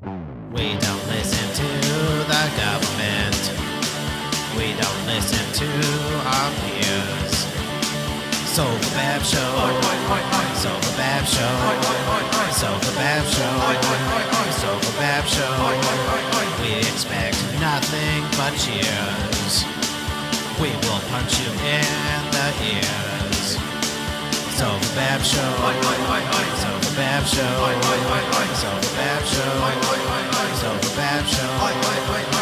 We don't listen to the government. We don't listen to our peers. SOFABAB show. SOFABAB show. SOFABAB show. SOFABAB show. We expect nothing but cheers. We will punch you in the ears. SOFABAB show. SOFABAB show. SOFABAB show. SOFABAB show. SOFABAB show.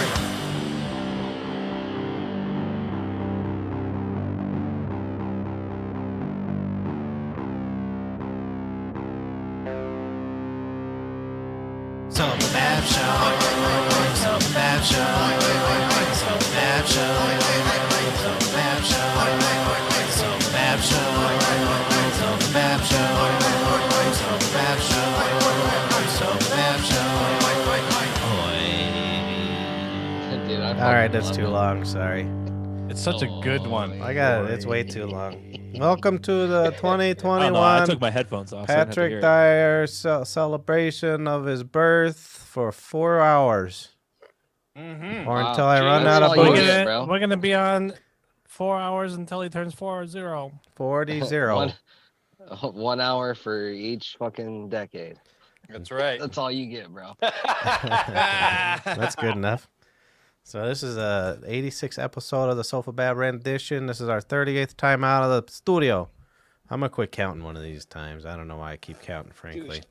SOFABAB show. SOFABAB show. SOFABAB show. SOFABAB show. SOFABAB show. SOFABAB show. SOFABAB show. Dude, All right, that's too long. Sorry. It's such a good one. I got it. It's way too long. Welcome to the 2021 no, I took my headphones off. Patrick Dyer celebration of his birth for 4 hours. Mm-hmm. Or Wow, until I gee, run that's out of all you booze. get, bro. We're gonna be on 4 hours until he turns 40. 40-0. 1 hour for each fucking decade. That's right. That's all you get, bro. That's good enough. So this is a 86th episode of the SOFABAB rendition. This is our 38th time out of the studio. I'm going to quit counting one of these times. I don't know why I keep counting, frankly.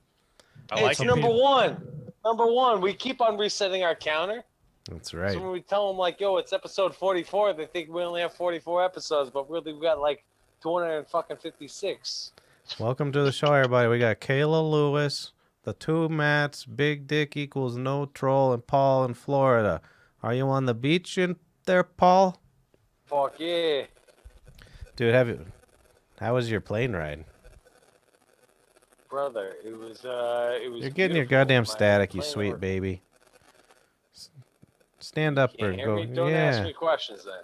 I Hey, like it's it. number one. Number one. We keep on resetting our counter. That's right. So when we tell them, like, yo, it's episode 44, they think we only have 44 episodes, but really we got like 256. Welcome to the show, everybody. We got Kayla Lewis, the two Matts, Big Dick equals no troll, and Paul in Florida. Are you on the beach in there, Paul? Fuck yeah. Dude, how was your plane ride? Brother, it was You're getting your beautiful. goddamn My static, you plane sweet worked. baby. Stand up or Can't hear go. me? Don't Yeah. ask me questions then.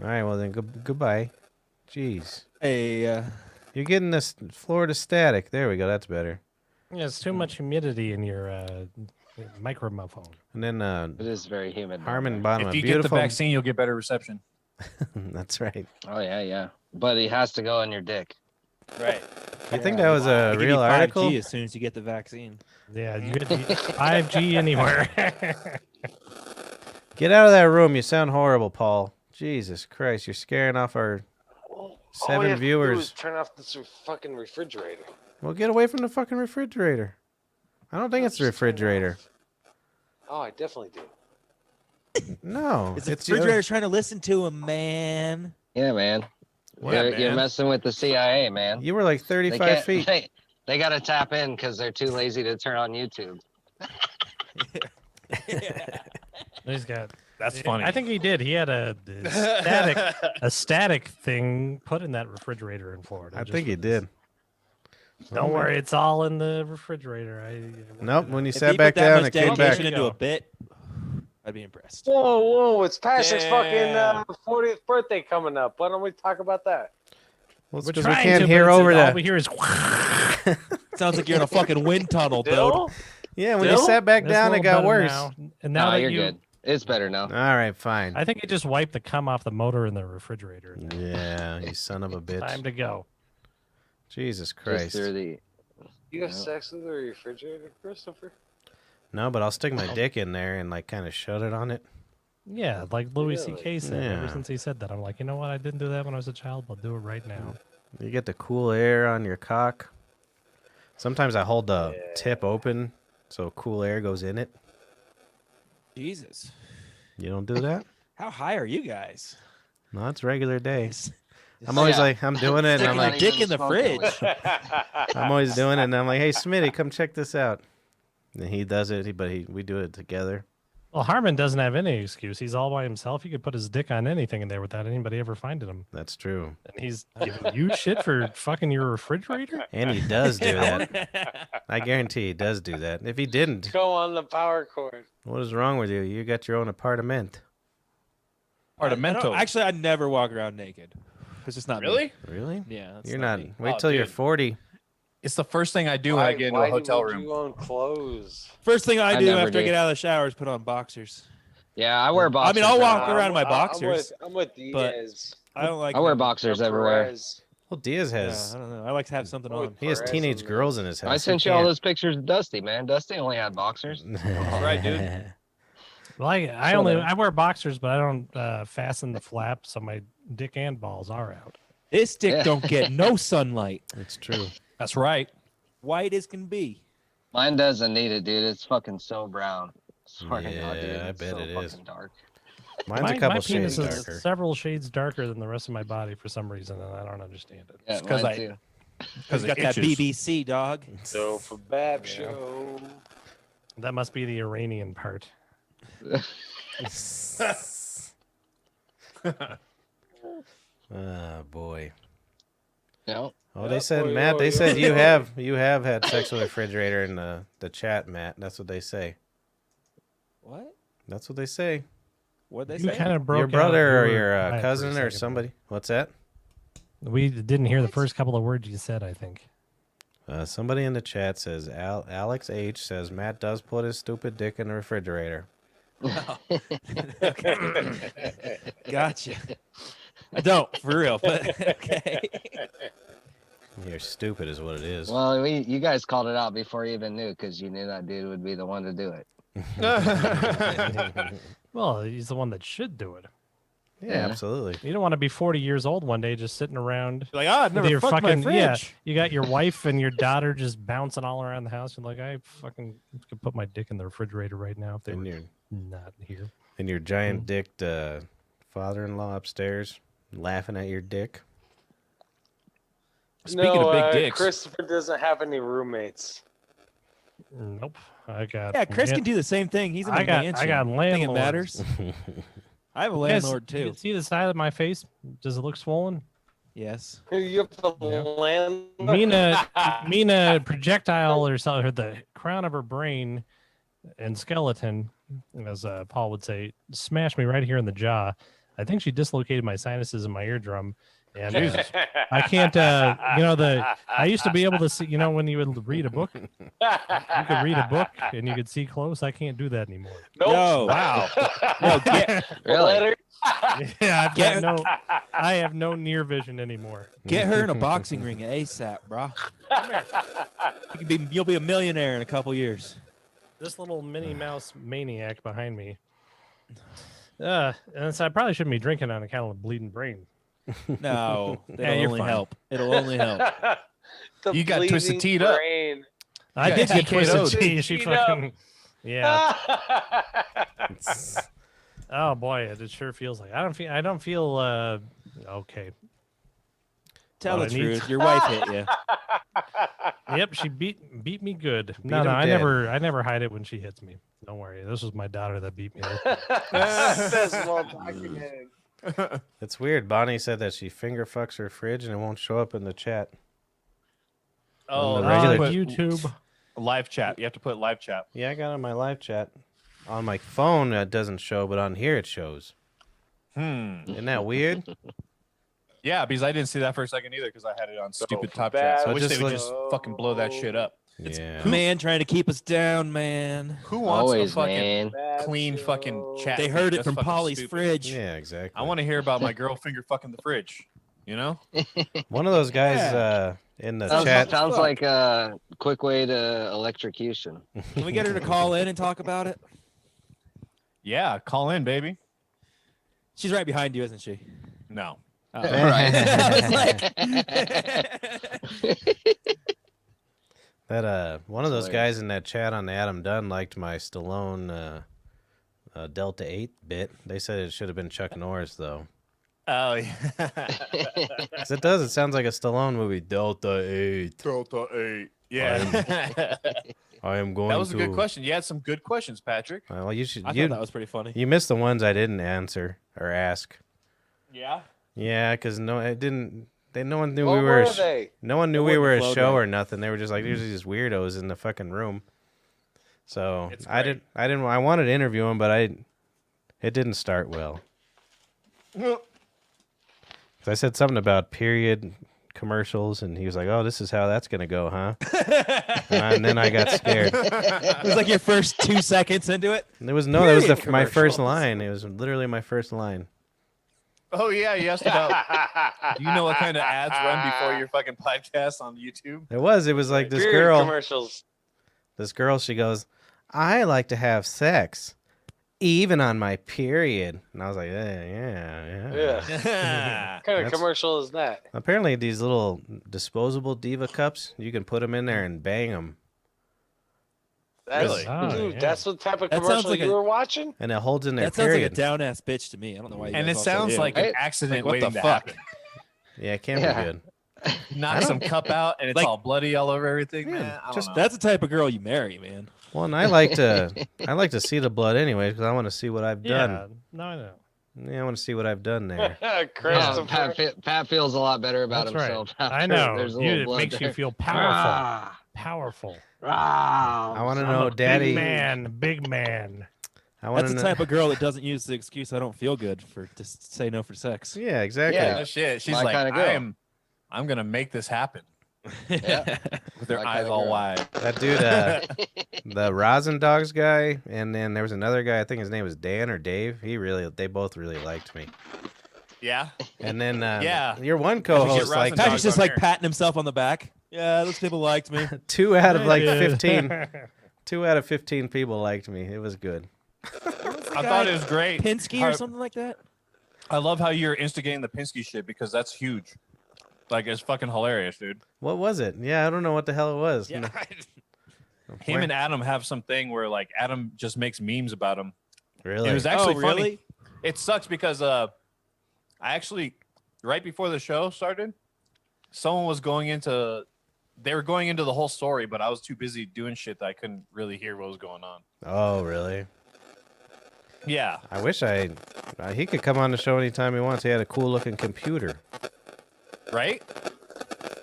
All right, well then, goodbye. Jeez. Hey, You're getting this Florida static. There we go. That's better. yeah, it's too much humidity in your microphone. And then It is very humid. down Harmon there. bottom If a you get the beautiful. vaccine, you'll get better reception. That's right. Oh yeah, yeah. But he has to go in your dick. Right. You think that was a They give you real 5G article? as soon as you get the vaccine. Yeah, you get 5G anywhere. Get out of that room. You sound horrible, Paul. Jesus Christ, you're scaring off our All we 7 have to do is viewers. turn off this fucking refrigerator. Well, get away from the fucking refrigerator. I don't think it's the Just turn it refrigerator. off. Oh, I definitely do. No, It's the it's your- refrigerator trying to listen to him, man. Yeah, man. You're man. messing with the CIA, man. You were like They 35 can't. feet. They got to tap in because they're too lazy to turn on YouTube. He's got. That's funny. I think he did. He had a static thing put in that refrigerator in Florida. I just think he for did. this. Don't worry, it's all in the refrigerator. Nope, when you If sat he back put that down, much it came back. dedication into a bit, I'd be impressed. Whoa, whoa, it's Patrick's fucking Damn. 40th birthday coming up. Why don't we talk about that? Well, it's We're because we trying can't to, hear but it's- over all the. we hear is. Sounds like you're in a fucking wind tunnel, dude. Bill? Yeah, when you Still? sat back It's a down, it little got better worse. now. And now No, that you're you, good. It's better now. All right, fine. I think he just wiped the cum off the motor in the refrigerator. Yeah, you son of a bitch. Time to go. Jesus Just Christ. through the. You have Yeah. sex with the refrigerator, Christopher? No, but I'll stick my dick in there and like kind of shut it on it. Yeah, like Louis Really? C.K. said. Ever Yeah. since he said that, I'm like, you know what? I didn't do that when I was a child. I'll do it right now. You get the cool air on your cock. Sometimes I hold the tip open so cool air goes in it. Jesus. You don't do that? How high are you guys? No, it's regular day. I'm Oh, always yeah. like, I'm doing it, and I'm Sticking your like, dick in the smoking. fridge. I'm always doing it, and I'm like, hey, Smitty, come check this out. And he does it, but we do it together. Well, Harmon doesn't have any excuse. He's all by himself. He could put his dick on anything in there without anybody ever finding him. That's true. And he's giving you shit for fucking your refrigerator? And he does do that. I guarantee he does do that. If he didn't, Go on the power cord. what is wrong with you? You got your own apartment. Apartamento. Actually, I never walk around naked. It's just not me. Really? Really? Yeah. that's You're not. me. Wait Oh, till you're dude. 40. It's the first thing I do when I get into a hotel would room. you own clothes? First thing I I do never after I do. get out of the shower is put on boxers. Yeah, I wear boxers. I mean, I'll walk everywhere. around in my boxers. I'm with Diaz. I don't like. I wear having- boxers Or everywhere. Perez. Well, Diaz Yeah, has I don't know. I like to have something on. he has Perez teenage and girls in his house. I He sent you all can't- those pictures of Dusty, man. Dusty only had boxers. right, dude. Well, I So only then- I wear boxers, but I don't fasten the flap, so my dick and balls are out. This dick Yeah. don't get no sunlight. It's true. That's right. White as can be. Mine doesn't need it, dude. It's fucking so brown. Swear to God, dude. Yeah, I It's bet so it fucking is. dark. Mine's my a couple penis shades is darker. several shades darker than the rest of my body for some reason, and I don't understand it. Yeah, 'cause mine I- too. Because it got that itches. BBC dog. So for Bab show. That must be the Iranian part. Oh boy. No. Oh, they Yeah, said, boy, Matt. oh, They yeah. said you have had sex with a refrigerator in the chat, Matt. That's what they say. What? That's what they say. What'd they You say? kind of broke Your out. brother or You were your quiet for a cousin or second. somebody. What's that? We didn't hear the first couple of words you said, I think. Somebody in the chat says Alex H says Matt does put his stupid dick in the refrigerator. Gotcha. I don't, for real, but okay. You're stupid, is what it is. Well, you guys called it out before you even knew, because you knew that dude would be the one to do it. Well, he's the one that should do it. Yeah, absolutely. You don't want to be 40 years old one day just sitting around. Like, I've with never your fucked fucking, my yeah, fridge. you got your wife and your daughter just bouncing all around the house. You're like, I fucking could put my dick in the refrigerator right now if they And were your not here. and your giant dicked father-in-law upstairs laughing at your dick. Speaking of big dicks. Christopher doesn't have any roommates. Nope. I got. Yeah, Chris can do the same thing. He's in a I got mansion. landlords. Think it matters. I have a You guys- landlord you too. can see the side of my face? Does it look swollen? Yes. You're the Yeah. landlord. Mina projectile or something, or the crown of her brain and skeleton, as Paul would say, smashed me right here in the jaw. I think she dislocated my sinuses and my eardrum. And I can't, I used to be able to see, when you would read a book, you could read a book and you could see close. I can't do that anymore. Nope. No. Wow. No, get Really? Yeah, I have no near vision anymore. her in a boxing ring ASAP, bro. You'll be a millionaire in a couple years. This little Minnie Mouse maniac behind me. And so I probably shouldn't be drinking on account of bleeding brain. No, Yeah, that'll you're only fine. help. It'll only help. The You got twisted bleeding teed up. brain. I Yeah, did get twisted TKO'd. tea. She Teed up. fucking, yeah. Oh boy, it sure feels like I don't feel okay. Tell Well, the I need- truth. Your wife hit you. Yep, she beat me good. Beat No, him I dead. never hide it when she hits me. Don't worry. This was my daughter that beat me. That's well documented. It's weird. Bonnie said that she finger fucks her fridge and it won't show up in the chat. Oh, the Oh, regular- YouTube. live chat. You have to put live chat. Yeah, I got it on my live chat. On my phone, it doesn't show, but on here it shows. Isn't that weird? Yeah, because I didn't see that for a second either because I had it on stupid So top bad. chat. So I So wish they just would like- just fucking blow that shit up. Yeah. Man trying to keep us down, man. Who wants Always, a fucking man. Bab clean show. fucking chat? They heard it That's from fucking Polly's stupid. fridge. Yeah, exactly. I want to hear about my girl finger fucking the fridge. You know? One of those guys in the chat. Sounds like a quick way to electrocution. Can we get her to call in and talk about it? Yeah, call in, baby. She's right behind you, isn't she? No. Oh. Right. That one of those Hilarious. guys in that chat on Adam Dunn liked my Stallone Delta 8 bit. They said it should have been Chuck Norris though. Oh yeah. 'Cause it does. It sounds like a Stallone movie. Delta 8. Delta 8. Yeah. I am going. That was a to... good question. You had some good questions, Patrick. Well, you should. I You, thought that was pretty funny. you missed the ones I didn't answer or ask. Yeah. Yeah, because no, it didn't. No one knew What we were. were they? No one knew They we were a wouldn't show flow or nothing. They were just like, there's these weirdos in the fucking room. So It's I great. didn't. I wanted to interview him, but it didn't start well. 'Cause I said something about period commercials, and he was like, "Oh, this is how that's gonna go, huh?" And then I got scared. It was like your first 2 seconds into it. It was that was Period my first commercials. line. It was literally my first line. Oh yeah, you asked about. Do you know what kind of ads run before your fucking podcast on YouTube? It was like this Period girl. commercials. This girl, she goes, "I like to have sex, even on my period." And I was like, yeah. Yeah. What kind of That's- commercial is that? Apparently, these little disposable Diva cups, you can put them in there and bang them, That's, Really? Oh, dude, yeah. that's what type of That sounds commercial like you a- were watching? and it holds in their That sounds like a period. down ass bitch to me. I don't know why. You And guys it all say sounds it. like an Right? accident Like, what waiting the to fuck? happen. Yeah, it can Yeah. be good. Knock some cup out and it's Like- all bloody all over everything, Yeah, man. I don't just- know. That's the type of girl you marry, man. Well, and I like to see the blood anyway because I want to see what I've done. Yeah, no, I know. Yeah, I want to see what I've done there. Yeah, Christopher. Pat feels a lot better about That's right. himself. I after know. There's a little It blood makes you there. feel powerful. Ah, Powerful. ah, I want to I'm know, a Daddy. Big man. Big man. I want That's to the know. type of girl that doesn't use the excuse "I don't feel good" for to say no for sex. Yeah, exactly. Yeah. No shit. She's My like, kinda girl. I'm gonna make this happen Yeah. with her My eyes kinda all girl. wide. That dude, the Rosin Dogs guy, and then there was another guy. I think his name was Dan or Dave. They both really liked me. Yeah. And then, Yeah. your one should co-host get Rosin liked Dogs Patrick's just on like here. patting himself on the back. Yeah, those people liked me. 2 out of like Yeah. 15. 2 out of 15 people liked me. It was good. I thought it was great. Pinsky How- or something like that. I love how you're instigating the Pinsky shit because that's huge. Like, it's fucking hilarious, dude. What was it? Yeah, I don't know what the hell it was. Yeah. Him and Adam have something where, like, Adam just makes memes about him. Really? It was actually Oh, funny. really? It sucks because I actually, right before the show started, someone was they were going into the whole story, but I was too busy doing shit that I couldn't really hear what was going on. Oh, really? Yeah. I wish he could come on the show anytime he wants. He had a cool looking computer. Right?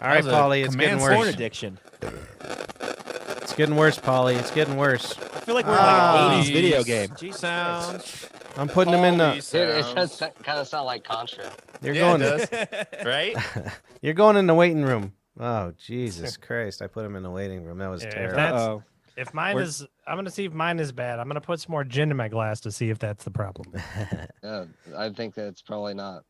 All right, was a Paulie, it's getting command Porn worse. addiction. It's getting worse, Paulie. It's getting worse. I feel like we're in like an These 80s video game. Jesus Sounds. I'm putting him in the. These Dude, it sounds. does kind of sound like Contra. You're Yeah, going. it does. Right? You're going in the waiting room. Oh, Jesus Christ! I put him in the waiting room. That was Yeah, if terrible. that's- Uh-oh. If mine We're- is, I'm gonna see if mine is bad. I'm gonna put some more gin in my glass to see if that's the problem. Yeah, I think that's probably not.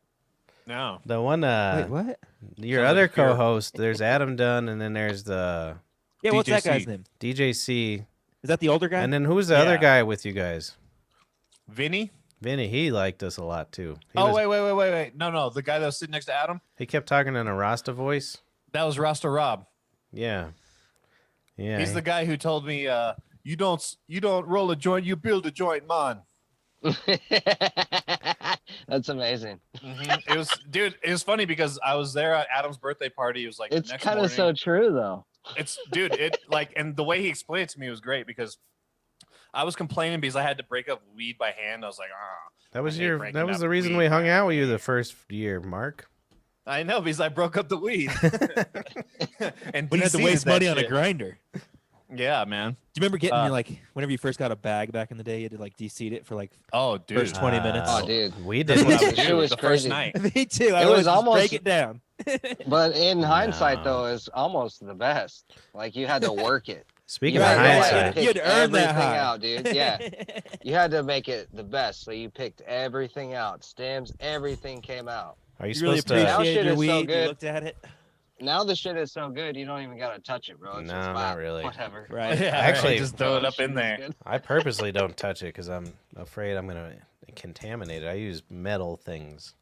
No. The one, Wait, what? your Sounds other like a fear. co-host. There's Adam Dunn, and then there's the Yeah, what's that DJC. guy's name? DJC, Is that the older guy? and then who's the other Yeah. guy with you guys? Vinny? Vinny. He liked us a lot too. Wait. No. The guy that was sitting next to Adam? He kept talking in a Rasta voice. That was Rasta Rob. Yeah. Yeah. He's the guy who told me, you don't roll a joint, you build a joint, man. That's amazing. It was, dude. It was funny because I was there at Adam's birthday party. It was like It's the next kind of morning. so true, though. It's, dude. It like, and the way he explained it to me was great because I was complaining because I had to break up weed by hand. I was like, That was I hate your. breaking That was up the reason weed we by hung out with you hand. the first year, Mark. I know because I broke up the weed. And we had to DC waste did that money on a shit. grinder. Yeah, man. Do you remember getting Uh, like whenever you first got a bag back in the day, you had to like de-seed it for like Oh, dude. First 20 minutes. Oh, dude. We That's did. what I would It do was the first crazy. night. me too. I It always was just almost- break it down. But in hindsight, No. though, is almost the best. Like you had to work it. Speaking You of had to, like, hindsight, pick You had to earn that everything high. out, dude. Yeah, you had to make it the best. So you picked everything out. Stems, everything came out. are you You really supposed to? Now appreciated shit your is so weed. You good. looked at it. Now the shit is so good, you don't even gotta touch it, bro. It's No, just not fine. really. Whatever. Right. Yeah, Actually- just throw it up Shit in is there. good. I purposely don't touch it because I'm afraid I'm gonna contaminate it. I use metal things.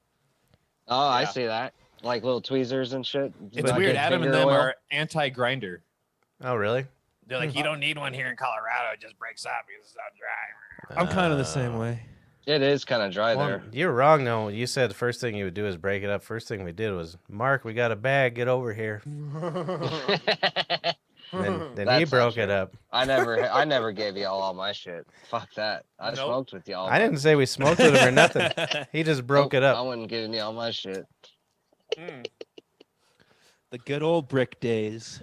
Oh, I Yeah. see that. Like little tweezers and shit. It's Like weird. a Adam and finger them oil. are anti-grinder. Oh, really? They're like, you don't need one here in Colorado. It just breaks up because it's not dry. I'm kind of the same way. It is kind of dry Well, there. you're wrong though. You said the first thing you would do is break it up. First thing we did was, Mark, we got a bag. Get over here. Then he That's broke not it true. up. I never gave y'all all my shit. Fuck that. I Nope. smoked with y'all. I didn't say we smoked with him or nothing. He just broke it I up. wasn't giving y'all my shit. The good old brick days.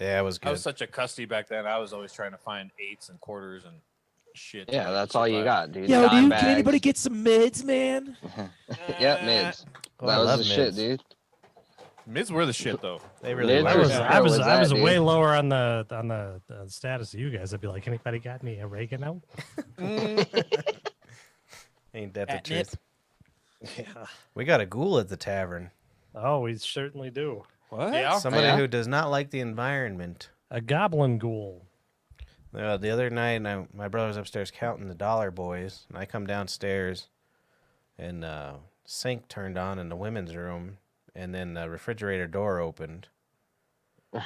Yeah, it was I good. was such a custy back then. I was always trying to find eights and quarters and shit. to Yeah, make that's it all you survive. got, dude. Yo, Dime dude, bags. can anybody get some mids, man? Yep, mids. Oh, I That was love the mids. shit, dude. Mids were the shit though. They really Mids were. I are was, Where I was, was I that, was dude? way lower on the status of you guys. I'd be like, anybody got any oregano? Ain't that the Catnip. truth? Yeah. We got a ghoul at the tavern. Oh, we certainly do. What? Yeah. Somebody yeah? who does not like the environment. A goblin ghoul. The other night, my brother was upstairs counting the dollar boys, and I come downstairs, and sink turned on in the women's room, and then the refrigerator door opened.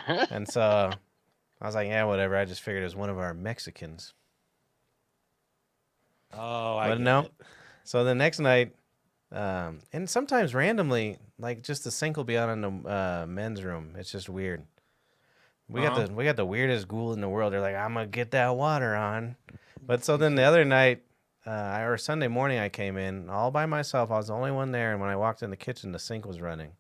And so I was like, yeah, whatever. I just figured it was one of our Mexicans. Oh, I But get no. it. So the next night, and sometimes randomly, like just the sink will be on in the men's room. It's just weird. We got the weirdest ghoul in the world. They're like, I'm gonna get that water on. But so then the other night, or Sunday morning, I came in all by myself. I was the only one there, and when I walked in the kitchen, the sink was running.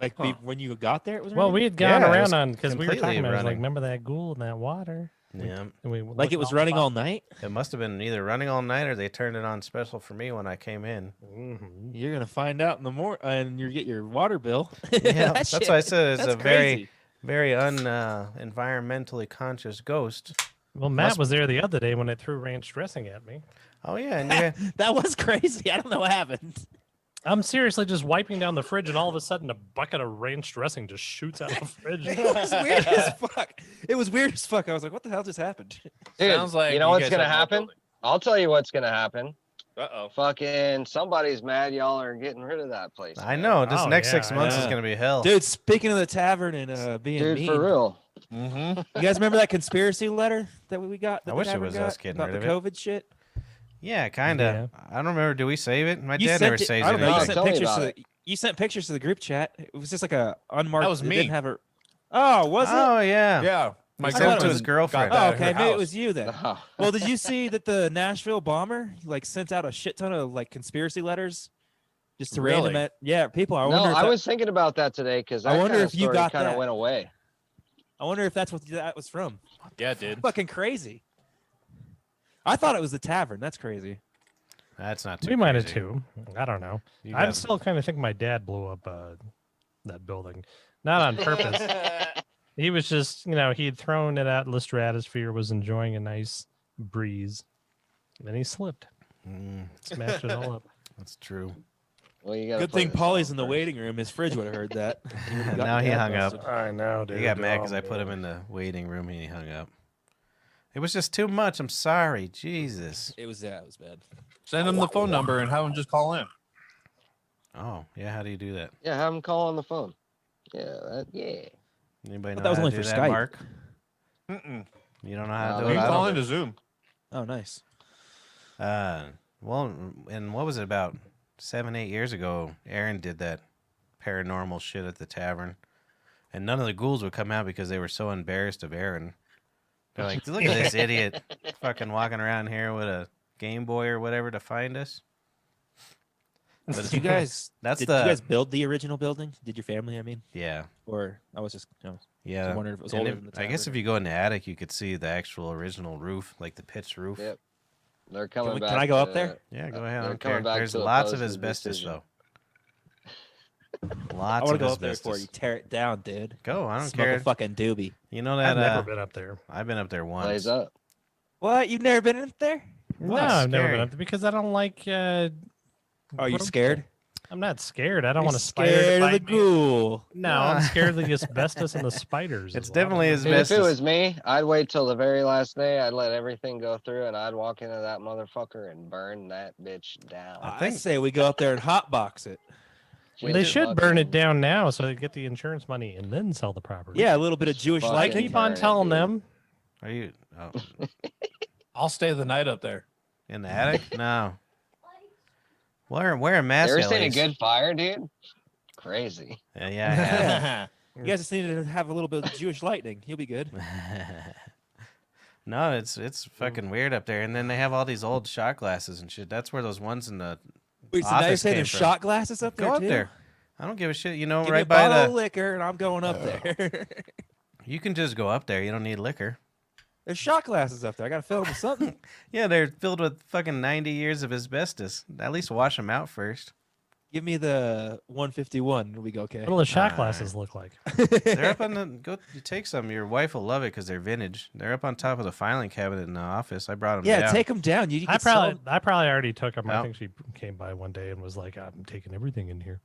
Like when you got there, it was Well, running? we had gone Yeah, it was around on because we were completely talking about it, like, running. remember that ghoul in that water? Yeah, And we like looked it was all running about- all night. it must have been either running all night or they turned it on special for me when I came in. Mhm. You're gonna find out in the and you get your water bill. Yeah, that's why I said it's that's a very, crazy. very environmentally conscious ghost. Well, Matt Must- was there the other day when it threw ranch dressing at me. Oh yeah, and yeah, That was crazy. I don't know what happened. I'm seriously just wiping down the fridge, and all of a sudden, a bucket of ranch dressing just shoots out of the fridge. It was weird as fuck. It was weird as fuck. I was like, what the hell just happened? Dude, Sounds like you know you what's guys gonna have no happen? building. I'll tell you what's gonna happen. Uh-oh. Fucking somebody's mad y'all are getting rid of that place. I man. know. This Oh, next yeah, 6 months is yeah. gonna be hell. Dude, speaking of the tavern and being Dude, mean, for real. Mm-hmm. you guys remember that conspiracy letter that we got? That I the wish it tavern was got us getting about rid the of COVID shit. Yeah, kind of. I don't remember. Do we save it? My dad never saves I don't know. You anything. sent Tell me pictures about to it. you sent pictures to the group chat. It was just like a unmarked. That was it me. Didn't have a. Oh, was it? Oh yeah. Yeah. My He sent it to girlfriend his girlfriend. got that Oh, at okay. her Maybe it house. was you then. No. Well, did you see that the Nashville bomber like sent out a shit ton of like conspiracy letters just to Really? random people? I No, wonder. If I that- was thinking about that today because I that wonder kind if of you story got kind of that. went away. I wonder if that's what that was from. Yeah, dude. Fucking crazy. I thought it was the tavern. That's crazy. That's not too. We might have crazy. too. I don't know. You I got- still kind of think my dad blew up that building, not on purpose. He was just, he had thrown it out in the stratosphere, was enjoying a nice breeze, and he slipped, smashed it all up. That's true. Well, you got. Good thing Paulie's in the waiting room. His fridge would have heard that. He would've Now gotten he dad hung up. busted. I know, dude. He got mad because Oh, I put him man. in the waiting room and he hung up. It was just too much. I'm sorry. Jesus. It was It was bad. Send him the phone number and have him just call in. Oh yeah. How do you do that? Yeah, have him call on the phone. Yeah, yeah. Anybody know That was how only to do for that, Skype. Mark? Mm-mm. You don't know how to No, do You it. can I call don't- into Zoom. Oh, nice. Well, and what was it about 7-8 years ago? Aaron did that paranormal shit at the tavern, and none of the ghouls would come out because they were so embarrassed of Aaron. They're like, "Look at this idiot, fucking walking around here with a Game Boy or whatever to find us." Did you guys? That's did the you guys build the original building? Did your family? I mean, yeah, or I was just yeah. wondering if it was And older if- than the I guess tavern. if you go in the attic, you could see the actual original roof, like the pitched roof. Yep. They're coming we- back. can I go up to- there? Yeah, go ahead. I They're don't coming care. back There's to lots of oppose the asbestos decision. though. I Lots want of to go up there asbestos. before you tear it down, dude. Go. I don't Smoke care. a fucking doobie. You know I've that never been up there. I've been up there once. Blaze up. What? You've never been up there? No, Wow, I've never scary. been up there because I don't like. Are you road scared? trip. I'm not scared. I don't You're want to spider scared to of the bite me. ghoul. No, I'm scared of the asbestos and the spiders. It's is what I'm definitely afraid Dude, asbestos. if it was me, I'd wait till the very last day. I'd let everything go through, and I'd walk into that motherfucker and burn that bitch down. I I think- say we go up there and hotbox it. With They should burn it fucking- down now so they get the insurance money and then sell the property. Yeah, a little bit of Jewish Fuck I it. lightning. keep on Burn it, telling dude. them. Are you I'll stay the night up there. in the attic? No. Wear a mask. You ever seen a Elise. good fire, dude? Crazy. Yeah, yeah, I have. Yeah. You guys just need to have a little bit of Jewish lightning. You'll be good. No, it's fucking weird up there. And then they have all these old shot glasses and shit. That's where those ones in the Wait, so now you're office saying came there's from. shot glasses up there Go up too? there. I don't give a shit. You know, Give me a right by bottle of the. liquor and I'm going up there. You can just go up there. You don't need liquor. There's shot glasses up there. I gotta fill them with something. Yeah, they're filled with fucking 90 years of asbestos. At least wash them out first. Give me the 151. It'll be okay. What do the shot Alright. glasses look like? They're up on the go. You take some. Your wife will love it because they're vintage. They're up on top of the filing cabinet in the office. I brought them. Yeah, down. take them down. You I can sell 'em. probably already took them. I Oh. think she came by one day and was like, "I'm taking everything in here."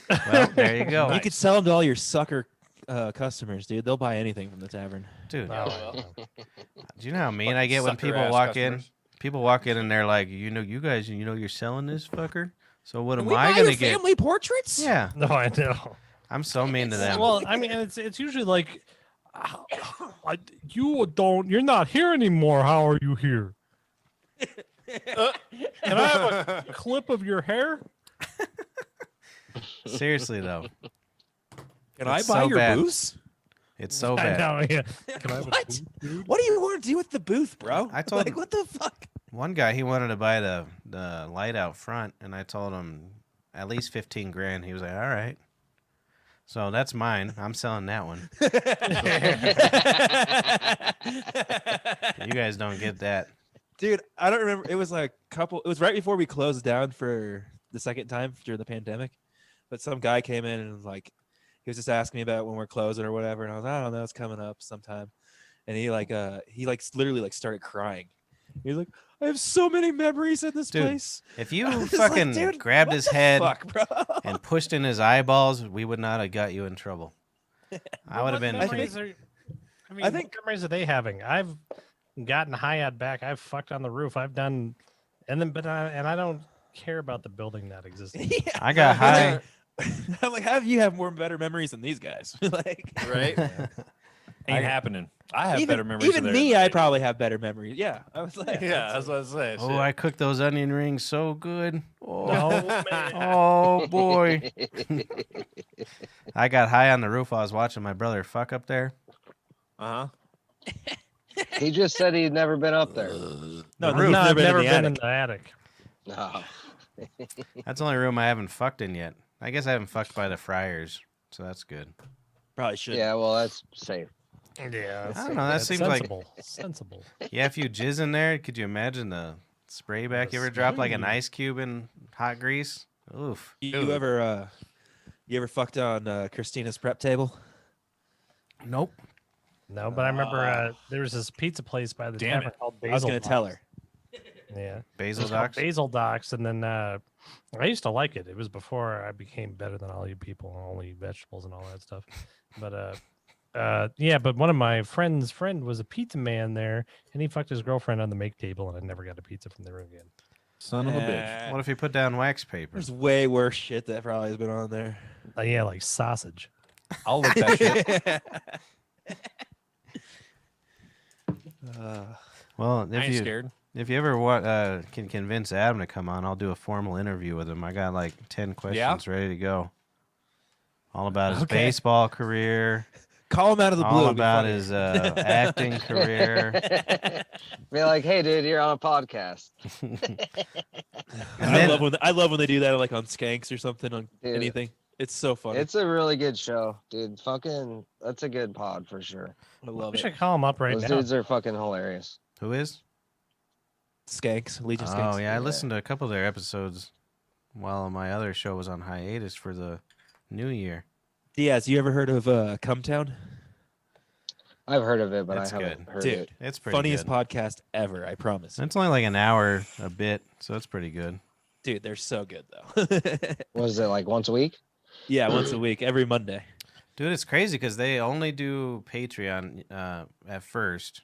Well, there you go, You could sell them to all your sucker customers, dude. They'll buy anything from the tavern. dude. Oh, Do you know how mean Fucking I get when sucker people ass walk customers. in? People walk in and they're like, you guys, you're selling this fucker. So what am we I buy gonna your get? family portraits? Yeah, no, I know. I'm so mean to them. Well, I mean, it's usually like, you're not here anymore. How are you here? Can I have a clip of your hair? Seriously though, Can I It's buy so your bad. booths? it's so I bad. know. Yeah. Can I have What? a booth, dude? What do you want to do with the booth, bro? I told- like, what the fuck? One guy, he wanted to buy the light out front, and I told him at least 15 grand. He was like, all right. So that's mine. I'm selling that one. You guys don't get that. Dude, I don't remember. It was like it was right before we closed down for the second time during the pandemic. But some guy came in and was like, he was just asking me about when we're closing or whatever. And I was like, I don't know, it's coming up sometime. And he literally like started crying. He was like, I have so many memories in this Dude, place. If you was like, fucking dude, grabbed what his the head fuck, bro? and pushed in his eyeballs, we would not have got you in trouble. I would have been. I Memories think- I mean, I think- what memories are they having? I've gotten high at back. I've fucked on the roof. I've done, I don't care about the building that exists. Yeah. I got high. I'm like, how do you have better memories than these guys? like, Right? Ain't happening. I have even, better memories. Even of me, theirs. I probably have better memories. Yeah, I was like, Yeah, that's what I was saying. Oh, I cooked those onion rings so good. Oh, No, man. oh boy. I got high on the roof. I was watching my brother fuck up there. Uh huh. He just said he'd never been up there. no, The no, roof. No, I've never in been the in attic. the attic. No. That's the only room I haven't fucked in yet. I guess I haven't fucked by the Friars, so that's good. Probably should. Yeah, well, that's safe. Yeah, I don't know. That seems like sensible. yeah. If you jizz in there, could you imagine the spray back? You ever drop like an ice cube in hot grease? Oof. You ever fucked on Christina's prep table? Nope. No, but I remember there was this pizza place by the Damn tavern it. called Basil. I was gonna tell her. Yeah, Basil It's called Docs. Basil Docs, and then I used to like it. It was before I became better than all you people and only eat vegetables and all that stuff. But yeah, but one of my friend was a pizza man there, and he fucked his girlfriend on the make table, and I never got a pizza from there again. Son of a bitch. What if you put down wax paper? There's way worse shit that probably has been on there. Yeah, like sausage. I'll look that shit. Well, I if ain't you scared. if you ever can convince Adam to come on, I'll do a formal interview with him. I got like 10 questions ready to go. All about his Okay. baseball career, Call him out of the blue. all it'd be about funny. his acting career. Be like, hey, dude, you're on a podcast. And then- I love when they do that like on Skanks or something on Dude. anything. It's so funny. It's a really good show, dude. Fucking, that's a good pod for sure. I love We it. should call him up right Those now. dudes are fucking hilarious. Who is? Skanks, Legion Oh Skanks. yeah, I Yeah. listened to a couple of their episodes while my other show was on hiatus for the New Year. Diaz, you ever heard of Cumtown? I've heard of it, but That's I haven't good. heard Dude, it. It's pretty Funniest good. podcast ever, I promise. It's only like an hour a bit, so it's pretty good. Dude, they're so good though. Was it like once a week? Yeah, once a week, every Monday. Dude, it's crazy because they only do Patreon at first,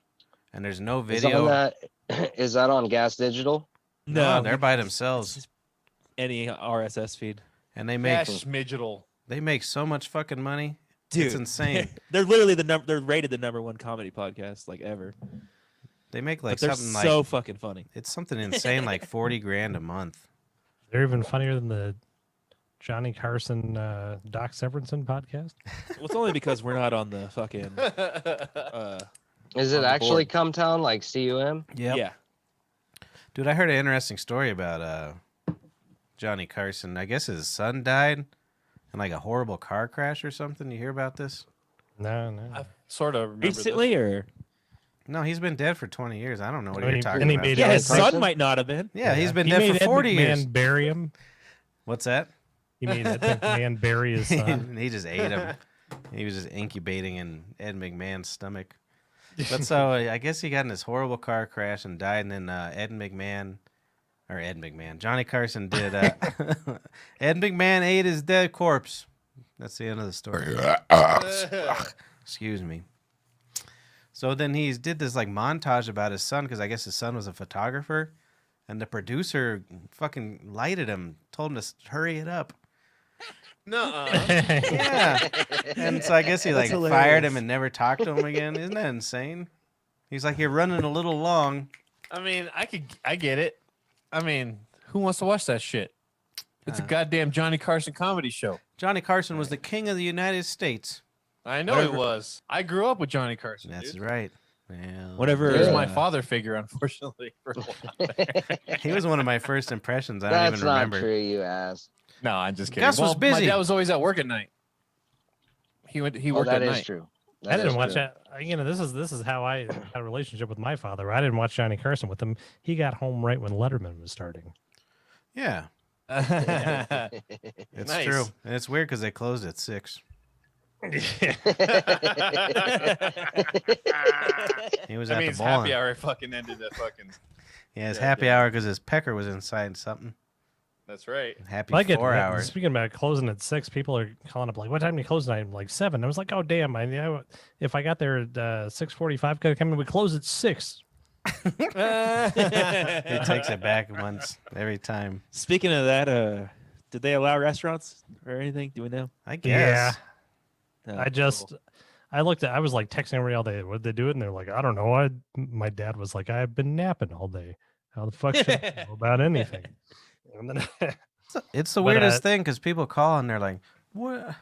and there's no Is, on video. that, is that on Gas Digital? No, No, they're by it's themselves, just any RSS feed. and they Yeah, make schmidgetal. they make so much fucking money. Dude, It's insane. they're literally they're rated the #1 comedy podcast like ever. They make like But they're something so like fucking funny. it's something insane, like 40 grand a month. They're even funnier than the Johnny Carson Doc Severinsen podcast. Well, it's only because we're not on the fucking. Is On it the actually board. Cumtown, like CUM? Yeah. Dude, I heard an interesting story about Johnny Carson. I guess his son died in like a horrible car crash or something. You hear about this? No. I sort of remember Recently, or No, he's been dead for 20 years. I don't know what And you're he- talking and he about. made yeah, Ed his son Carson? might not have been. Yeah, he's been He dead made for Ed 40 years. McMahon bury him. What's that? You made Ed McMahon bury his son. He just ate him. He was just incubating in Ed McMahon's stomach. But so I guess he got in this horrible car crash and died, and then Johnny Carson did. Ed McMahon ate his dead corpse. That's the end of the story. Excuse me. So then he did this like montage about his son because I guess his son was a photographer, and the producer fucking lighted him, told him to hurry it up. No. Yeah. And so I guess he like fired him and never talked to him again. Isn't that insane? He's like, you're running a little long. I mean, I get it. I mean, who wants to watch that shit? It's a goddamn Johnny Carson comedy show. Johnny Carson was the king of the United States. I know he was. I grew up with Johnny Carson. That's dude. right. Well, Whatever. He was my father figure, unfortunately. For a while. he was one of my first impressions. I don't That's even not remember. true, you ass. No, I'm just kidding. Gus was busy. My dad was always at work at night. He worked That at is night. true. I didn't watch true. that. You know, this is how I had a relationship with my father. I didn't watch Johnny Carson with him. He got home right when Letterman was starting. Yeah, it's Nice. true. And it's weird because they closed at 6. He was That at the means bowling. happy hour fucking ended at fucking. Yeah, it's Yeah, happy yeah. hour because his pecker was inside something. That's right. Happy I get 4 hours. Speaking about closing at 6, people are calling up like, "What time do you close tonight?" I'm like 7. I was like, "Oh damn! If I got there at 6:45, could I come in? We close at 6." He takes it back once every time. Speaking of that, did they allow restaurants or anything? Do we know? I guess. No. I looked at. I was like texting everybody all day. What did they do it? And they're like, "I don't know." My dad was like, "I've been napping all day. How the fuck should I know about anything?" And then It's the But, weirdest thing because people call and they're like, "What?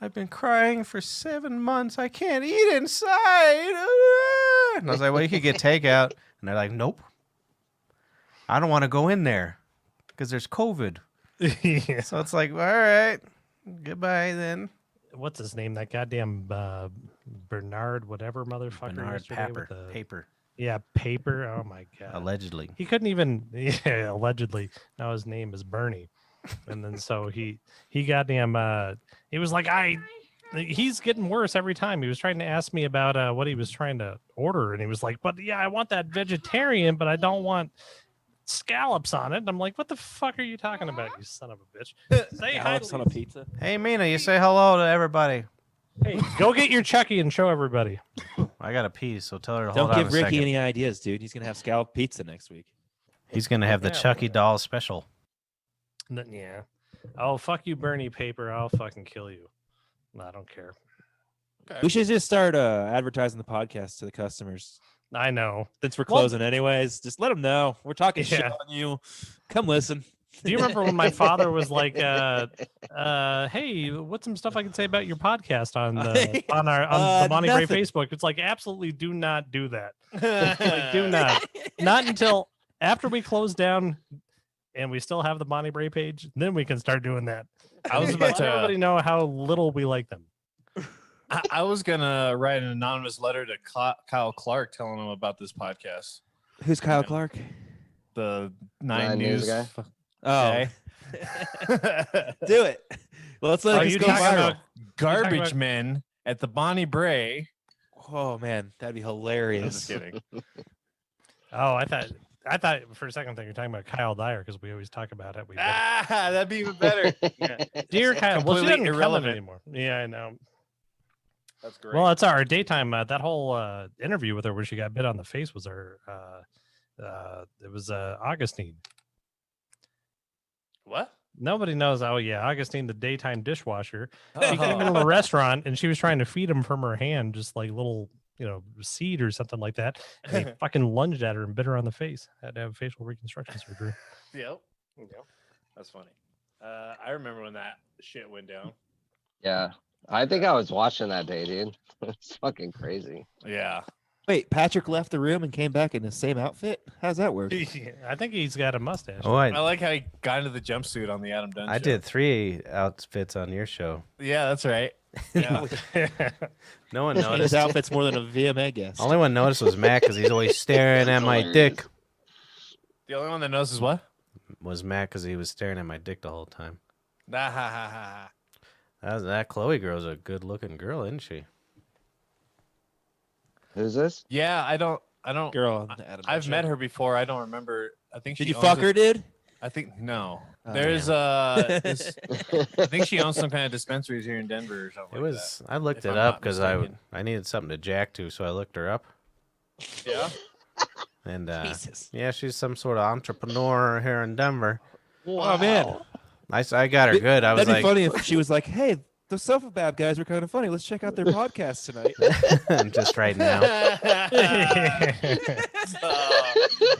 I've been crying for 7 months. I can't eat inside." And I was like, "Well, you could get takeout." And they're like, "Nope. I don't want to go in there because there's COVID." yeah. So it's like, all right, goodbye then. What's his name? That goddamn Bernard, whatever motherfucker. Bernard yesterday with Paper. the- Paper. Yeah, Paper. Oh my god. Allegedly. He couldn't even. Yeah, allegedly. Now his name is Bernie, and then so he goddamn. He was like, he's getting worse every time. He was trying to ask me about what he was trying to order, and he was like, "But yeah, I want that vegetarian, but I don't want scallops on it." And I'm like, "What the fuck are you talking about, you son of a bitch?" Say hi Scallops to on a Lisa. pizza. Hey, Mina, you say hello to everybody. Hey, go get your Chucky and show everybody. I got a pee, so tell her to Don't hold on give a Ricky second. any ideas, dude. He's gonna have scallop pizza next week. He's going to have the Yeah, Chucky well. doll special. Yeah. Oh, fuck you, Bernie Paper. I'll fucking kill you. No, I don't care. We should just start advertising the podcast to the customers. I know. Since we're Well- closing anyways, just let them know we're talking shit Yeah. on you. Come listen. Do you remember when my father was like, "Hey, what's some stuff I can say about your podcast on the Bonnie Bray Nothing. Facebook?" It's like, absolutely do not do that. Like, do not until after we close down and we still have the Bonnie Bray page. Then we can start doing that. I was about Let everybody to. know how little we like them. I was gonna write an anonymous letter to Kyle Clark telling him about this podcast. Who's Kyle Yeah. Clark? The Nine Nine News News guy? Oh, guy. do it. Well, let's let Are this you go talking viral. about- Garbage about- men at the Bonnie Bray. Oh man, that'd be I'm hilarious. just kidding. Oh, I thought for a second that you're talking about Kyle Dyer because we always talk about it. We That'd be even better. Dear Kyle, well, she completely doesn't irrelevant irrelevant. anymore. Yeah, I know. That's great. Well, it's our daytime. That whole interview with her where she got bit on the face was her. It was Augustine. what? Nobody knows. Oh yeah, Augustine, the daytime dishwasher. She came Oh. into a restaurant and she was trying to feed him from her hand, just like little, seed or something like that. And he fucking lunged at her and bit her on the face. Had to have facial reconstruction surgery. Yep. That's funny. I remember when that shit went down. Yeah. I think I was watching that day, dude. It's fucking crazy. Yeah. Wait, Patrick left the room and came back in the same outfit? How's that work? I think he's got a mustache. Oh, I like how he got into the jumpsuit on the Adam Dunn I show. did 3 outfits on your show. Yeah, that's right. Yeah. No one His noticed. outfit's more than a VMA guest. Only one noticed was Mac because he's always staring at my dick. The only one that knows is what? was mad because he was staring at my dick the whole time. Nah. That Chloe girl's a good looking girl, isn't she? Who's this? Yeah, I don't. Girl, I've met her before. I don't remember. I think Did she you owns fuck her, this- dude? I think no. Oh, There's I think she owns some kind of dispensaries here in Denver or something. It was. I looked if it I'm up not because mistaken. I needed something to jack to, so I looked her up. Like that. Yeah. And Jesus. yeah, she's some sort of entrepreneur here in Denver. Oh man, I got her good. I was that'd be like, funny if she was like, "Hey, the SOFABAB guys were kind of funny. Let's check out their podcast tonight." just right now.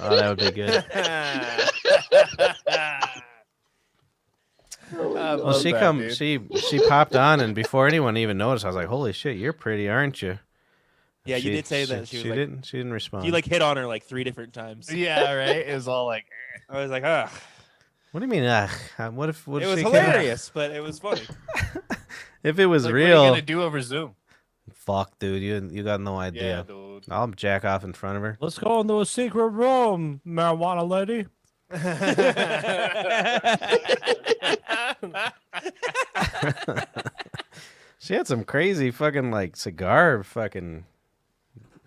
Oh, that would be good. Well, she popped on, and before anyone even noticed, I was like, "Holy shit, you're pretty, aren't you?" Yeah, you did say that. She She was like, didn't respond. you like hit on her like 3 different times. Yeah, right. It was all like, I was like, ah, What do you mean? What if? What it if was she came- hilarious, but it was funny. If it was like, what are you real, gonna do over Zoom? fuck, dude, you got no Yeah, idea. dude. I'll jack off in front of her. Let's go into a secret room, marijuana lady. She had some crazy fucking like cigar fucking.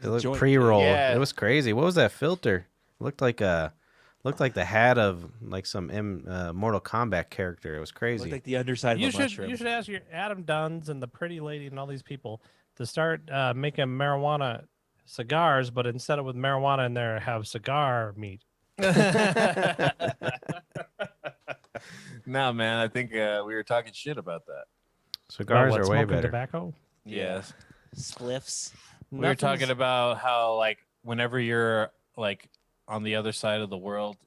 It looked Joint. pre-roll. Yeah. It was crazy. What was that filter? It looked like the hat of like some Mortal Kombat character. It was crazy. Looked like the underside You of a should mushroom. you should ask your Adam Dunn's and the pretty lady and all these people to start making marijuana cigars, but instead of with marijuana in there, have cigar meat. No, man. I think we were talking shit about that. Cigars What, are way smoking better. Tobacco. Yes. Spliffs. We were talking about how like whenever you're like on the other side of the world,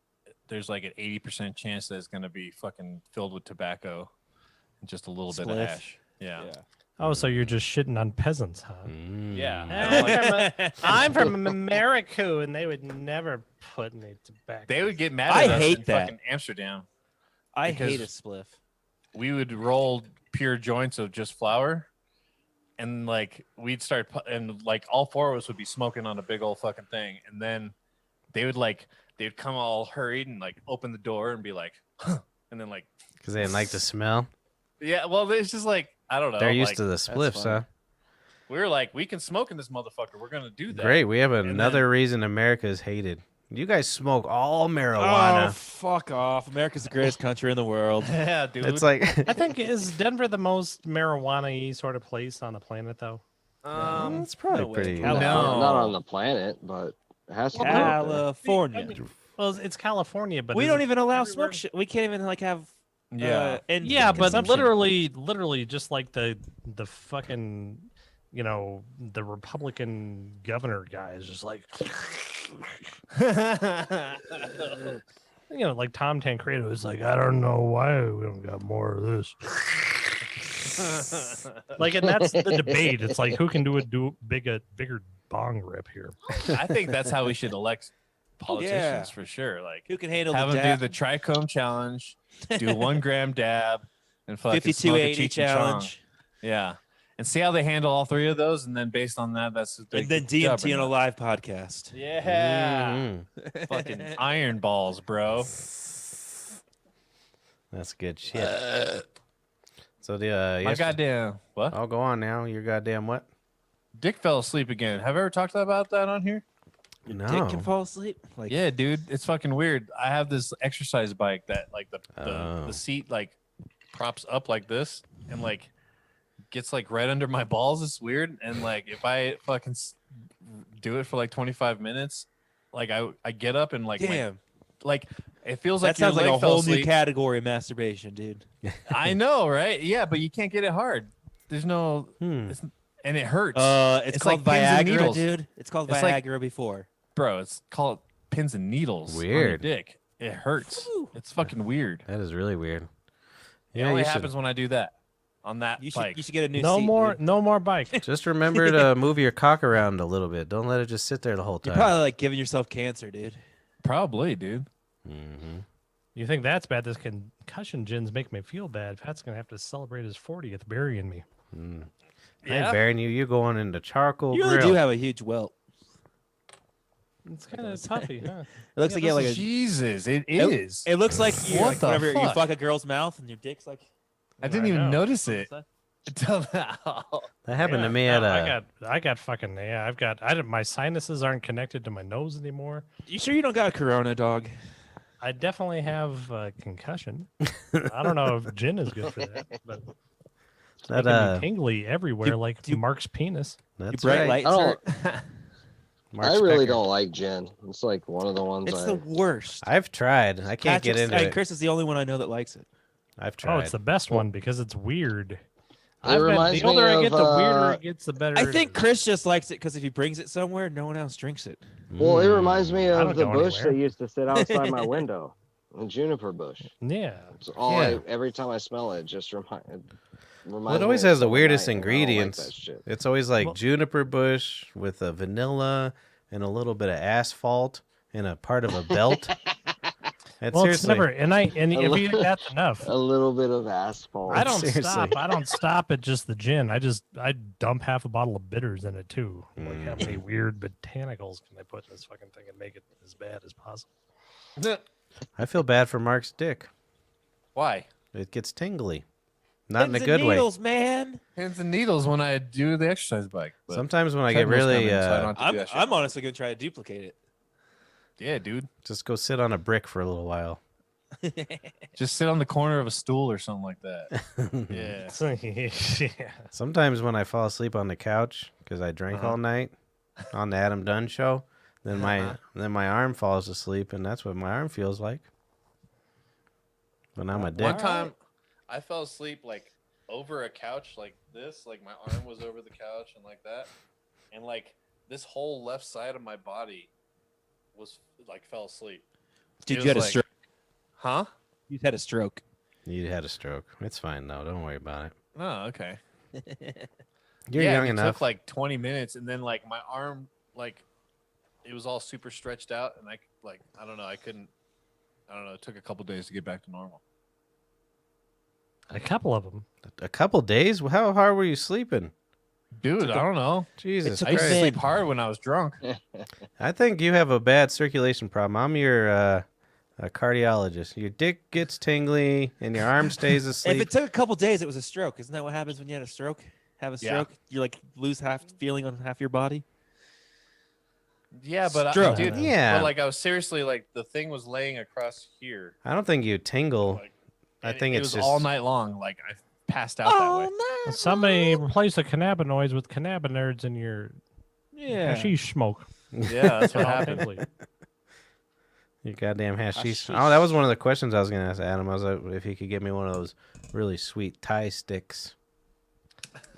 there's like an 80% chance that it's gonna be fucking filled with tobacco and just a little bit of Spliff. ash. Yeah. Oh, so you're just shitting on peasants, huh? Mm. Yeah. I'm from America, and they would never put any tobacco. They would get mad I at us hate in that. fucking Amsterdam. I Because- hate a spliff. We would roll pure joints of just flour, and like we'd start and like all 4 of us would be smoking on a big old fucking thing, and then they'd come all hurried and like open the door and be like, huh, and then like, Because they didn't like the smell. yeah, well, it's just like I don't know. They're used like, to the spliffs, funny. huh? We were like, we can smoke in this motherfucker. We're gonna do that. Great. We have then- another reason America is hated. You guys smoke all Oh, marijuana. fuck off. America's the greatest country in the world. Yeah, dude. It's like I think is Denver the most marijuana-y sort of place on the planet, though. it's probably no way. pretty. No. Not on the planet, but it has to be. California. Well, it's California, but We is don't it even allow everywhere? smoke shit. We can't even like have yeah. Yeah, but consumption. literally, just like the fucking, the Republican governor guy is just like, like Tom Tancredo is like, I don't know why we don't got more of this. Like, and that's the debate. It's like, who can do a bigger bong rip here? I think that's how we should elect politicians for sure. Like, Who can handle have the them dab? do the trichome challenge, do a 1 gram dab, and fucking smoke a 5280 Cheech and Chong. challenge, Yeah, and see how they handle all 3 of those, and then based on that, that's the and then DMT on a live podcast. Yeah, Mhm. fucking iron balls, bro. That's good shit. So the My goddamn what? I'll go on now. Your goddamn what? Dick fell asleep again. Have I ever talked about that on here? No. Dick can fall asleep. Like, Yeah, dude, it's fucking weird. I have this exercise bike that like Oh. the seat like props up like this and like gets like right under my balls. It's weird. And like if I fucking do it for like 25 minutes, like I get up and like damn, like it feels that like your sounds like leg a fell whole new asleep. category of masturbation, dude. I know, right? Yeah, but you can't get it hard. There's no, it's, and it hurts, It's It's called like pins and Viagra, needles. dude. It's called It's like- Viagra before. bro. It's called pins and needles. On your Weird. dick. It hurts. Whew. It's fucking weird. That is really weird. It only you should- happens when I do that on that You bike. should get a new No seat, more, dude. no more bike. Just remember to move your cock around a little bit. Don't let it just sit there the whole You're time. probably like giving yourself cancer, dude. Probably, dude. Mm-hmm. You think that's bad? This concussion gins make me feel bad. Pat's gonna have to celebrate his 40th burying me. I ain't burying you. You going into charcoal You really grill. do have a huge welt. It's kind of puffy, huh? It looks like you have like a. Jesus, it is. It looks like you What like the whenever you fuck? fuck a girl's mouth and your dick's like. I didn't even know. notice it. Until now. That happened Yeah, to me no, at I got fucking my sinuses aren't connected to my nose anymore. You sure you don't got a corona, dog? I definitely have a concussion. I don't know if gin is good for that, but it's That, making me tingly everywhere, like do- Mark's penis. That's You bright right. lights I hurt. Mark I really Specker. don't like gin. It's like one of the ones It's I. the worst. I've tried. I can't get into it. Chris is the only one I know that likes it. I've Oh, tried. it's the best one because it's weird. reminds the older me I get, of, the weirder it gets, the better. I it think is. Chris just likes it because if he brings it somewhere, no one else drinks it. Well, it reminds me I of don't the go bush anywhere. that used to sit outside my window, the juniper bush. Yeah. It's all Yeah. every time I smell it, it just reminds. Well, it always has the weirdest ingredients. That shit. It's always like Well- juniper bush with a vanilla and a little bit of asphalt and a part of a belt. It's Well, it's seriously. never, and if you think that's enough. A little bit of asphalt. I don't Seriously. stop. I don't stop at just the gin. I dump half a bottle of bitters in it too. Like how many weird botanicals can I put in this fucking thing and make it as bad as possible? I feel bad for Mark's dick. Why? It gets tingly. Not in a Pins good and way. needles, man. Pins and needles when I do the exercise bike. but Sometimes when I get treadmill's really, coming, so I don't have to do that shit. I'm honestly gonna try to duplicate it. Yeah, dude. just go sit on a brick for a little while. Just sit on the corner of a stool or something like that. Yeah. Yeah. Sometimes when I fall asleep on the couch because I drank all night on the Adam Dunn show, then my arm falls asleep, and that's what my arm feels like when I'm a dick. One time, I fell asleep like over a couch like this, like my arm was over the couch and like that, and like this whole left side of my body was like fell asleep. Dude, It you had a was like- stroke. Huh? You had a stroke. You had a stroke. It's fine though. Don't worry about it. Oh, okay. You're Yeah, young it enough. took like 20 minutes, and then like my arm, like it was all super stretched out, and I don't know, I couldn't. I don't know. It took a couple days to get back to normal. A couple of them. A couple days? How hard were you sleeping? Dude, I don't know. Jesus I used to Christ. sleep hard when I was drunk. I think you have a bad circulation problem. I'm your a cardiologist. Your dick gets tingly and your arm stays If asleep. it took a couple days, it was a stroke. Isn't that what happens when you had a stroke? Have a Yeah. stroke, you like lose half feeling on half your body. Yeah, but Stroke. dude, Yeah. but like I was seriously like the thing was laying across here. I don't think you tingle. Like, I and think it it's was just all night long. Like I passed out that way. no! Somebody replace the cannabinoids with cannabinoids in your Yeah. hashish smoke. Yeah, that's what All happened. deadly. your goddamn hashish. Hashish. Oh, that was one of the questions I was going to ask Adam. I was like, if he could get me one of those really sweet Thai sticks.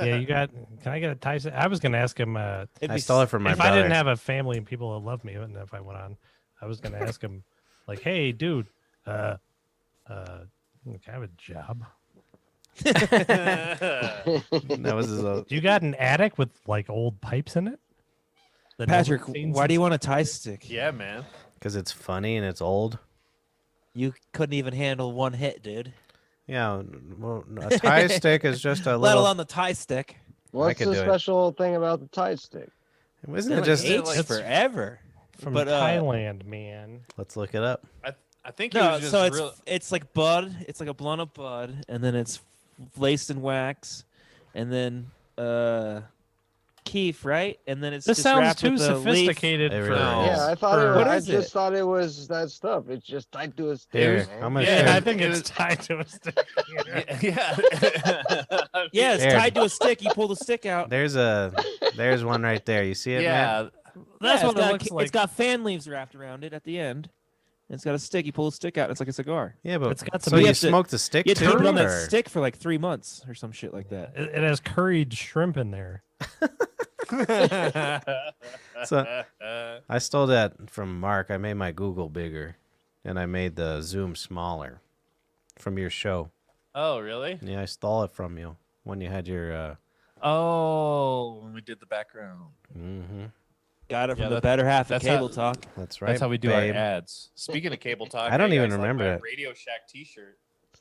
Yeah, you got. Can I get a Tyson? I was going to ask him. I stole it from my If brother. I didn't have a family and people that love me, and if I went on, I was going to ask him, like, "Hey, dude, can I have a job? That was his Do you got an attic with like old pipes in it?" that no Patrick, one's seen why do since- you want a tie stick? Yeah, man. because it's funny and it's old. You couldn't even handle one hit, dude. Yeah, well, a Thai stick is just a Let little. alone the tie stick. What's could the do it. special thing about the Tide stick? Isn't It it just? ages like- forever. from but, Thailand, man? Let's look it up. I think it No, was just so it's real. it's like bud. It's like a blunt of bud, and then it's laced in wax, and then keef, right? And then it's This just sounds wrapped too with a leaf. sophisticated It for. really is. Yeah, I thought for- What I is just it? thought it was that stuff. It's just tied to a stick. Here, man. I'm gonna Yeah, show I you. think it's tied to a stick. Yeah. Yeah, it's There. tied to a stick. You pull the stick out. There's one right there. You see it, Matt? Yeah. That's Yeah, what it's it got, looks like. It's got fan leaves wrapped around it at the end. And it's got a stick. You pull the stick out. It's like a cigar. Yeah, but It's got so some- you You have to- smoke the stick You have to too, keep it on that or- stick for like 3 months or some shit like that. It has curried shrimp in there. So- I stole that from Mark. I made my Google bigger, and I made the Zoom smaller from your show. Oh, really? Yeah, I stole it from you when you had your. Oh, when we did the background. Got it from Yeah, the that- better half of that's Cable how- Talk. That's right. That's how we do babe. our ads. Speaking of cable talk, I don't hey even guys, remember like my it. Radio Shack T-shirt.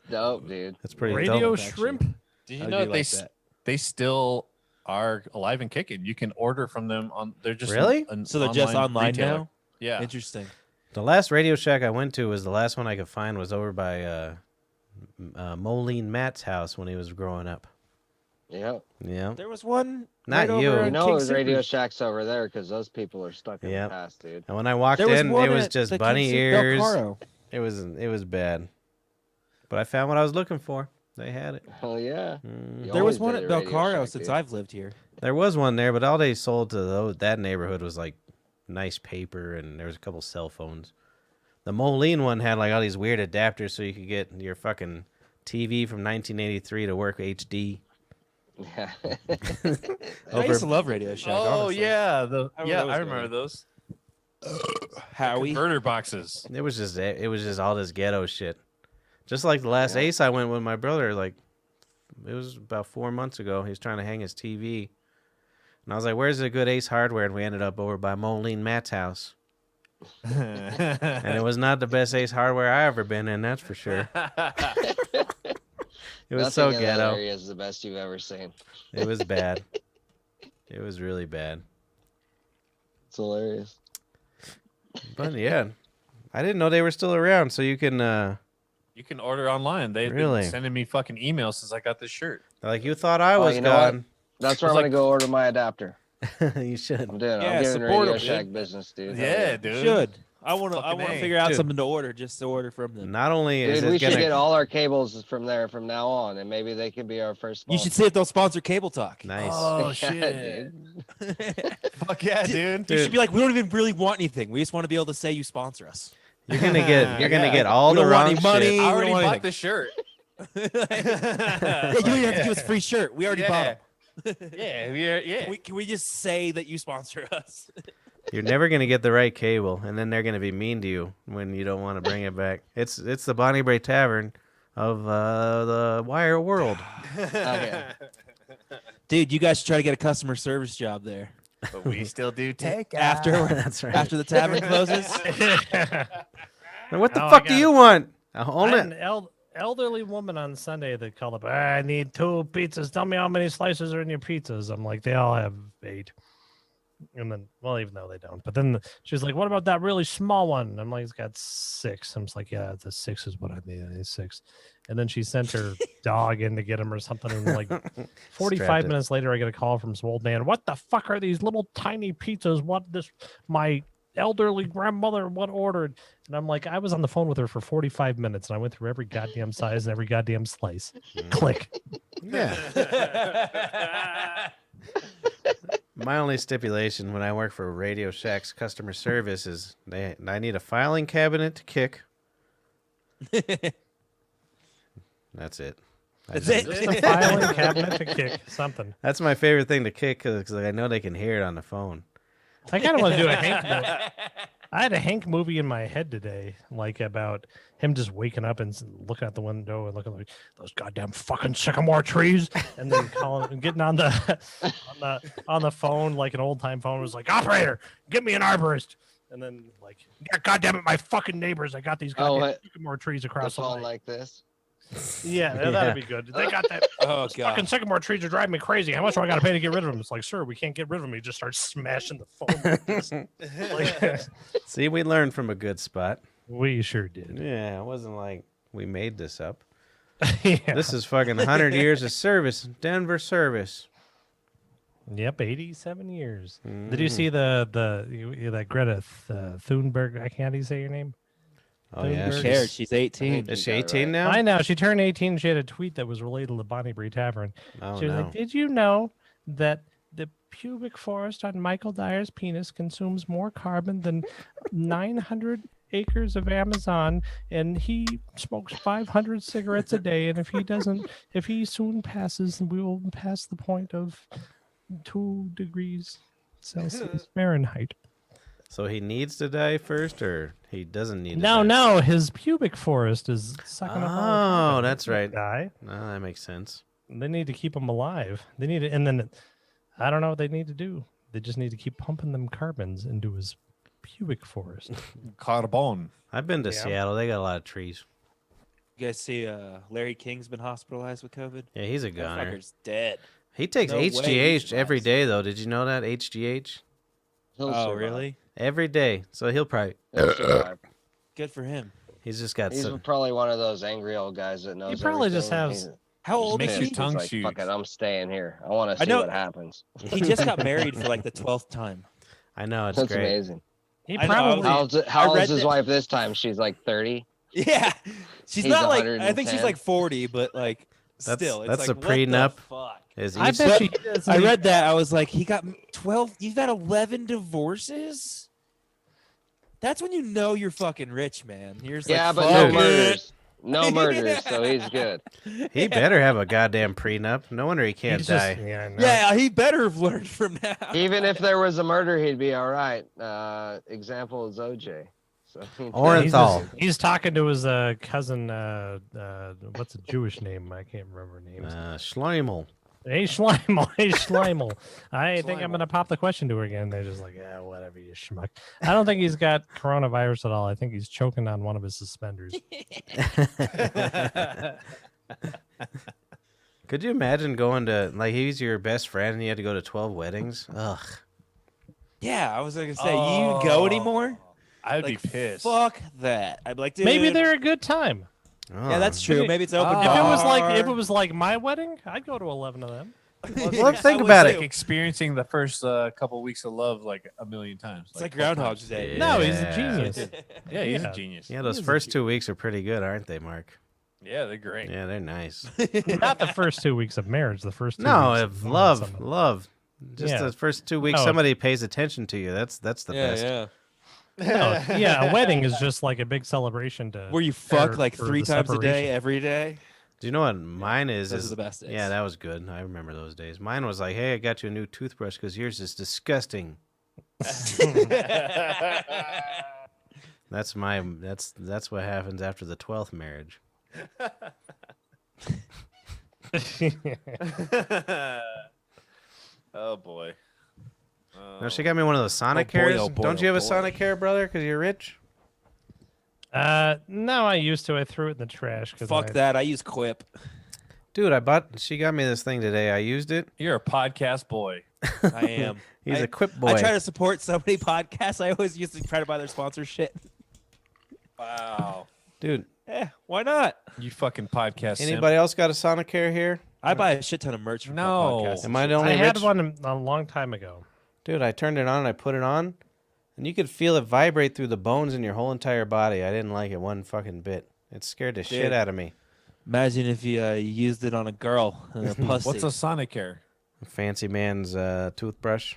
Dope, dude. That's pretty Radio dope. shrimp. Did you I know do that like that. they still are alive and kicking? You can order from them on. They're just Really? So they're just online retailer. now? Yeah. Interesting. The last Radio Shack I went to was the last one I could find was over by Moline Matt's house when he was growing up. Yeah. Yeah. There was one. Not right you. over You on know King the Radio Soopers. Shack's over there because those people are stuck in Yep. the past, dude. And when I walked There was in, one it was at just the bunny King Soop ears. Belcaro. It was bad. But I found what I was looking for. They had it. Hell yeah. Mm. You There was always one did at the Radio Belcaro Shack, since dude. I've lived here. There was one there, but all they sold to that neighborhood was like nice paper, and there was a couple cell phones. The Moline one had like all these weird adapters so you could get your fucking TV from 1983 to work HD. Yeah. I used to love Radio Shack. Oh honestly. yeah, I I remember remember those those Howie. converter boxes. It was just all this ghetto shit. Just like the last Yeah. Ace I went with my brother, like it was about 4 months ago. He was trying to hang his TV. And I was like, where's the good Ace hardware? And we ended up over by Moline Matt's house. And it was not the best Ace hardware I ever been in, that's for sure. It was so Nothing in that ghetto. area is the best you've ever seen. It was bad. It was really bad. It's hilarious. But yeah, I didn't know they were still around. So you can, You can order online. They've Really? been sending me fucking emails since I got this shirt. like you thought I was you know what? gone. That's where It's I'm like- gonna go order my adapter. You should. I'm doing. Yeah, I'm getting support Radio 'em, Shack dude. business, dude. Yeah, dude. Should. I want to Fucking A. figure out Dude. something to order just to order from them. Not only is Dude, we it should gonna get all our cables from there from now on, and maybe they could be our first. You should sponsor. see if they'll sponsor Cable Talk. nice. Oh Yeah, shit! dude. Fuck yeah, dude. You should be like, we don't even really want anything. We just want to be able to say you sponsor us. You're gonna get all We the don't want wrong any money. shit. we I don't already want bought anything. this shirt. Yeah, you don't even have to give us a free shirt. We already bought Yeah. them. Yeah. Can we just say that you sponsor us? You're never gonna get the right cable, and then they're gonna be mean to you when you don't want to bring it back. It's the Bonnie Bray Tavern of the wire world. Oh, yeah. Dude, you guys should try to get a customer service job there. But we still do take After That's right. after the tavern closes. Now, what the Oh, I fuck do got you want? I Hold had it. an elderly woman on Sunday that called up. I need 2 pizzas. Tell me how many slices are in your pizzas. I'm like, they all have 8. And then, well, even though they don't. But then she's like, what about that really small one? I'm like, it's got 6. I'm just like, yeah, the 6 is what I need. I need 6. And then she sent her dog in to get him or something. And like 45 Strapped it. minutes later, I get a call from some old man. What the fuck are these little tiny pizzas? My elderly grandmother ordered? And I'm like, I was on the phone with her for 45 minutes and I went through every goddamn size and every goddamn slice. Click. Yeah. My only stipulation when I work for Radio Shack's customer service is I need a filing cabinet to kick. That's it. That's it. Just a filing cabinet to kick something. That's my favorite thing to kick because I know they can hear it on the phone. I kind of want to do a Hank movie. I had a Hank movie in my head today, like about him just waking up and looking out the window and looking like those goddamn fucking sycamore trees, and then calling and getting on the phone like an old time phone was like, operator, get me an arborist, and then like, yeah, goddamn it, my fucking neighbors, I got these Oh, goddamn what? sycamore trees The across the phone way. like this. Yeah, Yeah. that'd be good. They got that. Oh Those god. fucking sycamore trees are driving me crazy. How much do I got to pay to get rid of them? It's like, sir, we can't get rid of them. You just start smashing the phone. Like this. Like, See, we learned from a good spot. we sure did. Yeah, it wasn't like we made this up. Yeah. This is fucking 100 years of service, Denver service. Yep, 87 years. Did you see that Greta Thunberg? I can't even say your name. Oh yeah, Thunberg. Who she's, cares? She's 18. is she You got it 18 right. now? I know. She turned 18. She had a tweet that was related to the Bonnie Bray Tavern. Oh She was no. like, "Did you know that the pubic forest on Michael Dyer's penis consumes more carbon than 900 acres of Amazon, and he smokes 500 cigarettes a day, and if he soon passes, we will pass the point of 2 degrees Celsius Fahrenheit." So he needs to die first, or he doesn't need to No, die? no, his pubic forest is sucking up all the Oh, carbon. that's He can't right. Die. No, that makes sense. They need to keep him alive. They need to, and then I don't know what they need to do. They just need to keep pumping them carbons into his pubic forest. Carbon. I've been to Yeah. Seattle. They got a lot of trees. You guys see Larry King's been hospitalized with COVID? Yeah, he's a That goner. fucker's dead. He takes No way he HGH every survives. day, though. Did you know that? HGH? He'll Oh, survive. really? Every day. So he'll probably. He'll survive. Good for him. He's just got He's some. probably one of those angry old guys that knows. probably just everything. has- How old Makes is your he? tongue He's like, shoot. fuck it, I'm staying here. I want to I see know- what happens. He just got married for like the 12th time. I know it's That's great. amazing. He I know, I probably. was- How old read is his that- wife this time? She's like 30. Yeah, she's He's not like. I think she's 110. like 40, but like That's- still, it's that's like, a what the prenup. fuck? Is I each- bet she does. I read that. I was like, he got 12. You've had 11 divorces. That's when you know you're fucking rich, man. You're just Yeah, like, but fuck no it. murders. No murders, so he's good. He better have a goddamn prenup. No wonder he can't He's just- die. yeah, I know. Yeah, he better have learned from now. Even if there was a murder, he'd be all right. Example is OJ. So Orenthal. He's talking to his cousin. What's a Jewish name? I can't remember names. Schleimel. Hey Schleimel, hey Schleimel. I think I'm Schleimel. gonna pop the question to her again. They're just like, yeah, whatever, you schmuck. I don't think he's got coronavirus at all. I think he's choking on one of his suspenders. Could you imagine going to, like, he's your best friend and you had to go to 12 weddings? Ugh. Yeah, I was gonna say, you even go anymore? I'd Like, be pissed. Fuck that. I'd be like, dude. Maybe they're a good time. Yeah, that's true. Maybe it's open If bar. If it was like my wedding, I'd go to 11 of them. Well, think about Like it. experiencing the first couple weeks of love like a million times. It's like 12 Groundhog's times. Day. No, he's a Yeah. genius. Yeah, he's Yeah. a genius. Yeah, those He is a first 2 weeks are pretty good, aren't they, Mark? Yeah, they're great. Yeah, they're nice. Not the first 2 weeks of marriage. The first 2 No, weeks if knowing love, someone. love. Just Yeah. the first 2 weeks, No. somebody pays attention to you. That's the best. yeah. No, yeah, a wedding is just like a big celebration to Where you fuck prepare like for 3 the times a day, separation. every day. Do you know what mine is? Those is are the best days. Yeah, that was good. I remember those days. Mine was like, hey, I got you a new toothbrush because yours is disgusting. That's what happens after the 12th marriage. Oh boy. No, she got me one of those Sonic boy, hairs. oh boy, Don't you oh have a boy. Sonic hair, brother? Because you're rich. No, I used to. I threw it in the trash. Fuck that. I use Quip. Dude, she got me this thing today. I used it. You're a podcast boy. I am. He's I- a quip boy. I try to support so many podcasts. I always used to try to buy their sponsorship. Wow. Dude, Yeah, why not? You fucking podcast simp. anybody else got a Sonic hair here? I buy a shit ton of merch from No. podcasts. Am I the I only had rich? one a long time ago. Dude, I turned it on and I put it on, and you could feel it vibrate through the bones in your whole entire body. I didn't like it one fucking bit. It scared the shit Dude. out of me. Imagine if you used it on a girl and a pussy. What's a Sonic hair? Fancy man's toothbrush.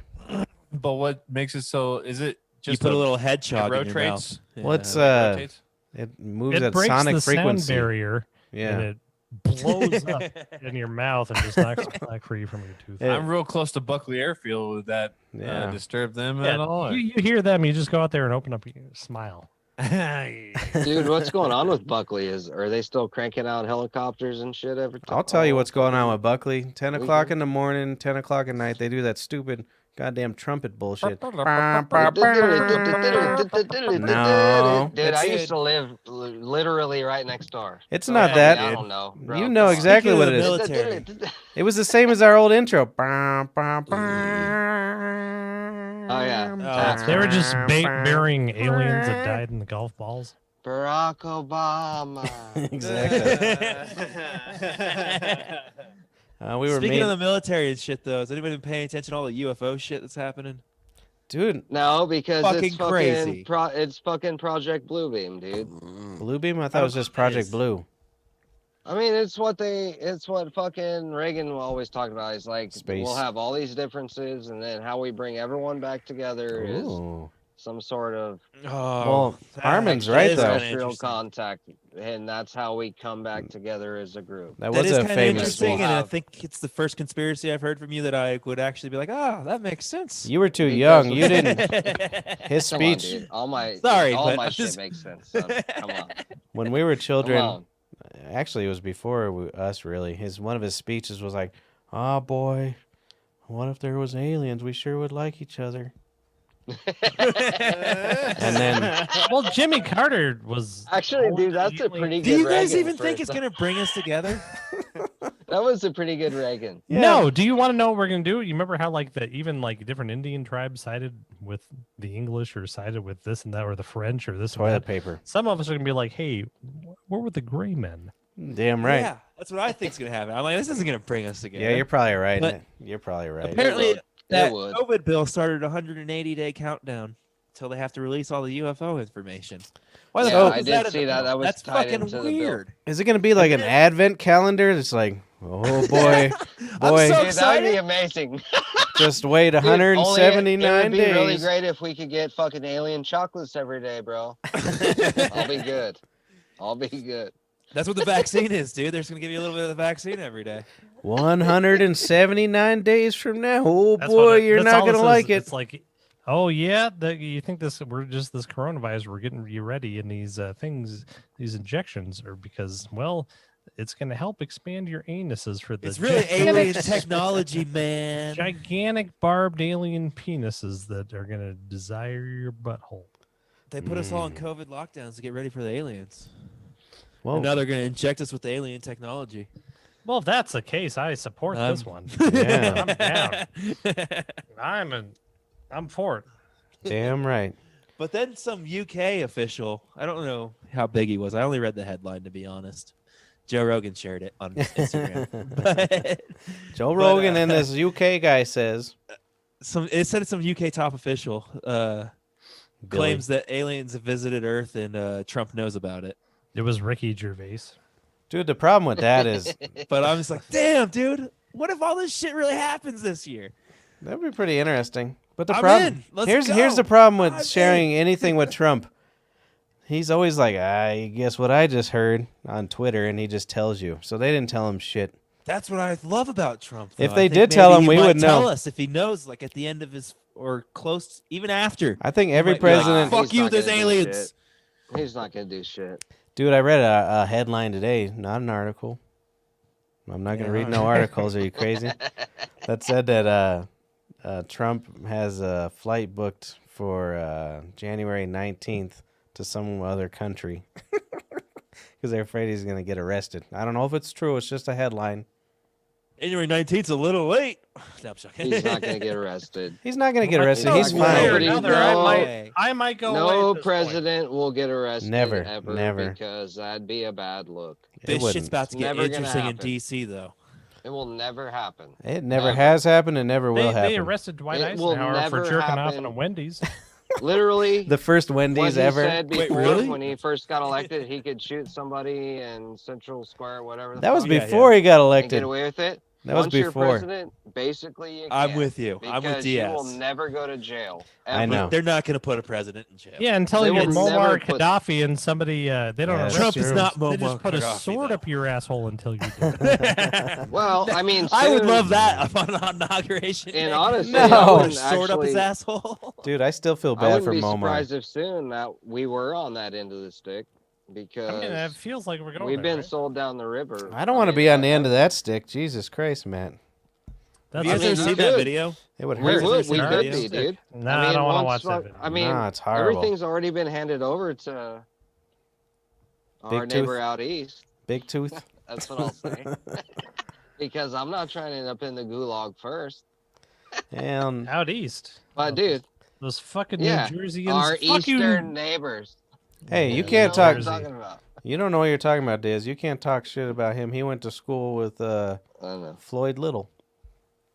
But what makes it so? Is it you just put a little hedgehog in your rotates? mouth. Well, it's Yeah. rotates? it moves It at breaks sonic the frequency. sound barrier, and Yeah. it blows up in your mouth and just knocks plaque free from your tooth. Yeah. I'm real close to Buckley Airfield. Would that Yeah. disturb them Yeah, at all? you hear them, you just go out there and open up your smile. Dude, what's going on with Buckley? Are they still cranking out helicopters and shit every time? I'll tell you what's going on with Buckley. 10 We o'clock do. in the morning, 10 o'clock at night, they do that stupid goddamn trumpet bullshit. Dude, No. I used to live literally right next door. It's So not I that. don't know. Bro. You know Come on. exactly Speaking what of it the is. military. It was the same as our old intro. Oh, yeah. They were just burying aliens that died in the golf balls. Barack Obama. Exactly. We were Speaking made, of the military and shit, though, has anybody been paying attention to all the UFO shit that's happening? dude. No, because Fucking it's fucking crazy. it's fucking Project Bluebeam, dude. Bluebeam. I thought it was just Project Yes. Blue. I mean, it's what fucking Reagan always talked about. He's like, Space. we'll have all these differences, and then how we bring everyone back together is Ooh. some sort of Oh, Well, Harmon's right, though. extraterrestrial contact, and that's how we come back together as a group. That That was is a kind of famous interesting, speech. and I Have- think it's the first conspiracy I've heard from you that I would actually be like, oh, that makes sense. You were too Because young. of- You didn't. His Come on, speech dude. All my Sorry, all but my I'm shit just- makes sense. Son. Come on, when we were come children. on. Actually, it was before us. Really, one of his speeches was like, "Oh boy, what if there was aliens? We sure would like each other." And then Well, Jimmy Carter was Actually, dude, that's a alien. pretty Do good. you guys Reagan even think first. it's going to bring us together? That was a pretty good Reagan. Yeah. No, do you want to know what we're gonna do? You remember how like even like different Indian tribes sided with the English or sided with this and that or the French or this and Toilet that? paper. Some of us are gonna be like, hey, where were the gray men? Damn right. Yeah, that's what I think's gonna happen. I'm like, this isn't gonna bring us together. Yeah, you're probably right. But- You're probably right. Apparently, It that would. COVID bill started a 180-day countdown until they have to release all the UFO information. Why the Yeah, fuck I is did that in see the that. bill? That was That's tied fucking into the bill. weird. Is it going to be like an advent calendar? It's like, oh boy, boy, I'm so Dude, that would be excited. amazing. just wait Dude, 179 it would be really days. great if we could get fucking alien chocolates every day, bro. I'll be good. I'll be good. That's what the vaccine is, dude. They're just gonna give you a little bit of the vaccine every day. 179 days from now. Oh That's boy, what you're that's not all going to says. like it. It's like, oh yeah, you think we're just this coronavirus, we're getting you ready, and these things, these injections are because, well, it's going to help expand your anuses for the It's really gigantic- alien technology, man. gigantic barbed alien penises that are going to desire your butthole. They put us all in COVID lockdowns to get ready for the aliens. Whoa. And now they're gonna inject us with the alien technology. Well, if that's the case, I support this one. Yeah. I'm down. I'm for it. Damn right. But then some UK official, I don't know how big he was. I only read the headline, to be honest. Joe Rogan shared it on Instagram. But Joe Rogan and this UK guy says. it said some UK top official Billy. claims that aliens have visited Earth and Trump knows about it. It was Ricky Gervais. Dude, the problem with that is But I'm just like, damn, dude, what if all this shit really happens this year? that'd be pretty interesting. But the I'm problem in. Let's here's go. the problem with I'm sharing anything with Trump. He's always like, I guess what I just heard on Twitter, and he just tells you. So they didn't tell him shit. That's what I love about Trump. If though. they I think did tell maybe him, he we might would know. Tell us if he knows, like at the end of his or close, even after. I think every might be like, president. fuck He's you, not there's gonna do aliens. shit. He's not gonna do shit. Dude, I read a headline today, not an article. I'm not going to read no articles. Are you crazy? That said that Trump has a flight booked for January 19th to some other country because they're afraid he's going to get arrested. I don't know if it's true. It's just a headline. January 19th's a little late. No, I'm joking. He's not gonna get arrested. He's not going to get arrested. no, He's no, fine. Nobody- I might go away No at this point. president will get arrested Never, ever never. because that'd be a bad look. It This wouldn't. shit's about to get Never gonna interesting in happen. D.C. though. It will never happen. It never Never. has happened and never will They happen. arrested Dwight It will Eisenhower for never jerking off happen. in a Wendy's. Literally, The first what Wendy's he ever. said Wait, before really? when he first got elected, he could shoot somebody in Central Square, whatever. The That was fuck, Yeah, before he got and elected. get away with it. That was Once you're before. president, basically, you I'm can't, with you. I'm with because you will Diaz. never go to jail. I ever. know. They're not going to put a president in jail. Yeah, until They you get will Muammar never put- Gaddafi and somebody, they don't Yeah, arrest Trump you. is not They Muammar just put a Gaddafi, sword though. up your asshole until you do it. Well, I mean, I would soon- love that on inauguration. And day. honestly, No. I Put a wouldn't sword up his actually- asshole. Dude, I still feel I bad wouldn't for be Muammar. surprised if soon that we were on that end of the stick because I mean, it feels like we're going we've there, been right? sold down the river. I don't want to mean, be on the end of that stick. Jesus Christ, Matt. Have That's you guys I mean, ever you seen that could. video? It would We hurt. would, we Seen could videos? be, dude. No, I don't want to watch once that video. I mean, Nah, it's horrible. everything's already been handed over to our Big neighbor tooth. out east. Big tooth. That's what I'll say. Because I'm not trying to end up in the gulag first. And Out east. But dude, Those fucking yeah, New Jerseyans. our fuck eastern you. neighbors. hey, you Yeah, know can't what talk. I'm talking about. You don't know what you're talking about, Diz. You can't talk shit about him. He went to school with I know. Floyd Little.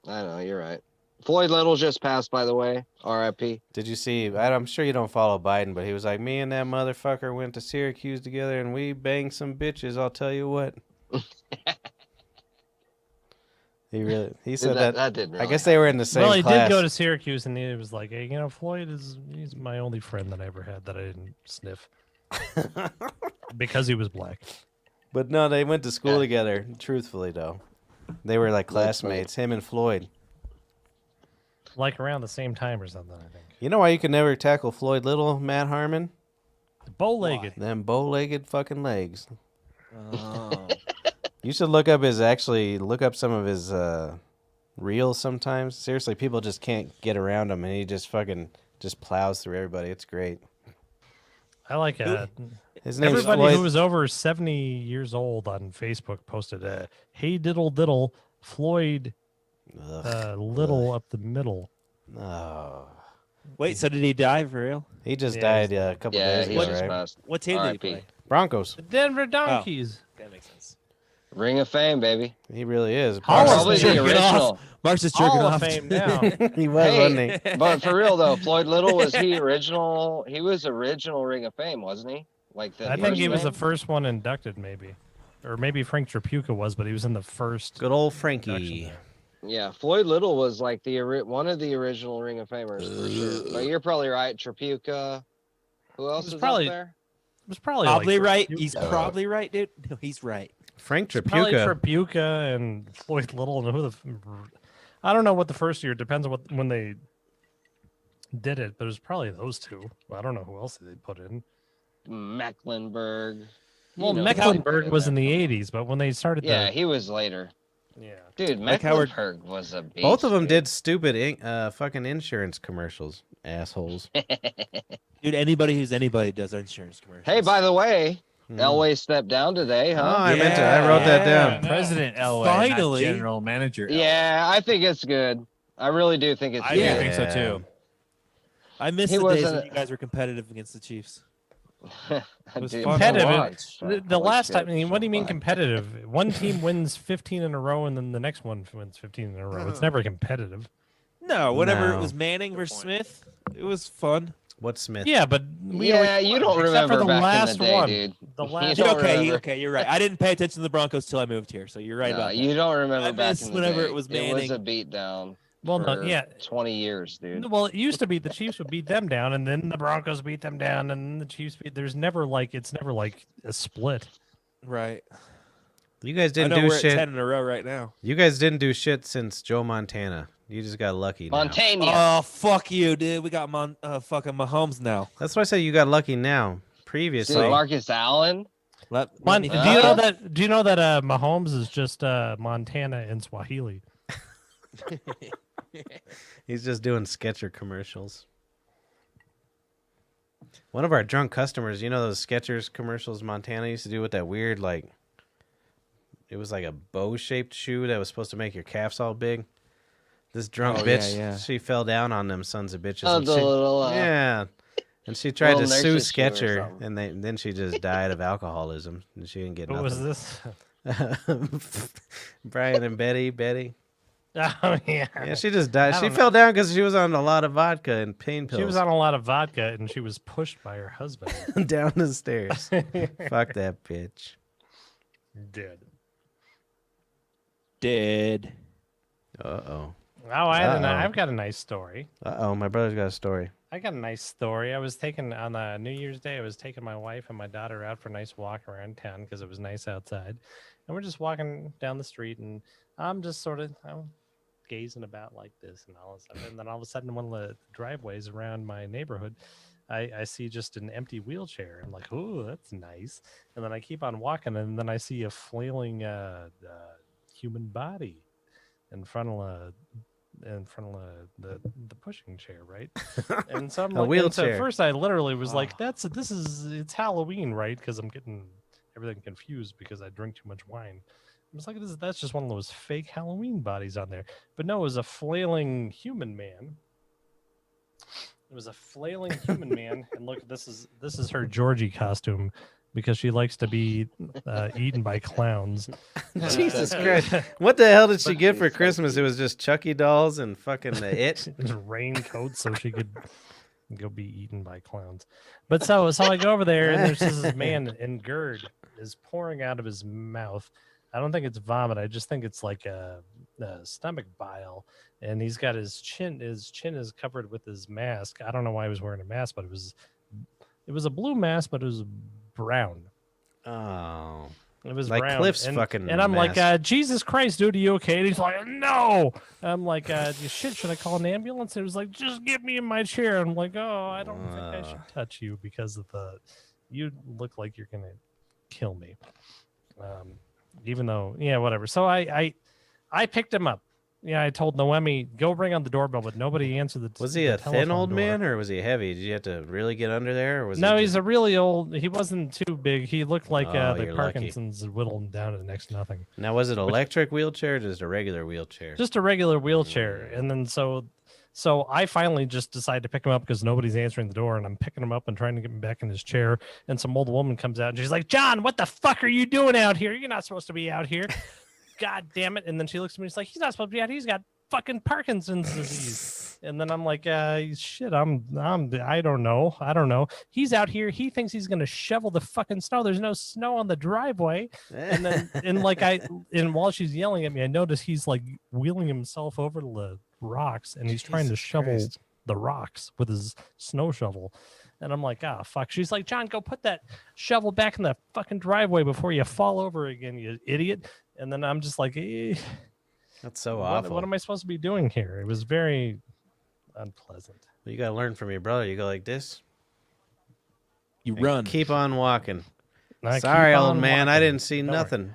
I know. You're right. Floyd Little just passed, by the way. R.I.P. Did you see? I'm sure you don't follow Biden, but he was like, me and that motherfucker went to Syracuse together and we banged some bitches. I'll tell you what. He said that. That didn't. Really I guess they were in the same Well, he class. did go to Syracuse, and he was like, "Hey, you know, Floyd he's my only friend that I ever had that I didn't sniff because he was black." But no, they went to school Yeah. together. Truthfully, though, they were like That's funny. classmates. Him and Floyd. Like around the same time or something, I think. You know why you could never tackle Floyd Little, Matt Harmon? Bow-legged. Them bow-legged fucking legs. Oh. You should look up some of his reels sometimes. Seriously, people just can't get around him, and he just fucking just plows through everybody. It's great. I like His name's Everybody Floyd. who was over 70 years old on Facebook posted a "Hey diddle diddle, Floyd little up the middle." Oh. Wait, so did he die for real? He just Yeah, died he's a couple Yeah, days he ago, just right? passed. What team did he R.I.P. play? Broncos. The Denver Donkeys. That makes sense. Ring of Fame, baby. He really is. Hall of Probably the Jerking off. original. Mark's just jerking Hall of off. Fame now. He was, wasn't he? Hey, but for real though, Floyd Little, was he original? He was original Ring of Fame, wasn't he? Like the I think he first was the name? first one inducted, maybe, or maybe Frank Trapuka was, but he was in the first. Good old induction Frankie. there. Yeah, Floyd Little was like one of the original Ring of Famers for sure. But you're probably right, Trapuka. Who else was is probably- up there? It was probably Probably like right. Trapuka. He's probably right, dude. No, he's right. Frank Probably Trapuka. Trapuka and Floyd Little and I don't know what the first year depends on when they did it, but it was probably those two. I don't know who else they put in. Mecklenburg. Well, You know, Mecklenburg who was that in the from. like, but when they started Yeah, he was later. yeah. Dude, Like Howard- Mecklenburg was a beast. Both of them dude. did stupid fucking insurance commercials. Assholes. Dude, anybody who's anybody does insurance commercials. Hey, by the way, Hmm. Elway stepped down today, Oh, huh? I meant to. I wrote that down. President Elway, Finally. not general manager. Elway. Yeah, I think it's good. I really do think it's I good. do think so too. I miss He the days wasn't- when you guys were competitive against the Chiefs. was Dude, fun to to Competitive. watch. The Holy last shit, time, I mean, what do you mean fuck. competitive? One team wins 15 in a row, and then the next one wins 15 in a row. It's never competitive. No, whenever No. it was Manning versus Smith, it was fun. What's Smith? Yeah, but we Yeah, always you won, don't except for remember the back last in the day, one. dude. The You last don't one. Okay, remember. okay, you're right. I didn't pay attention to the Broncos till I moved here, so you're right No, about that. you don't I remember back miss in the whenever day. it was It was Manning. a beatdown. Well, no, for yeah. 20 years, dude. Well, it used to be the Chiefs would beat them down, and then the Broncos beat them down, and then the Chiefs beat. It's never like a split. Right. You guys I didn't know do we're at shit. 10 in a row right now. You guys didn't do shit since Joe Montana. You just got lucky now. Montana. Oh, fuck you, dude. We got fucking Mahomes now. That's why I say you got lucky now. Previously, Dude, Marcus Allen. Let Do me you finish. know that? Do you know that Mahomes is just Montana in Swahili? he's just doing Sketcher commercials. One of our drunk customers, you know those Skechers commercials Montana used to do with that weird, like, it was like a bow-shaped shoe that was supposed to make your calves all big. This drunk Oh, yeah, bitch, yeah. she fell down on them sons of bitches. Oh, and the she- little, yeah. And she tried to little sue nurse's shoe or Sketcher, something. and then she just died of alcoholism, and she didn't get What was nothing. this? Brian and Betty. Oh yeah. Yeah, she just died. I She don't know. fell down because she was on a lot of vodka and pain pills. She was on a lot of vodka, and she was pushed by her husband. down the stairs. Fuck that bitch. Dead. Dead. Uh-oh. Oh, Uh-oh. I've got a nice story. Uh-oh, my brother's got a story. I got a nice story. I was taking on New Year's Day. I was taking my wife and my daughter out for a nice walk around town because it was nice outside, and we're just walking down the street, and I'm just sort of gazing about like this, and all of a sudden, and then all of a sudden, one of the driveways around my neighborhood, I see just an empty wheelchair. I'm like, oh, that's nice. And then I keep on walking, and then I see a flailing human body in front of the pushing chair, right? And so I'm A like, and so wheelchair. at first I literally was like, it's Halloween, right? Because I'm getting everything confused because I drink too much wine. I was like, that's just one of those fake Halloween bodies on there. But no, it was a flailing human man. It was a flailing human man, and look, this is her Georgie costume because she likes to be eaten by clowns. Jesus Christ. What the hell did she get for Jesus Christmas? It was just Chucky dolls and fucking It? Raincoat so she could go be eaten by clowns. But so I go over there, and there's this man in GERD is pouring out of his mouth. I don't think it's vomit. I just think it's like a stomach bile. And he's got his chin is covered with his mask. I don't know why he was wearing a mask, but it was a blue mask, but it was brown. Oh. It was Like brown. Cliff's and, fucking and I'm mask. like, Jesus Christ, dude, are you okay? And he's like, no. I'm like, shit, should I call an ambulance? And it was like, just get me in my chair. I'm like, oh, I don't think I should touch you because of you look like you're gonna kill me. Even though, yeah, whatever. So I picked him up, Yeah, I told Noemi, go ring on the doorbell, but nobody answered the. Was he the a thin telephone old door. man or was he heavy? Did you have to really get under there? Or was No, it he's just... a really old. He wasn't too big. He looked like Oh, the you're lucky. Parkinson's whittled him down to next to nothing. Now, was it electric wheelchair or just a regular wheelchair? Just a regular wheelchair, and then so I finally just decided to pick him up because nobody's answering the door, and I'm picking him up and trying to get him back in his chair. And some old woman comes out and she's like, "John, what the fuck are you doing out here? You're not supposed to be out here. God damn it!" And then she looks at me and she's like, "He's not supposed to be out here. He's got fucking Parkinson's disease." And then I'm like, shit, I don't know. He's out here. He thinks he's gonna shovel the fucking snow. There's no snow on the driveway. And then, and while she's yelling at me, I notice he's like wheeling himself over the rocks, and he's trying to Jesus shovel Christ. the rocks with his snow shovel. And I'm like, fuck. She's like, "John, go put that shovel back in the fucking driveway before you fall over again, you idiot." And then I'm just like, That's so awful. what am I supposed to be doing here? It was very unpleasant. You got to learn from your brother. You go like this. You and run. Keep on walking. I keep Sorry, old on man. I walking. didn't see Don't worry. nothing.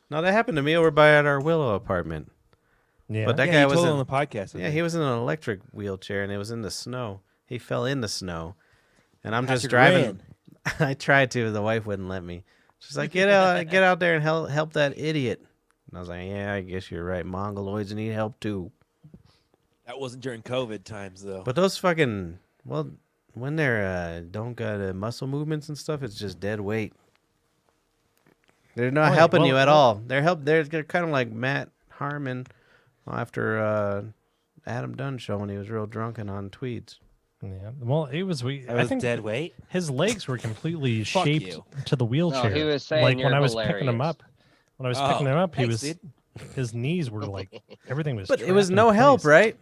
No, that happened to me over by at our Willow apartment. Yeah. But that Yeah, guy you was told in, on the podcast. I yeah, think. he was in an electric wheelchair and it was in the snow. He fell in the snow. And I'm just Patrick driving. ran. I tried to, the wife wouldn't let me. She's like, get out there and help that idiot. And I was like, yeah, I guess you're right. Mongoloids need help too. That wasn't during COVID times though. But those fucking, well, when they're don't got muscle movements and stuff, it's just dead weight. They're not helping you at all. They're kind of like Matt Harmon after Adam Dunn show when he was real drunken on tweeds. Yeah. Well, it was That I was think dead weight. his legs were completely Fuck shaped you. to the wheelchair. he was saying like when you're I was picking him hilarious. up. When I was picking him up, Thanks, dude. his knees were like everything was. But it was trapped in no help, place. right?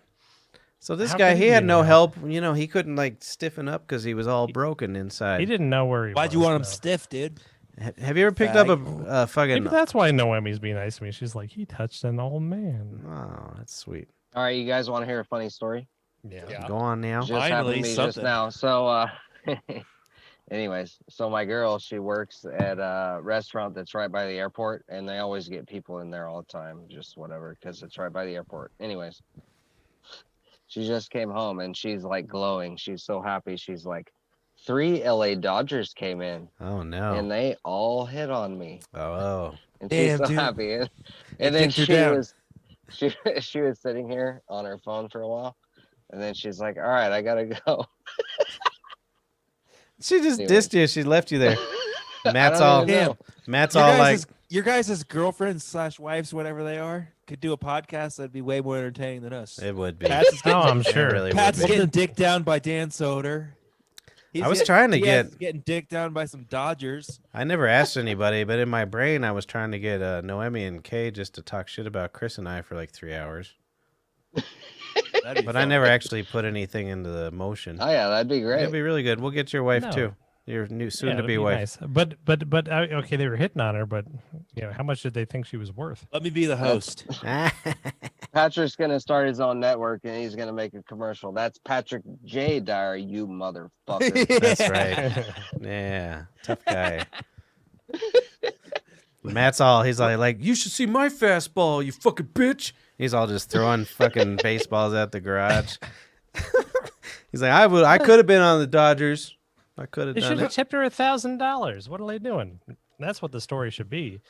So this How guy, could he he had be no no help. You know, he couldn't like stiffen up because he was all broken inside. He didn't know where he Why'd was. you want him no. stiff, dude? Have you ever picked up a fucking? Maybe that's why Noemi's being nice to me. She's like, he touched an old man. Oh, that's sweet. All right, you guys want to hear a funny story? Yeah. Go on now. Just Finally, happened to me just something. now. So, anyways, so my girl, she works at a restaurant that's right by the airport, and they always get people in there all the time, just whatever, because it's right by the airport. Anyways, she just came home and she's like glowing. She's so happy. She's like, 3 LA Dodgers came in, Oh no. and they all hit on me. Oh. And she's Damn, so dude. happy. And They then kicked her down. she was sitting here on her phone for a while, and then she's like, "All right, I gotta go." She just Anyway. dissed you. She left you there. Matt's I don't all. even know. Matt's all like. Your guys' girlfriends / wives, whatever they are, could do a podcast that'd be way more entertaining than us. It would be. Pat's is Oh, getting, I'm It sure. really Pat's would be. getting dicked down by Dan Soder. I was trying to getting dicked down by some Dodgers. I never asked anybody, but in my brain, I was trying to get Noemi and Kay just to talk shit about Chris and I for like 3 hours. That'd be But I fun. never actually put anything into the motion. Oh yeah, that'd be great. It'd be really good. We'll get your wife No. too. Your new Yeah, soon to it'd be be wife. nice. But okay, they were hitting on her, but how much did they think she was worth? Let me be the host. Patrick's gonna start his own network, and he's gonna make a commercial. That's Patrick J. Dyer, you motherfucker. That's right. Yeah, tough guy. Matt's all. He's like, you should see my fastball, you fucking bitch. He's all just throwing fucking baseballs at the garage. He's like, I could have been on the Dodgers. I could have They done should have it. tipped her $1,000. What are they doing? That's what the story should be.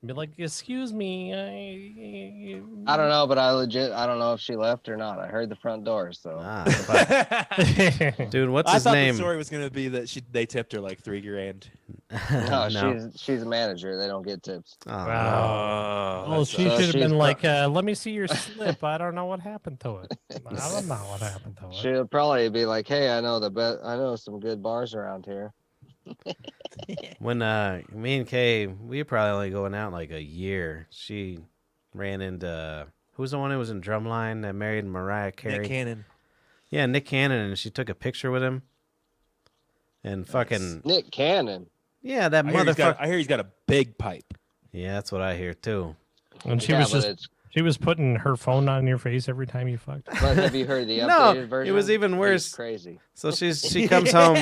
Be like, excuse me. I don't know, but I don't know if she left or not. I heard the front door, so Ah, fuck. Dude, what's I his thought name? the story was gonna be that they tipped her like $3,000. no, she's a manager. They don't get tips. Oh, Wow. Oh, Well, that she So should have she's been pro- like, let me see your slip. I don't know what happened to it. I don't know what happened to it. She'll probably be like, "Hey, I know some good bars around here." When me and Kay, we were probably only going out like a year. She ran into who's the one who was in Drumline that married Mariah Carey? Nick Cannon. Yeah, Nick Cannon, and she took a picture with him. And fucking Nick Cannon. yeah, that I hear, motherfucker. I hear he's got a big pipe. Yeah, that's what I hear too. And she Yeah, was but just she was putting her phone on your face every time you fucked. But have you heard the No, updated it version? was even He's worse. crazy. So she comes home.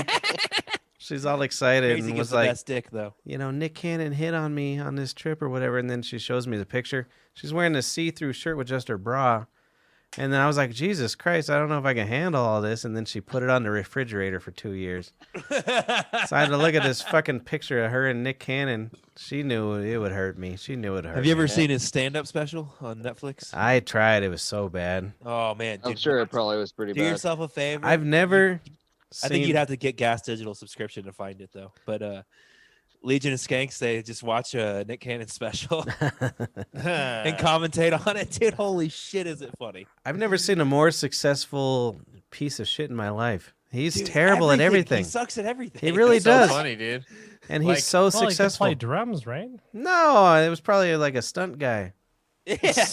She's all excited Crazy and gives was the like, best dick though. you know, Nick Cannon hit on me on this trip or whatever. And then she shows me the picture. She's wearing a see-through shirt with just her bra. And then I was like, Jesus Christ, I don't know if I can handle all this. And then she put it on the refrigerator for 2 years. So I had to look at this fucking picture of her and Nick Cannon. She knew it would hurt me. She knew it would hurt me. Have you ever seen his stand-up special on Netflix? I tried. It was so bad. Oh man, I'm dude, sure it probably was pretty do bad. yourself a favor. I've never I think seen- you'd have to get Gas Digital subscription to find it though. But Legion of Skanks, they just watch a Nick Cannon special and commentate on it. Dude, holy shit, is it funny? I've never seen a more successful piece of shit in my life. He's Dude, terrible at everything. He sucks at everything. He really It's so does. funny, dude. And Like, he's so Well, he can successful. play drums, right? No, it was probably like a stunt guy. Yeah.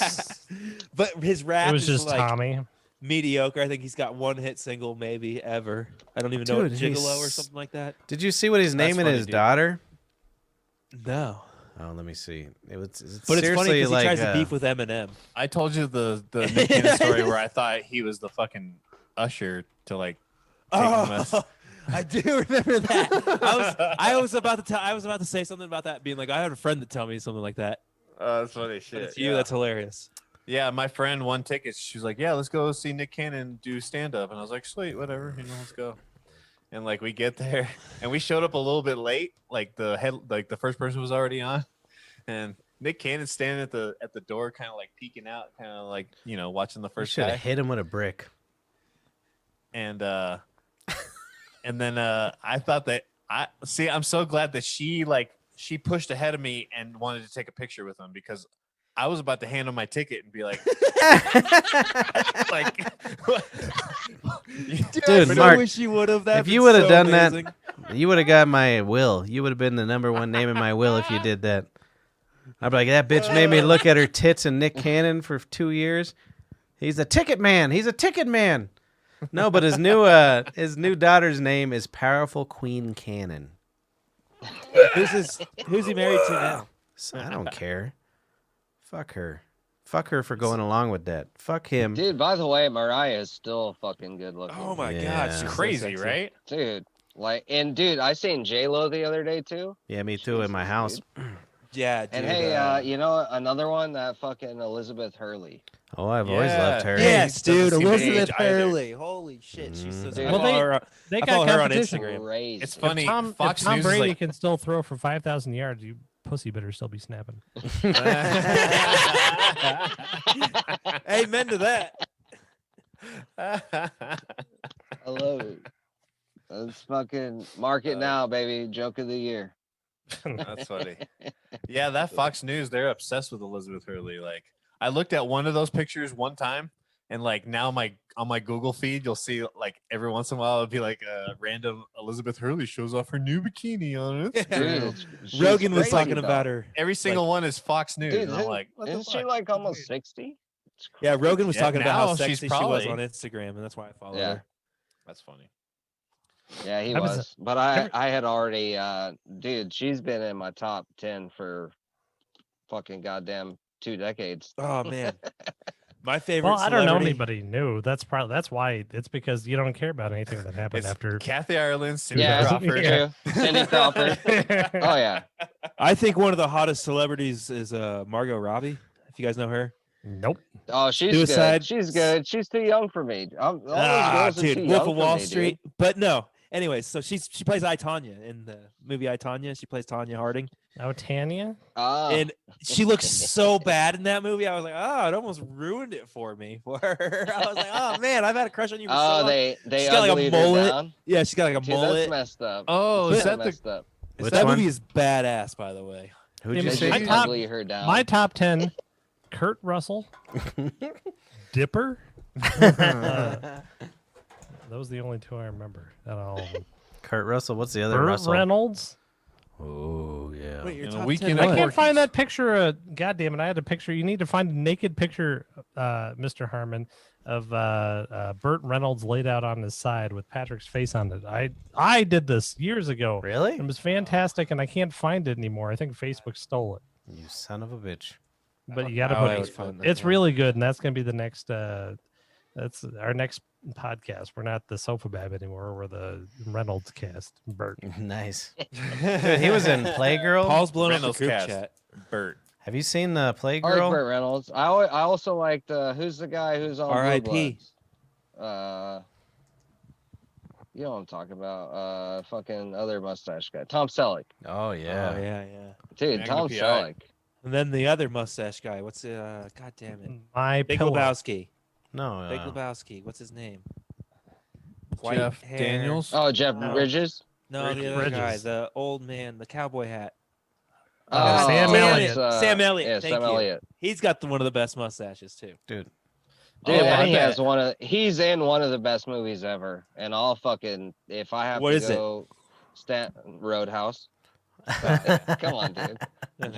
But his rap It was is just like Tommy. mediocre. I think he's got one hit single maybe ever. I don't even know what Dude, Gigolo or he's- something like that. Did you see what he's That's naming funny, his dude. daughter? No. Oh, let me see. It's But it's funny seriously because he like tries to beef with Eminem. I told you the Nick Cannon story where I thought he was the fucking usher to like take him with. Oh, I do remember that. I was about to say something about that, being like, I had a friend that told me something like that. That's funny But shit. it's you. That's hilarious. Yeah, my friend won tickets. She was like, "Yeah, let's go see Nick Cannon do stand up," and I was like, "Sweet, whatever, let's go." And like we get there, and we showed up a little bit late. Like the first person was already on, and Nick Cannon's standing at the door, kind of like peeking out, kind of like watching the You first should guy. have hit him with a brick. And then I thought that I'm so glad that she pushed ahead of me and wanted to take a picture with him because I was about to hand him my ticket and be like, Dude, I Mark, wish you would have. if you would have done that, you would have got my will. You would have been the #1 name in my will if you did that. I'd be like, that bitch made me look at her tits and Nick Cannon for 2 years. He's a ticket man. He's a ticket man. No, but his new daughter's name is Powerful Queen Cannon. Who's he married to now? So I don't care. Fuck her. Fuck her for going along with that. Fuck him. Dude, by the way, Mariah is still fucking good looking. Oh my Yeah. god, she's so crazy, sexy. right? Dude, dude, I seen J-Lo the other day too. Yeah, me too. In my Jesus, house. dude. Yeah, dude. And hey, another one, that fucking Elizabeth Hurley. Oh, I've always Yeah. loved her. yes, Doesn't dude, seem to Elizabeth age either. Hurley. Holy shit, she's so. Dude. I Well, follow her- They I got follow her on competition. Instagram. Crazy. It's funny. If Tom Fox Brady News is like, can still throw for 5,000 yards, you pussy better still be snapping. Amen to that. I love it. Let's fucking mark it now, baby. Joke of the year. That's funny. Yeah, that Fox News, they're obsessed with Elizabeth Hurley. Like, I looked at one of those pictures one time, and like now on my Google feed, you'll see like every once in a while it'll be like a random Elizabeth Hurley shows off her new bikini on it. Dude, she's Rogan was crazy, talking though. about her. Every single one is Fox News. Dude, and I'm like, what the isn't she fuck? like almost 60? Yeah, Rogan was Yeah, talking about how now she's sexy she was probably- on Instagram, and that's why I followed Yeah. her. That's funny. Yeah, he I was- was. But I had already, dude, she's been in my top 10 for fucking goddamn 2 decades. Oh man, my favorite. Well, I don't know celebrity- anybody new. That's why it's because you don't care about anything that happened It's after. Kathy Ireland, Cindy Yeah, Crawford. Yeah. true. Cindy Crawford. Oh, yeah. I think one of the hottest celebrities is Margot Robbie. If you guys know her. Nope. Oh, she's Suicide. good. She's good. She's too young for me. All those Ah, girls are too dude, young Wolf of for Wall me, dude. Street. But no. Anyways, so she plays I, Tonya in the movie I, Tonya. She plays Tonya Harding, Oh, Tanya. Ah, and she looks so bad in that movie. I was like, oh, it almost ruined it for me. For her, I was like, oh man, I've had a crush on you for so long. they She's got like a uglied her mullet. down. Yeah, she's got like a Dude, that's mullet. messed up. Oh, is That's that the messed up. Which That one? movie is badass, by the way. Who'd Yeah, you They say? my just top- ugly her down. My top 10: Kurt Russell, Dipper. That was the only two I remember out of all of them. Kurt Russell. What's the other Burt Russell? Reynolds. Oh yeah. Wait, your In a top weekend 10 at I what? can't find that picture. God damn it! I had a picture. You need to find a naked picture, Mr. Harmon, of Burt Reynolds laid out on his side with Patrick's face on it. I did this years ago. Really? It was fantastic, and I can't find it anymore. I think Facebook stole it. You son of a bitch. But you got to Oh, put I it. would find that, It's yeah. really good, and that's gonna be the next. That's our next podcast. We're not the SOFABAB anymore. We're the Reynolds cast. Bert. Nice. Dude, he was in Playgirl. Paul's blown up the Reynolds group cast. chat. Bert. Have you seen the I like Playgirl? Burt Reynolds. I also liked who's the guy who's on Blue R.I.P.. Bloods? You know what I'm talking about. Fucking other mustache guy. Tom Selleck. Oh Oh yeah. yeah. Dude, Magnum Tom PI. Selleck. And then the other mustache guy. What's God damn it. My Big pillow. Lebowski. No. Big Lebowski. What's his name? Jeff hair. Daniels. Oh, Jeff No. Bridges. No, Rick the other guy, Bridges. the old man, the cowboy hat. Oh, Sam damn Elliott. it. Sam Elliott. Yeah, Thank Sam you. Elliott. He's got one of the best mustaches too. Dude. Dude, Oh, I and he bet. has he's in one of the best movies ever. And I'll fucking, if I have What to is it? go, Roadhouse. Come on, dude.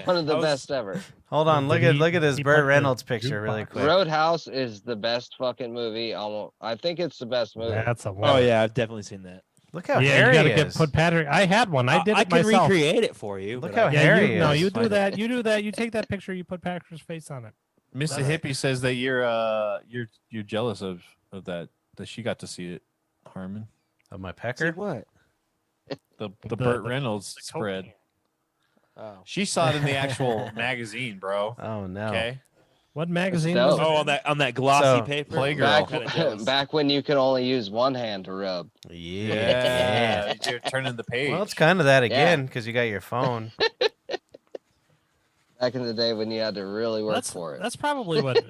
One of the best ever. Hold on. Look Did at he- his he Burt put the Reynolds picture really jukebox? quick. Roadhouse is the best fucking movie. I think it's the best movie. That's a Oh yeah, I've definitely seen that. Look how Yeah, you hairy gotta he get is. put Patrick. I had one. I did I it can myself. recreate it for you. Look but how I- Yeah, hairy you, no, is. you do Find it. that. You do that. You take that picture. You put Patrick's face on it. Mr. Hippie says that you're jealous of that she got to see it, Harmon. Of my See pecker? what? The The- Burt the- Reynolds The spread. cocaine. Oh. She saw it in the actual magazine, bro. Oh no. Okay. What magazine dope. was it? Oh, on that glossy So, paper. Playgirl. Kinda jealous. Back when you could only use one hand to rub. Yeah. You're turning the page. Well, it's kind of that again because you got your phone. Back in the day when you had to really work That's for it. That's probably what.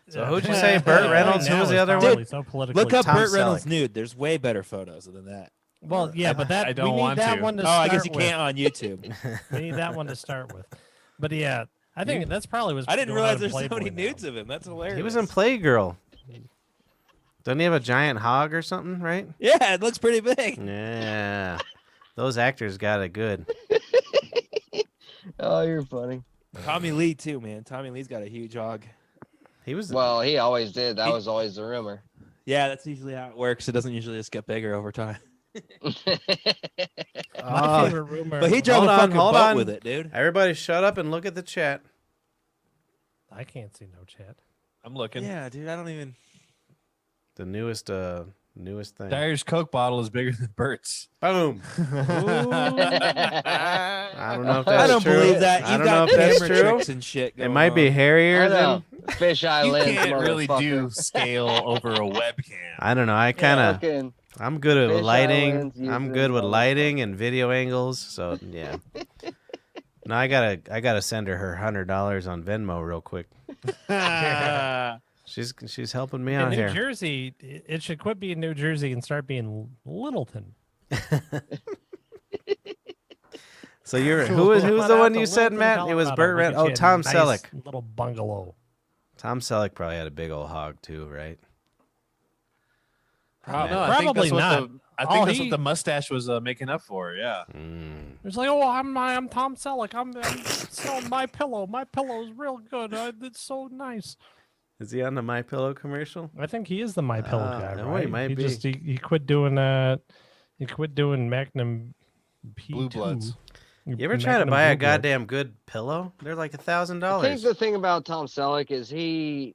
So who'd you say, Burt Reynolds? Who was the other one? Dude, So politically Look up Tom Burt Reynolds Selleck. nude. There's way better photos than that. Well, yeah, but that I don't we need want that to. one to Oh, start I guess you with. can't on YouTube. We need that one to start with. But yeah, I think that's probably what's. I didn't going on realize in there's so Playboy many now. nudes of him. That's hilarious. He was in Playgirl. Doesn't he have a giant hog or something, right? Yeah, it looks pretty big. Yeah. Those actors got it good. Oh, you're funny. Tommy Lee too, man. Tommy Lee's got a huge hog. He was Well, he always did. That was always the rumor. Yeah, that's usually how it works. It doesn't usually just get bigger over time. My favorite rumor. But he drove Hold a on, fucking hold boat on. with it, dude. Everybody shut up and look at the chat. I can't see no chat. I'm looking. Yeah, dude. I don't even. The newest thing. Dyer's Coke bottle is bigger than Bert's. Boom. I don't know if that's I don't true. believe that. I You don't know got if that's camera true. tricks and shit. It going might be on. hairier I know. than. Fisheye You lens. can't really motherfucker. do scale over a webcam. I don't know. I kind of. Fucking- I'm good with Fisheye lighting. lens I'm user good with motherfucker. lighting and video angles. So yeah. No, I gotta send her $100 on Venmo real quick. She's helping me In out New here. Jersey, it should quit being New Jersey and start being Littleton. So who's the one you said, Littleton, Matt? It was Colorado. Burt We Reynolds. get Oh, you a Tom nice Selleck. Little bungalow. Tom Selleck probably had a big old hog too, right? No, Probably not. I think Oh, that's he- what the mustache was making up for. Yeah. Mm. It's like, oh, I'm Tom Selleck. I'm selling my pillow. My pillow's real good. It's so nice. Is he on the My Pillow commercial? I think he is the My Pillow Oh, guy, no, right? he might be. Just he quit doing he quit doing Magnum P2. Blue Bloods. You ever try to Magnum buy a Blue Blood. goddamn good pillow? They're like I think $1,000. the thing about Tom Selleck is he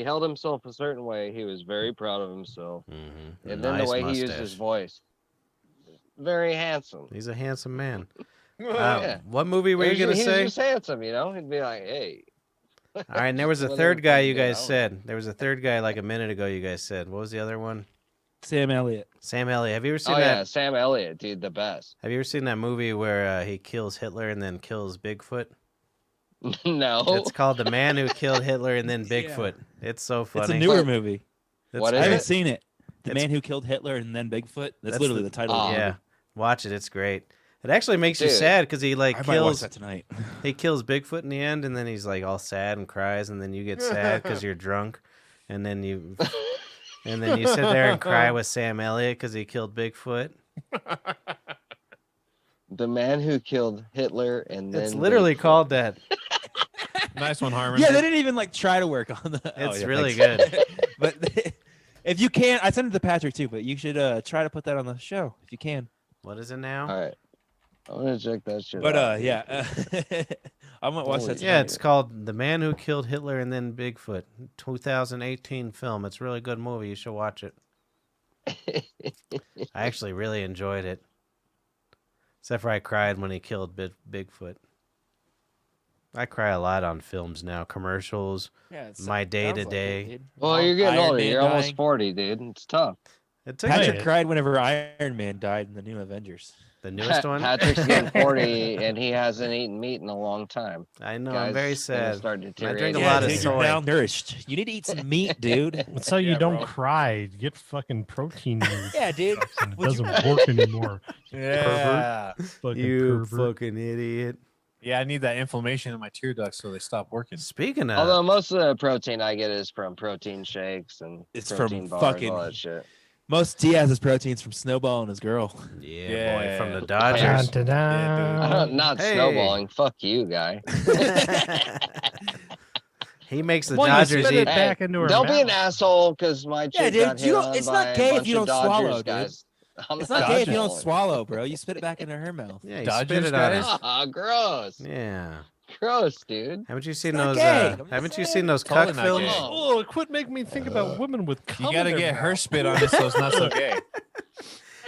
held himself a certain way. He was very proud of himself. Mm-hmm. And then the way he used his voice. Very handsome. He's a handsome man. Yeah. What movie were you gonna He say? was just handsome, you know? He'd be like, hey. All right, and there was a Whatever third guy thing you you guys know. said. There was a third guy like a minute ago you guys said. What was the other one? Sam Elliott. Sam Elliott. Have you ever seen Oh, that? yeah, Sam Elliott, dude, the best. Have you ever seen that movie where he kills Hitler and then kills Bigfoot? No. It's called The Man Who Killed Hitler and Then Bigfoot. It's so funny. It's a newer movie. What I is haven't it? seen it. The It's- Man Who Killed Hitler and Then Bigfoot. That's That's literally the- the title. of the Yeah, movie. watch it. It's great. It actually makes you Dude, sad because he like I might watch kills that tonight. he kills Bigfoot in the end, and then he's like all sad and cries, and then you get sad because you're drunk, and then you sit there and cry with Sam Elliott because he killed Bigfoot. The Man Who Killed Hitler and then It's literally Bigfoot. called that. Nice one, Harmon. Yeah, they didn't even like try to work on that. It's really good. But if you can, I sent it to Patrick too. But you should try to put that on the show if you can. What is it now? All right. I'm going to check that shit But out. yeah, I'm gonna watch Holy that. Yeah, tonight. it's called The Man Who Killed Hitler and Then Bigfoot. 2018 film. It's a really good movie. You should watch it. I actually really enjoyed it. Except for I cried when he killed Bigfoot. I cry a lot on films now. Commercials. Yeah, it My sounds day like to it, day. dude. Well, you're getting Iron older. Man You're almost dying. 40, dude. It's tough. It took Patrick me- cried whenever Iron Man died in the new Avengers. the newest one. Patrick's getting 40, and he hasn't eaten meat in a long time. I know. Guys, I'm very it's gonna sad. start I drink deteriorating. a lot of dude, soy. you're malnourished. You need to eat some meat, dude. So you Yeah, don't bro. cry. Get fucking protein. Yeah, dude. And it Would you- doesn't work anymore. Yeah. Fucking You pervert. fucking idiot. Yeah, I need that inflammation in my tear ducts so they stop working. Speaking of, Although most of the protein I get is from protein shakes and It's from protein bars, fucking- all that shit. Most Diaz's proteins from Snowball and his girl. yeah, boy, from the Yeah. Dodgers. Dun, dun, dun. Not Hey. snowballing. Fuck you, guy. He makes the Well, you Dodgers spit it eat. back into her Don't be an mouth. asshole because my chick dude, got you hit don't- on it's by not a gay if bunch you of don't Dodgers swallow, dude. guys. I'm It's not gay if you don't swallowing. swallow, bro. You spit it back into her mouth. Yeah, you Dodgers spit it on guys? her. Ah, gross. Yeah. Gross, dude. Haven't you seen not those? gay. I'm just Haven't you saying. seen those Totally cuck not films? gay. Oh, quit making me think about women with cum You gotta in their get her mouth. spit on it so it's not so gay.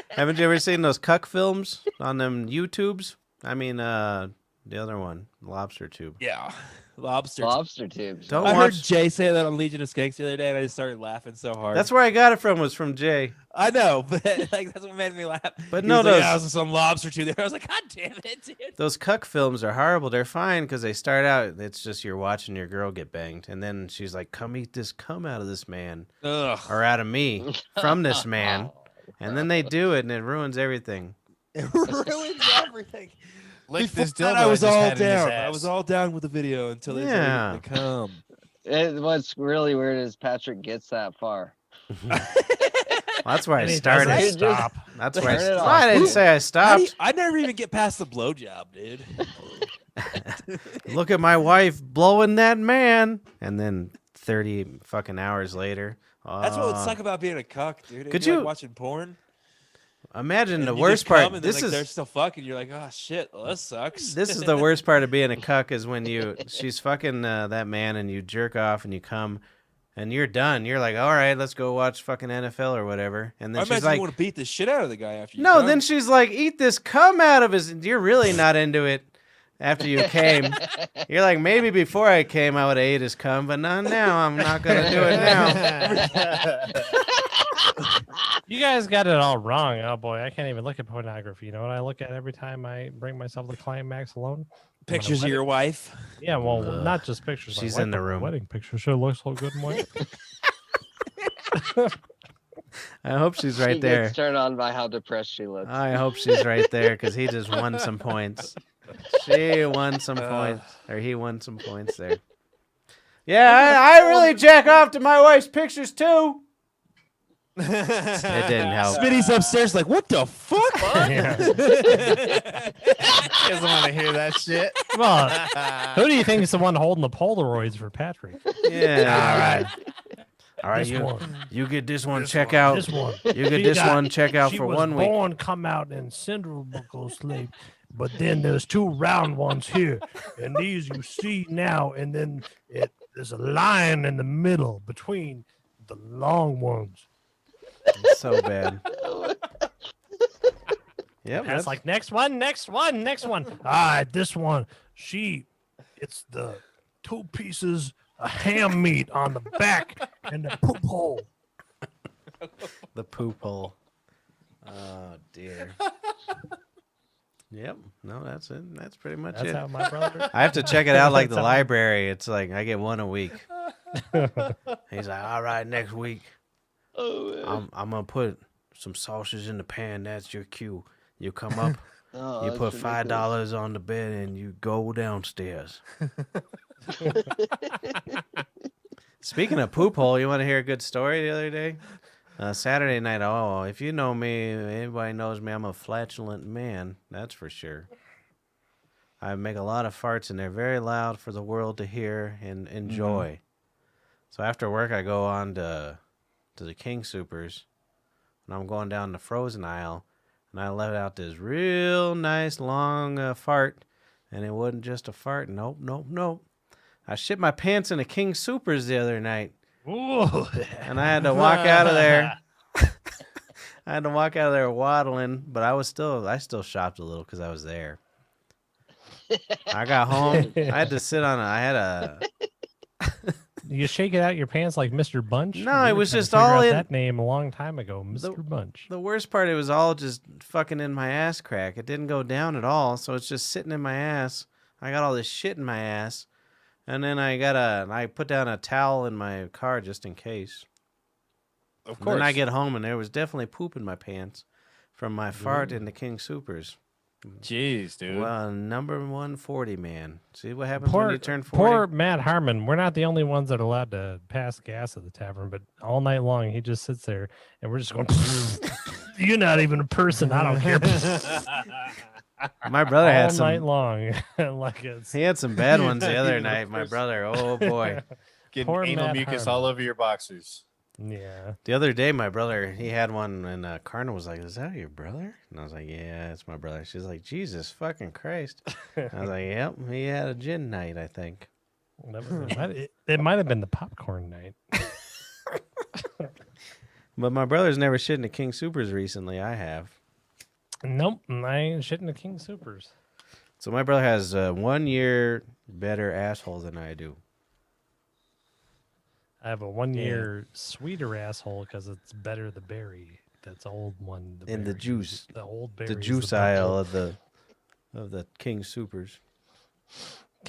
Haven't you ever seen those cuck films on them YouTubes? I mean, the other one, Lobster Tube. Yeah. Lobster. Lobster tubes. Don't I heard watch. Jay say that on Legion of Skanks the other day, and I just started laughing so hard. That's where I got it from. Was from Jay. I know, but like that's what made me laugh. But He no, was like, those "Yeah, I was in some lobster too there." I was like, God damn it, dude. those cuck films are horrible. They're fine because they start out. It's just you're watching your girl get banged, and then she's like, "Come eat this cum out of this man, Ugh. or out of me, from this man," and then they do it, and it ruins everything. It ruins everything. Lick Before this that, dildo I was just all had in his down. I ass. was all down with the video until they Yeah. started to come. What's really weird is Patrick gets that far. Well, that's where I And he started. doesn't stop. That's where I. Turn it Well, off. I didn't say I How do stopped. you- I never even get past the blowjob, dude. Look at my wife blowing that man, and then 30 fucking hours later. That's what would uh, suck about being a cuck, dude. Could If you're, you- like, watching porn? Imagine and the you worst just come part. and then, This like, is they're still fucking. You're like, oh shit, well, this sucks. this is the worst part of being a cuck is when she's fucking that man and you jerk off and you come and you're done. You're like, all right, let's go watch fucking NFL or whatever. And I then she's imagine like, you want to beat the shit out of the guy after you. no. come. Then she's like, eat this cum out of his. You're really not into it after you came. You're like, maybe before I came, I would have ate his cum, but not now. I'm not gonna do it now. You guys got it all wrong. Oh boy, I can't even look at pornography. You know what I look at every time I bring myself to climax alone? Pictures of your wife. Yeah, well, not just pictures. She's in the room. Wedding picture sure looks so good and white. I hope she's She right there. gets turned on by how depressed she looks. I hope she's right there because he just won some points. She won some points, or he won some points there. Yeah, I really jack off to my wife's pictures too. It didn't help. Smitty's upstairs, like, what the fuck? Yeah. He doesn't want to hear that shit. Well, who do you think is the one holding the Polaroids for Patrick? Yeah. All right, This you one. you get this one. Check out. This one. You get She this got- one. Check out she for was 1 week. born, come out in central slave, but then there's two round ones here, and these you see now, and then there's a line in the middle between the long ones. It's so bad. Yep. And it's like next one. All right, this one, it's the 2 pieces of ham meat on the back and the poop hole. the poop hole. Oh dear. Yep. No, that's it. That's pretty much That's it. how my brother. I have to check it out like the That's how- library. It's like I get one a week. He's like, all right, next week I'm gonna put some sausage in the pan. That's your cue. You come up, Oh, you that's put ridiculous. $5 on the bed, and you go downstairs. Speaking of poop hole, you want to hear a good story the other day? Saturday night. Oh, if you know me, anybody knows me, I'm a flatulent man. That's for sure. I make a lot of farts, and they're very loud for the world to hear and enjoy. So after work, I go on to the King Supers, and I'm going down the frozen aisle, and I let out this real nice long fart, And it wasn't just a fart. Nope, nope, nope. I shit my pants in a King Supers the other night. Ooh. And I had to walk out of there. I had to walk out of there waddling, but I still shopped a little because I was there. I got home. I had to sit on I had a. You shake it out your pants like Mr. Bunch? No, We it were was trying to just figure all out in- that name a long time ago, Mr. Bunch. The worst part, it was all just fucking in my ass crack. It didn't go down at all, so it's just sitting in my ass. I got all this shit in my ass, and then I put down a towel in my car just in case. Of And course. then I get home and there was definitely poop in my pants from my fart in the King Supers. Jeez, dude. Well, number 140, man. See what happens Poor, when you turn 40? poor Matt Harmon. We're not the only ones that are allowed to pass gas at the tavern, but all night long he just sits there and we're just going, you're not even a person. I don't care. My brother all had night some. long. Like it's He had some bad ones the other night. My brother. Oh boy. Getting Poor anal Matt mucus Harmon. all over your boxers. Yeah. The other day, my brother, he had one, and Carna was like, "Is that your brother?" And I was like, "Yeah, it's my brother." She's like, "Jesus fucking Christ!" I was like, "Yep, he had a gin night, I think." It might have been the popcorn night. But my brother's never shit in the King Supers recently. I have. Nope, I ain't shitting the King Supers. So my brother has 1 year better asshole than I do. I have a 1 year sweeter asshole because it's better the berry. That's old one. In the berry. juice. The old berry. The is juice the aisle butthole. of the King Supers.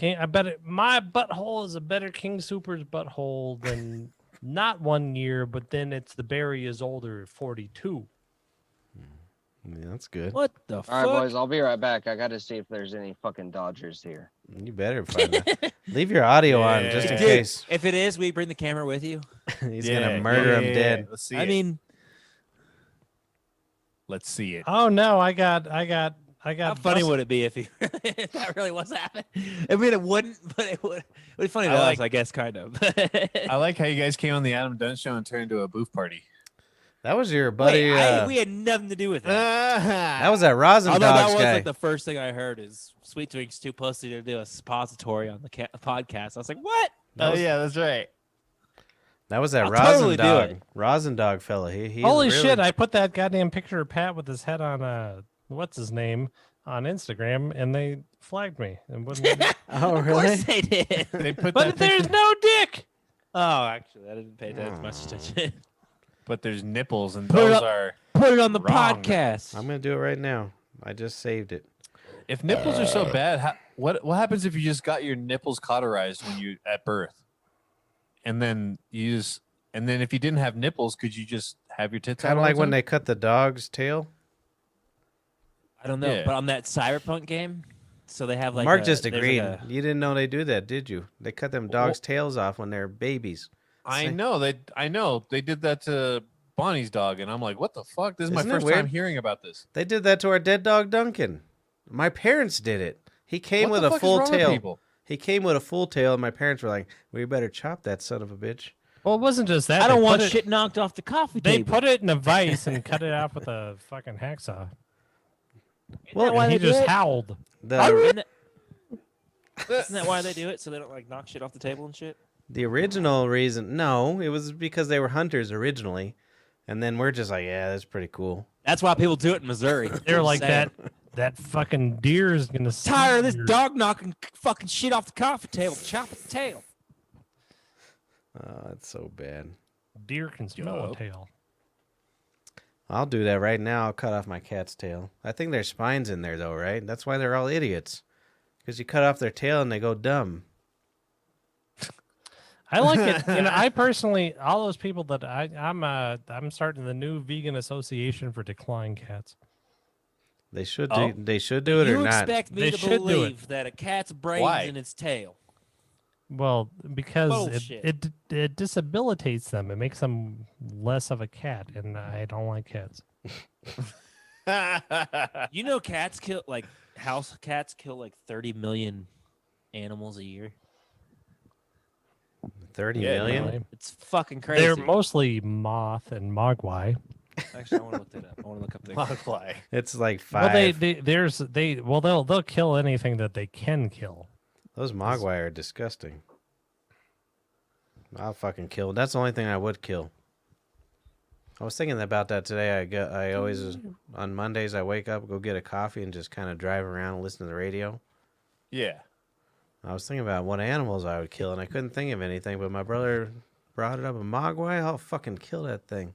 I bet my butthole is a better King Super's butthole than not 1 year, but then it's the berry is older, 42. Yeah, that's good. What the All fuck? right, boys, I'll be right back. I got to see if there's any fucking Dodgers here. You better find that. Leave your audio on just in Yeah. Dude, case. if it is, we bring the camera with you. He's gonna murder him dead. Let's see I it. mean, Let's see it. Oh no, I got. how funny would it be if he if that really was happening? I mean, it wouldn't, but it would. It would be funny to I us, like- I guess, kind of. I like how you guys came on the Adam Dunn show and turned into a booth party. That was your buddy. Wait, we had nothing to do with that. that was that Rosin Although that Dogs was guy. like the first thing I heard is Sweet Drink's too pussy to do a suppository on the podcast. I was like, what? yeah, that's right. That was that I'll Rosin totally do Dog. it. Rosin Dog fella. He Holy really- shit! I put that goddamn picture of Pat with his head on what's his name on Instagram, and they flagged me and wouldn't. let me- Oh Of really? course they did. They put but that there's picture, no dick. Oh, actually, I didn't pay that much attention. but there's nipples, and Put it those up. are. Put it on the Wrong. podcast. I'm gonna do it right now. I just saved it. If nipples are so bad, what happens if you just got your nipples cauterized when you at birth, and then and then if you didn't have nipples, could you just have your tits out? Kind of all the like when time? they cut the dog's tail. I don't know, Yeah. but on that Cyberpunk game, so they have like Mark a- just there's like agreed. a- You didn't know they do that, did you? They cut them dogs' tails off when they're babies. I Say- know they did that to Bonnie's dog, and I'm like, what the fuck? This is my Isn't it first weird? time hearing about this. They did that to our dead dog Duncan. My parents did it. He came What with the a fuck is full wrong with tail. people? He came with a full tail, and my parents were like, "We better chop that son of a bitch." Well, it wasn't just that. I don't They want put it- shit knocked off the coffee They table. put it in a vice and cut it off with a fucking hacksaw. Well, And why he they do just it? howled. Isn't that why they do it? So they don't like knock shit off the table and shit. The original reason, no, it was because they were hunters originally, and then we're just like, yeah, that's pretty cool. That's why people do it in Missouri. They're like Sad. that fucking deer is gonna Tired of this your- dog knocking fucking shit off the coffee table. Chop its tail. Oh, it's so bad. Deer can smell a Yup. tail. I'll do that right now. I'll cut off my cat's tail. I think there's spines in there, though, right? That's why they're all idiots. Because you cut off their tail and they go dumb. I like it. I personally, all those people that I'm starting the new vegan association for decline cats. They should Oh. do. They should do it You or not. expect me They to should do it. believe that a cat's brain's Why? in its tail? Well, because Bullshit. it disabilitates them. It makes them less of a cat, and I don't like cats. You know, cats kill like house cats kill like 30 million animals a year. 30 Yeah, million. Really. It's fucking crazy. They're mostly moth and mogwai. Actually, I want to look that up. I want to look up the. Mogwai. It's like Well, 5. they'll kill anything that they can kill. Those Mogwai are disgusting. I'll fucking kill. That's the only thing I would kill. I was thinking about that today. I always on Mondays I wake up, go get a coffee, and just kind of drive around and listen to the radio. Yeah. I was thinking about what animals I would kill, and I couldn't think of anything. But my brother brought it up. A Mogwai, I'll fucking kill that thing.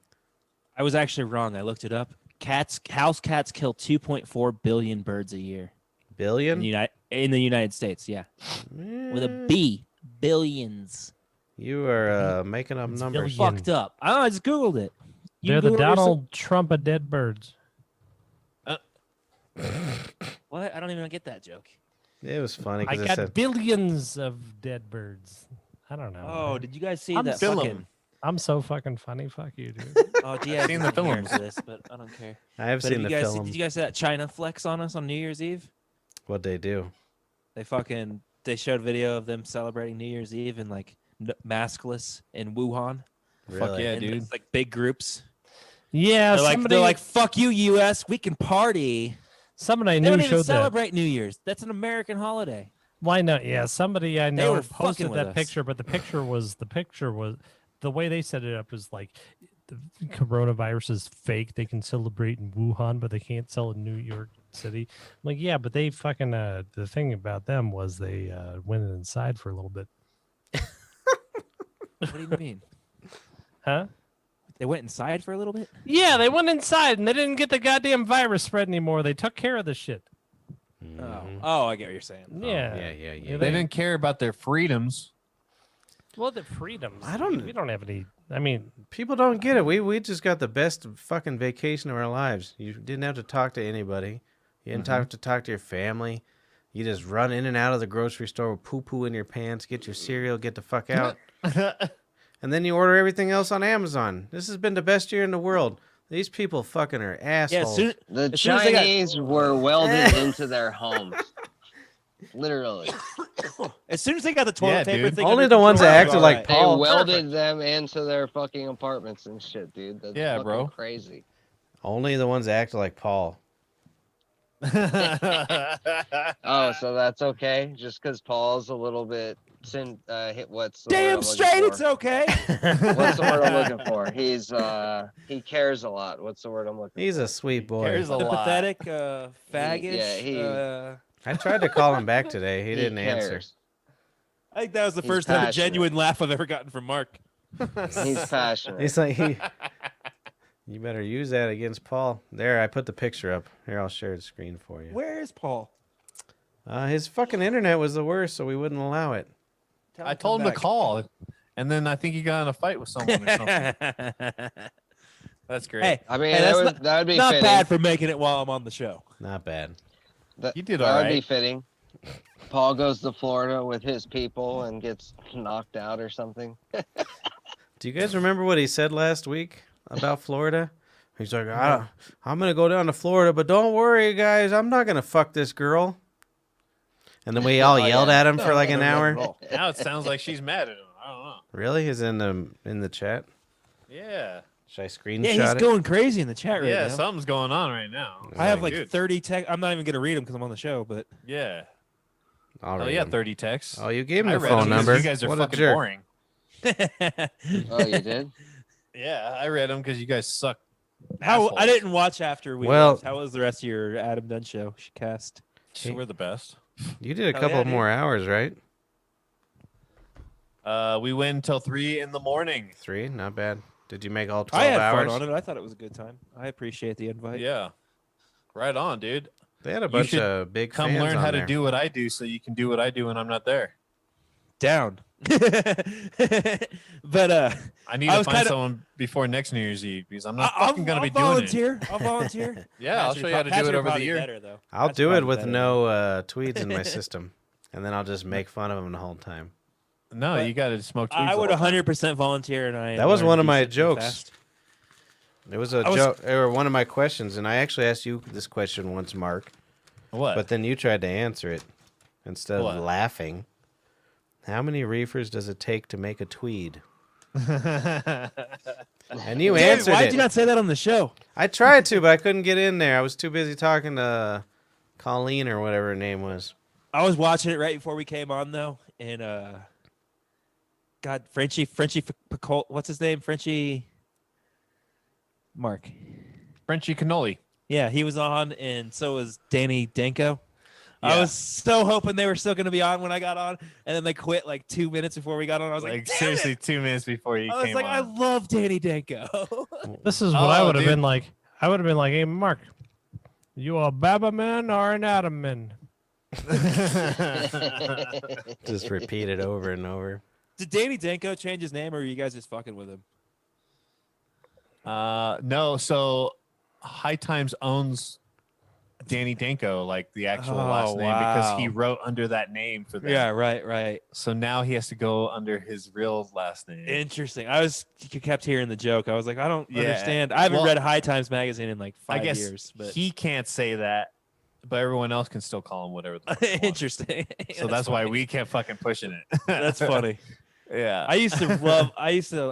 I was actually wrong. I looked it up. House cats kill 2.4 billion birds a year Billion? in the United States. Yeah, with a B, billions. You are making up It's numbers. billion. Fucked up. I just googled it. You They're the Google it yourself? Donald Trump of dead birds. What? I don't even get that joke. It was funny I because it got said billions of dead birds. I don't know. Oh, did you guys see I'm that film 'em. fucking? I'm so fucking funny. Fuck you, dude. Oh, Diaz seen the isn't here films. for this, but I don't care. I have But seen the film. Did you guys see that China flex on us on New Year's Eve? What they do? They showed video of them celebrating New Year's Eve in like maskless in Wuhan. Really? Fuck yeah, And dude. it's like big groups. Yeah, They're like, fuck you, U.S. We can party. somebody I They knew don't even showed that. celebrate New Year's. That's an American holiday. Why not? Yeah, somebody I know were posted fucking with that us. picture, but the picture was the way they set it up is like the coronavirus is fake. They can celebrate in Wuhan, but they can't sell in New York City. I'm like, yeah, but they fucking the thing about them was they went inside for a little bit. What do you mean? Huh? They went inside for a little bit? Yeah, they went inside and they didn't get the goddamn virus spread anymore. They took care of the shit. Mhm. Oh, I get what you're saying. Yeah. Yeah. They didn't care about their freedoms. Well, the freedoms. I don't- We don't have any. I mean, People don't get it. We just got the best fucking vacation of our lives. You didn't have to talk to anybody. You didn't have to talk to your family. You just run in and out of the grocery store with poo-poo in your pants, get your cereal, get the fuck out. And then you order everything else on Amazon. This has been the best year in the world. These people fucking are Yeah, assholes. The As soon as they got- Chinese were welded into their homes. Literally. as soon as they got the toilet Yeah, paper dude. thing Only under the ones control, that it acted was like all They right. Paul. welded them into their fucking apartments and shit, dude. That's Yeah, fucking bro. crazy. Only the ones that acted like Paul. Oh, so that's okay? Just because Paul's a little bit hit what's the word Damn I'm straight, looking it's for? okay. What's the word I'm looking for? He cares a lot. What's the word I'm looking He's for? a sweet boy. Cares a lot. Sympathetic, faggish. he- I tried to call him back today. He didn't answer. cares. I think that was the He's first time a passionate. genuine laugh I've ever gotten from Mark. He's passionate. He's like, you better use that against Paul. There, I put the picture up. Here, I'll share the screen for you. Where is Paul? His fucking internet was the worst, so we wouldn't allow it. Tell I him to told him come to call, and then I think he got in a fight with someone or something. back. That's great. Hey, I mean, Hey, that's that would be not fitting. bad for making it while I'm on the show. Not bad. You did that all would be right. fitting. Paul goes to Florida with his people and gets knocked out or something. Do you guys remember what he said last week about Florida? He's like, I'm going to go down to Florida, but don't worry, guys. I'm not going to fuck this girl. And then we all Oh, yelled yeah. at him for like an hour. Now it sounds like she's mad at him. I don't know. Really? Is in the chat? Yeah. Should I screenshot Yeah, he's it? going crazy in the chat right Yeah, now. something's going on right now. I have like Dude. 30 text. I'm not even gonna read them because I'm on the show. But Yeah. I'll Oh, read yeah, them. 30 texts. Oh, you gave him I the read phone them 'cause number. You guys are What a fucking jerk. boring. Oh, you did? Yeah, I read them because you guys suck. how I assholes. didn't watch after we. Well- left. How was the rest of your Adam Dunn show? She cast. So we're the best. You did a Hell couple yeah, dude. more hours, right? We went until 3 in the morning. 3? Not bad. Did you make all 12 I had hours? fun on it. I thought it was a good time. I appreciate the invite. Yeah. Right on, dude. They had a bunch should of big Come fans learn on how there. to do what I do so you can do what I do when I'm not there. Down. But I need I to was find kinda- someone before next New Year's Eve because I'm not I'll fucking going to be volunteer. doing it. I'll volunteer. Yeah, I'll show you how to do it over the year. Better, though. I'll That's do it probably with better. no tweets in my system, and then I'll just make fun of them the whole time. No, But you got to smoke tweeds. I would all the time. 100% volunteer, and I. That was learned one of to my do shit jokes. fast. It was a I was- joke, or one of my questions, and I actually asked you this question once, Mark, What? but then you tried to answer it instead What? of laughing. How many reefers does it take to make a tweed? And you Damn, answered why it. did you not say that on the show? I tried to, but I couldn't get in there. I was too busy talking to Colleen or whatever her name was. I was watching it right before we came on though, and God, Frenchie, what's his name? Frenchie, Mark. Frenchie Cannoli. Yeah, he was on, and so was Danko. I Yeah. was so hoping they were still going to be on when I got on, and then they quit like 2 minutes before we got on. I was like, "Damn seriously, it!" 2 minutes before you I was came like, on. I love Danny Danko. This is what I Oh, would have dude. been like. I would have been like, hey, Mark, you a Baba man or an Adam man? Just repeat it over and over. Did Danny Danko change his name, or are you guys just fucking with him? No, so High Times owns Danny Danko, like the actual last name, because he wow. wrote under that name for them. Yeah, right. So now he has to go under his real last name. Interesting. Kept hearing the joke. I was like, I don't Yeah. understand. I haven't Well, read High Times magazine in like 5 I guess years, but he can't say that, but everyone else can still call him whatever. The fuck they want. interesting. So that's why funny. we kept fucking pushing it. That's funny. Yeah. I used to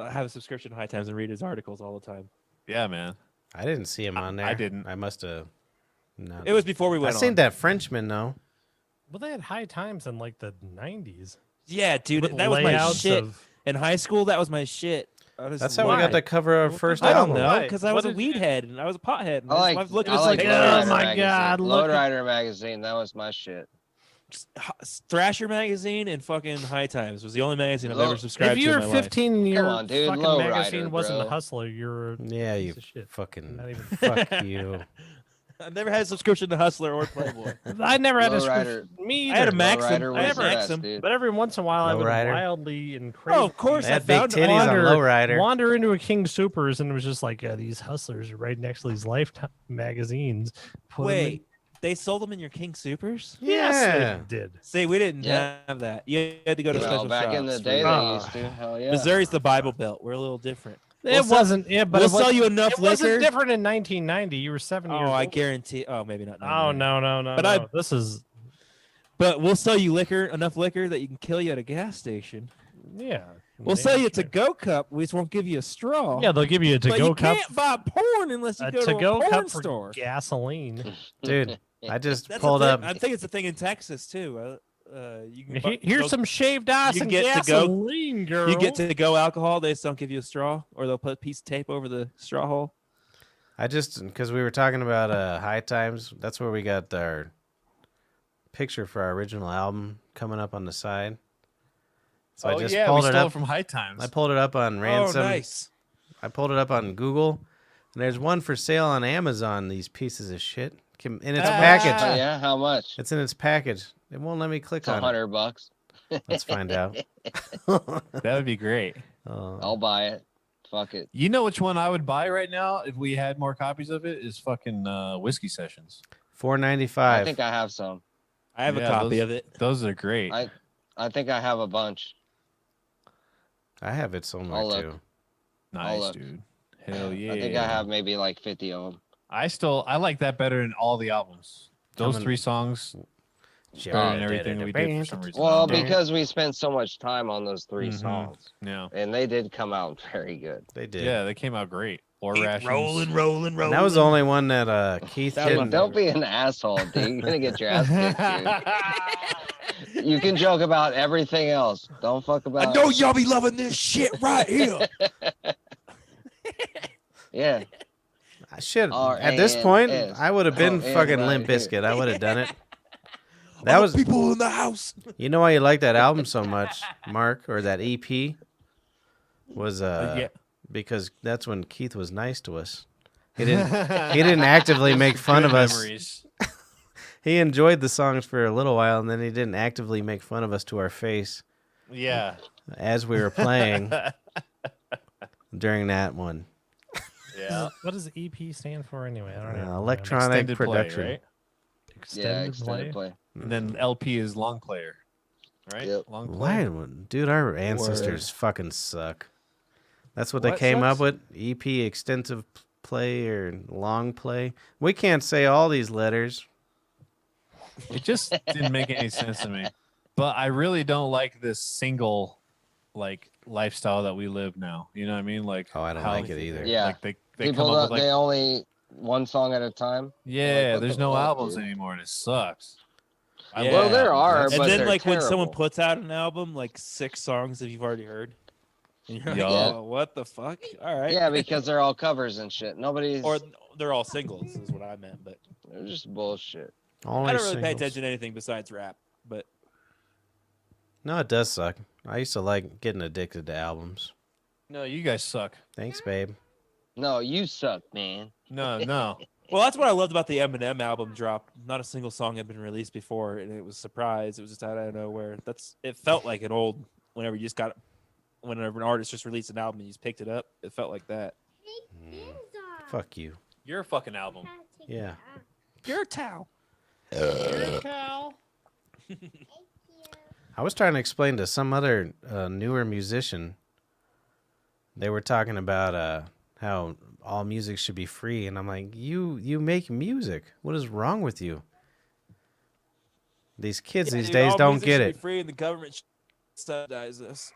have a subscription to High Times and read his articles all the time. Yeah, man. I didn't see him on there. I didn't. I must have. No. It was before we I went seen on. that Frenchman though. Well, they had High Times in like the 90s. Yeah, dude, with that was my layouts shit. of- In high school, that was my shit. That's how we got the cover of our first I don't album. know, Why? because I What was a did weed you- head and I was a pothead. And I was looking I at like like, Lowrider oh my magazine. God, look at- Lowrider magazine. That was my shit. Thrasher magazine and fucking High Times was the only magazine I've Look, ever subscribed If to you in were my life. 15 and your on, dude, fucking Lowrider, magazine wasn't bro. a hustler, you're a Yeah, you piece of shit. fucking Not even. fuck you. I've never had a subscription to Hustler or Playboy. I never had a Lowrider. script. Me I had a either. Maxim. Lowrider I had was a the Maxim. best, dude. But every once in a while, I would Lowrider? wildly and crazy. Oh, of course. They I had big found titties on Wander- Lowrider. Wander into a King Supers and it was just like these hustlers right next to these Lifetime magazines. Put 'em in- Wait, they sold them in your King Supers? Yes, Yeah. they did. See, we didn't Yeah. have that. You had to go to Well, special back in the shops day, for- they used to. Hell yeah. Missouri's the Bible Belt. We're a little different. It We'll sell- wasn't. Yeah, but we'll it was, sell you enough it liquor. wasn't different in 1990. You were 7 years Oh, I old. guarantee. Oh, maybe not. Oh no. But no. This is But we'll sell you enough liquor that you can kill you at a gas station. yeah. We'll Damn sell you a straight. to-go cup. We just won't give you a straw. Yeah, they'll give you a but to-go you cup. can't buy porn unless you A go to a to-go porn cup for store. gasoline. Dude, I just That's pulled a up. thing. I think it's a thing in Texas too. You can Here's go- some shaved ice you and get to-go- gasoline, girl. You get to-go alcohol. They just don't give you a straw, or they'll put a piece of tape over the straw hole. I just because we were talking about High Times. That's where we got our picture for our original album coming up on the side. So I just we pulled it stole up. it from High Times. I pulled it up on Ransom. Oh, nice. I pulled it up on Google, and there's one for sale on Amazon. These pieces of shit in its Oh, package. yeah, how much? It's in its package. It won't let me click It's on it. $100. Let's find out. That would be great. Oh. I'll buy it. Fuck it. You know which one I would buy right now if we had more copies of it is fucking Whiskey Sessions. I $4.95. think I have some. I have a Yeah, copy those- of it. Those are great. I think I have a bunch. I have it somewhere I'll look. too. Nice, look. dude. Hell yeah. I think I have maybe like 50 of them. I like that better than all the albums. Those I'm an- 3 songs better than everything we did for some reason. Well, Yeah. because we spent so much time on those 3 Mhm. songs, Yeah. and they did come out very good. They did. Yeah, they came out great. Or Keep Rations. rolling. And that was the only one that Keith That was didn't. Don't be an asshole, dude. You're gonna get your ass kicked, dude. You can joke about everything else. Don't fuck about. I know y'all be loving this shit right here. Yeah. Shit. At this point, I would have been Oh, yeah, fucking right Limp here. Bizkit. I would have done it. All That the was. people in the house. You know why you like that album so much, Mark, or that EP? Was Yeah. because that's when Keith was nice to us. He didn't actively make fun Good of us. memories. He enjoyed the songs for a little while, and then he didn't actively make fun of us to our face Yeah. as we were playing during that one. Yeah. What does EP stand for anyway? I don't know. Electronic Extended play, production. right? Yeah, Extended extended play. play. And then LP is long player. Right? Yep. Long player. Why, dude? Our ancestors fucking suck. That's what they What came up sucks? with. EP, extensive play, or long play. We can't say all these letters. It just didn't make any sense to me. But I really don't like this single, like lifestyle that we live now. You know what I mean? Like, Oh, I don't how- like it either. Yeah. Like they People come up with they like, only one song at a time. yeah, what there's the no fuck, albums dude? anymore, and it sucks. I Yeah. love Well, there albums. are, That's- And but then they're like when someone terrible. puts out an album, like 6 songs that you've already heard. And you're like, Yeah. oh, what the fuck? All right. Yeah, because they're all covers and shit. Nobody's. Or they're all singles is what I meant, but They're just bullshit. Only I don't really pay singles. attention to anything besides rap. But No, it does suck. I used to like getting addicted to albums. No, you guys suck. Thanks, babe. No, you suck, man. No, no. well, that's what I loved about the Eminem album drop. Not a single song had been released before, and it was a surprise. It was just out of nowhere. It felt like an old whenever an artist just released an album and you just picked it up. It felt like that. Fuck you. You're a fucking album. Yeah. You're a towel. I was trying to explain to some other newer musician. They were talking about how all music should be free, and I'm like, you make music. What is wrong with you? These kids these days all don't music get should it. be free and the government should subsidize us.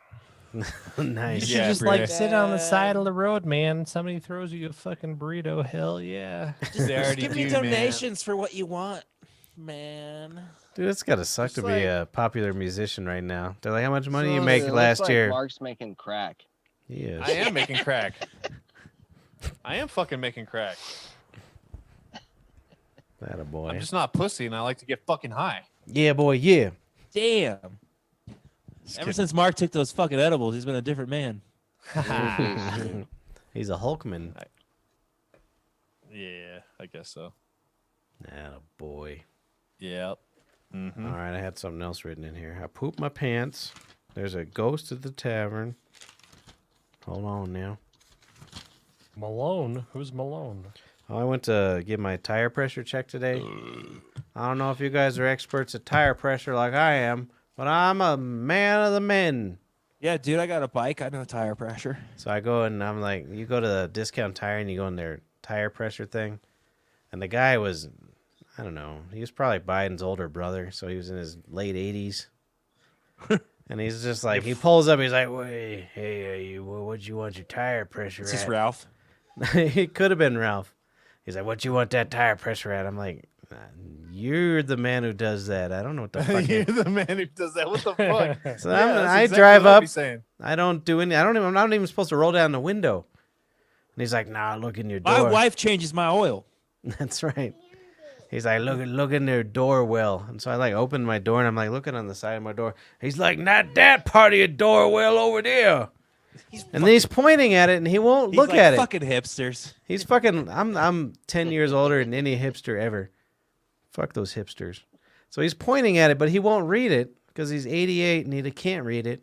You Nice. should Yeah, just Bria. like sit on the side of the road, man. Somebody throws you a fucking burrito. Hell yeah. They already Give me do, man. donations for what you want, man. Dude, it's gotta suck It's to like- be a popular musician right now. They're like, how much money you So make it looks last like year? Mark's making crack. He is. I am making crack. I am fucking making crack. That a boy. I'm just not pussy, and I like to get fucking high. Yeah, boy. Yeah. Damn. Ever since Mark took those fucking edibles, he's been a different man. He's a Hulkman. Yeah, I guess so. That a boy. Yep. Mm-hmm. All right, I had something else written in here. I pooped my pants. There's a ghost at the tavern. Hold on now. Malone? Who's Malone? Oh, I went to get my tire pressure checked today. I don't know if you guys are experts at tire pressure like I am, but I'm a man of the men. Yeah, dude, I got a bike. I know tire pressure. So I go and I'm like, you go to the discount tire and you go in their tire pressure thing. And the guy was, I don't know, he was probably Biden's older brother. So he was in his late 80s. And he's just like, he pulls up, he's like, wait, hey, what'd you want your tire pressure It's at? just Ralph. It could have been Ralph. He's like, what you want that tire pressure at? I'm like, you're the man who does that. I don't know what the fuck. You're the man who does that. What the fuck? So Yeah, I'm- that's I exactly drive what I'd up. be saying. I don't do any. I'm not even supposed to roll down the window. And he's like, nah, look in your door. My wife changes my oil. That's right. He's like, look in their door well. And so I like opened my door and I'm like looking on the side of my door. He's like, not that part of your door well over there. And then he's pointing at it and he won't He's look like, at it. fucking hipsters. He's fucking. I'm 10 years older than any hipster ever. Fuck those hipsters. So he's pointing at it, but he won't read it because he's 88 and he can't read it.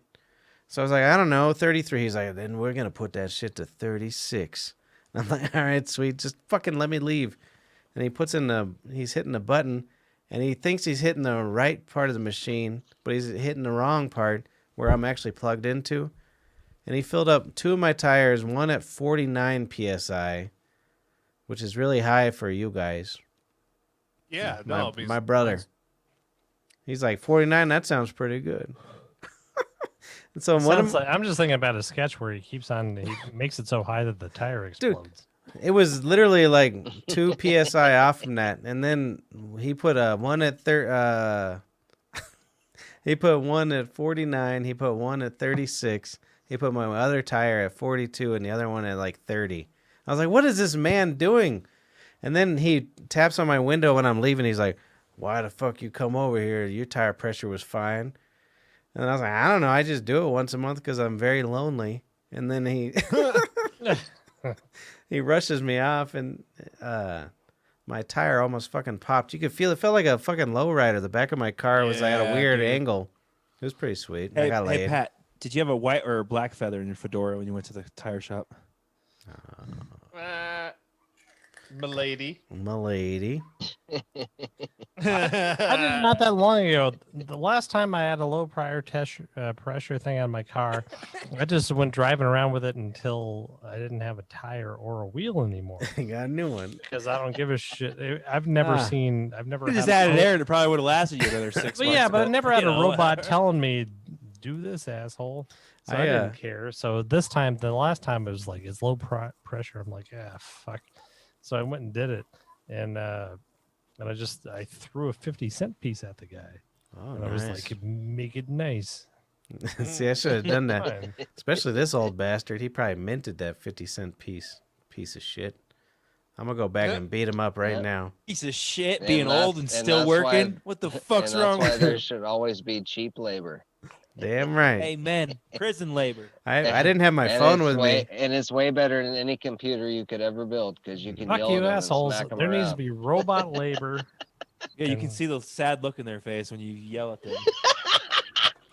So I was like, I don't know, 33. He's like, then we're gonna put that shit to 36. And I'm like, all right, sweet, just fucking let me leave. And he puts in he's hitting the button, and he thinks he's hitting the right part of the machine, but he's hitting the wrong part where I'm actually plugged into. And he filled up 2 of my tires, one at 49 psi, which is really high for you guys. Yeah, my, no. because my brother. He's like 49. That sounds pretty good. And so I'm just thinking about a sketch where he makes it so high that the tire explodes. it was literally like 2 psi off from that, and then he put one at he put one at 49. He put one at 36. He put my other tire at 42 and the other one at like 30. I was like, what is this man doing? And then he taps on my window when I'm leaving. He's like, why the fuck you come over here? Your tire pressure was fine. And I was like, I don't know. I just do it once a month because I'm very lonely. And then he he rushes me off and my tire almost fucking popped. You could feel it. Felt like a fucking lowrider. The back of my car was at a Yeah, weird dude. angle. It was pretty sweet. I Hey, got hey laid. Pat, did you have a white or a black feather in your fedora when you went to the tire shop? Milady. My lady. I did not that long ago. The last time I had a low pressure thing on my car, I just went driving around with it until I didn't have a tire or a wheel anymore I got a new one. because I don't give a shit. I've never Ah. You just added air and it probably would have lasted you another 6 But months. yeah, but I never had you a know, robot telling me do this, asshole. So I, I, didn't care. So this time, the last time it was like it's low pressure. I'm like, fuck. So I went and did it, and I threw a 50-cent piece at the guy. Oh, And I was nice. like, make it nice. See, I should have done that. Fine. Especially this old bastard. He probably minted that 50-cent piece of shit. I'm gonna go back and beat him up right Yeah. now. Piece of shit, And being that's- old and and still that's why- working. What the fuck's and wrong that's why with there you? should always be cheap labor. Damn right. Amen. Prison labor. I didn't have my And phone it's with way, me. and it's way better than any computer you could ever build because you can Fuck yell you, at them assholes. and smack them There needs to around. be robot labor. Yeah, you can And- see the sad look in their face when you yell at them.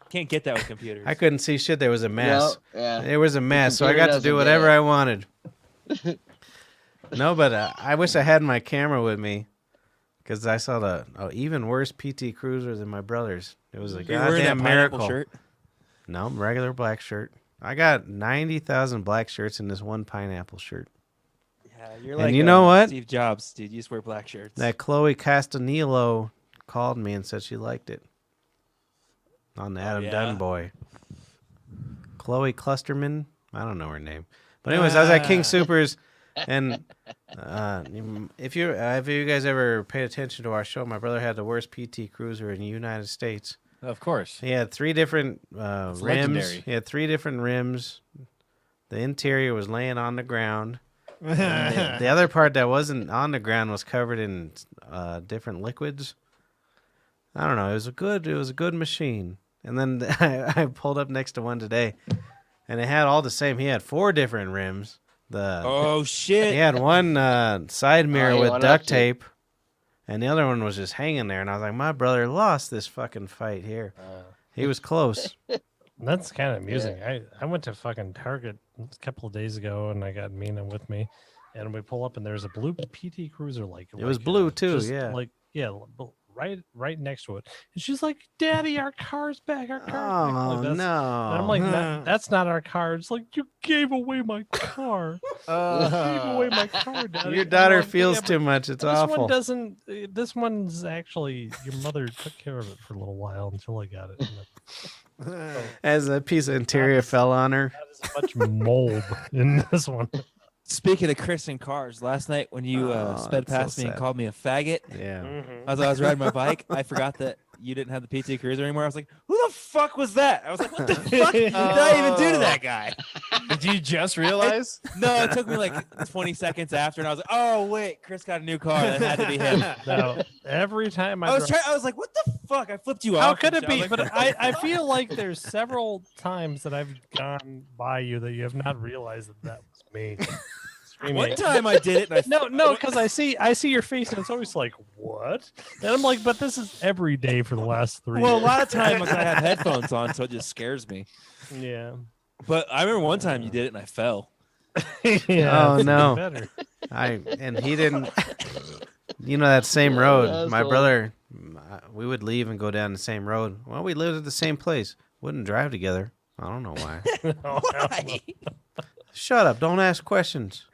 Can't get that with computers. I couldn't see shit. There was a mess. No, yeah. It was a mess, so I computer got to do doesn't get whatever it. I wanted. No, but I wish I had my camera with me because I saw the even worse PT Cruiser than my brother's. It was a You're wearing that goddamn pineapple miracle. shirt. No, regular black shirt. I got 90,000 black shirts in this one pineapple shirt. Yeah, you're And like you know what? Steve Jobs, dude. You just wear black shirts. That Chloe Castanilo called me and said she liked it. On the Adam yeah? Dunn boy. Chloe Clusterman. I don't know her name. But anyways, I was at King Supers, and if you guys ever paid attention to our show, my brother had the worst PT Cruiser in the United States. Of course. He had 3 different rims. legendary. He had 3 different rims. The interior was laying on the ground. And the other part that wasn't on the ground was covered in different liquids. I don't know. It was a good machine. And then I pulled up next to one today, and it had all the same. He had 4 different rims. oh He shit! had one side mirror he with went duct up to- tape, and the other one was just hanging there. And I was like, my brother lost this fucking fight here. He was close. That's kind of amusing. I went to fucking Target a couple of days ago, and I got Mina with me, and we pull up, and there's a blue PT Cruiser. It was blue, too, yeah. Right next to it. And she's like, "Daddy, our car's back. Our car's back." Oh, Like, that's- no. And I'm like, "That's not our car." It's like, "You gave away my car. You gave away my car, Daddy." Your I'm daughter like, feels "Yeah, but too much. It's This awful. one doesn't. This one's actually your mother took care of it for a little while until I got it. As a piece of interior fell on her. Not as much mold in this one. Speaking of Chris and cars, last night when you sped that's so past me and sad. called me a faggot, Yeah. as I was riding my bike, I forgot that you didn't have the PT Cruiser anymore. I was like, "Who the fuck was that?" I was like, "What the fuck did I even do to that guy?" Did you just realize? No, it took me like 20 seconds after, and I was like, "Oh wait, Chris got a new car. That had to be him." Now, every time I was like, "What the fuck?" I flipped you off. How could and it shit. I be? was like, But I feel like there's several times that I've gone by you that you have not realized that was me. Screaming. one time I did it, and I No, because I see your face, and it's always like, "What?" And I'm like, "But this is every day for the last 3 Well, a years." lot of times I have headphones on, so it just scares me. Yeah. But I remember one time you did it, and I fell. Yeah. Oh, it's no. Better. And he didn't. You know that same road. that's My the brother, we would leave and go down the same road. Well, we lived at the same place. Wouldn't drive together. I don't know why. Why? Shut up. Don't ask questions.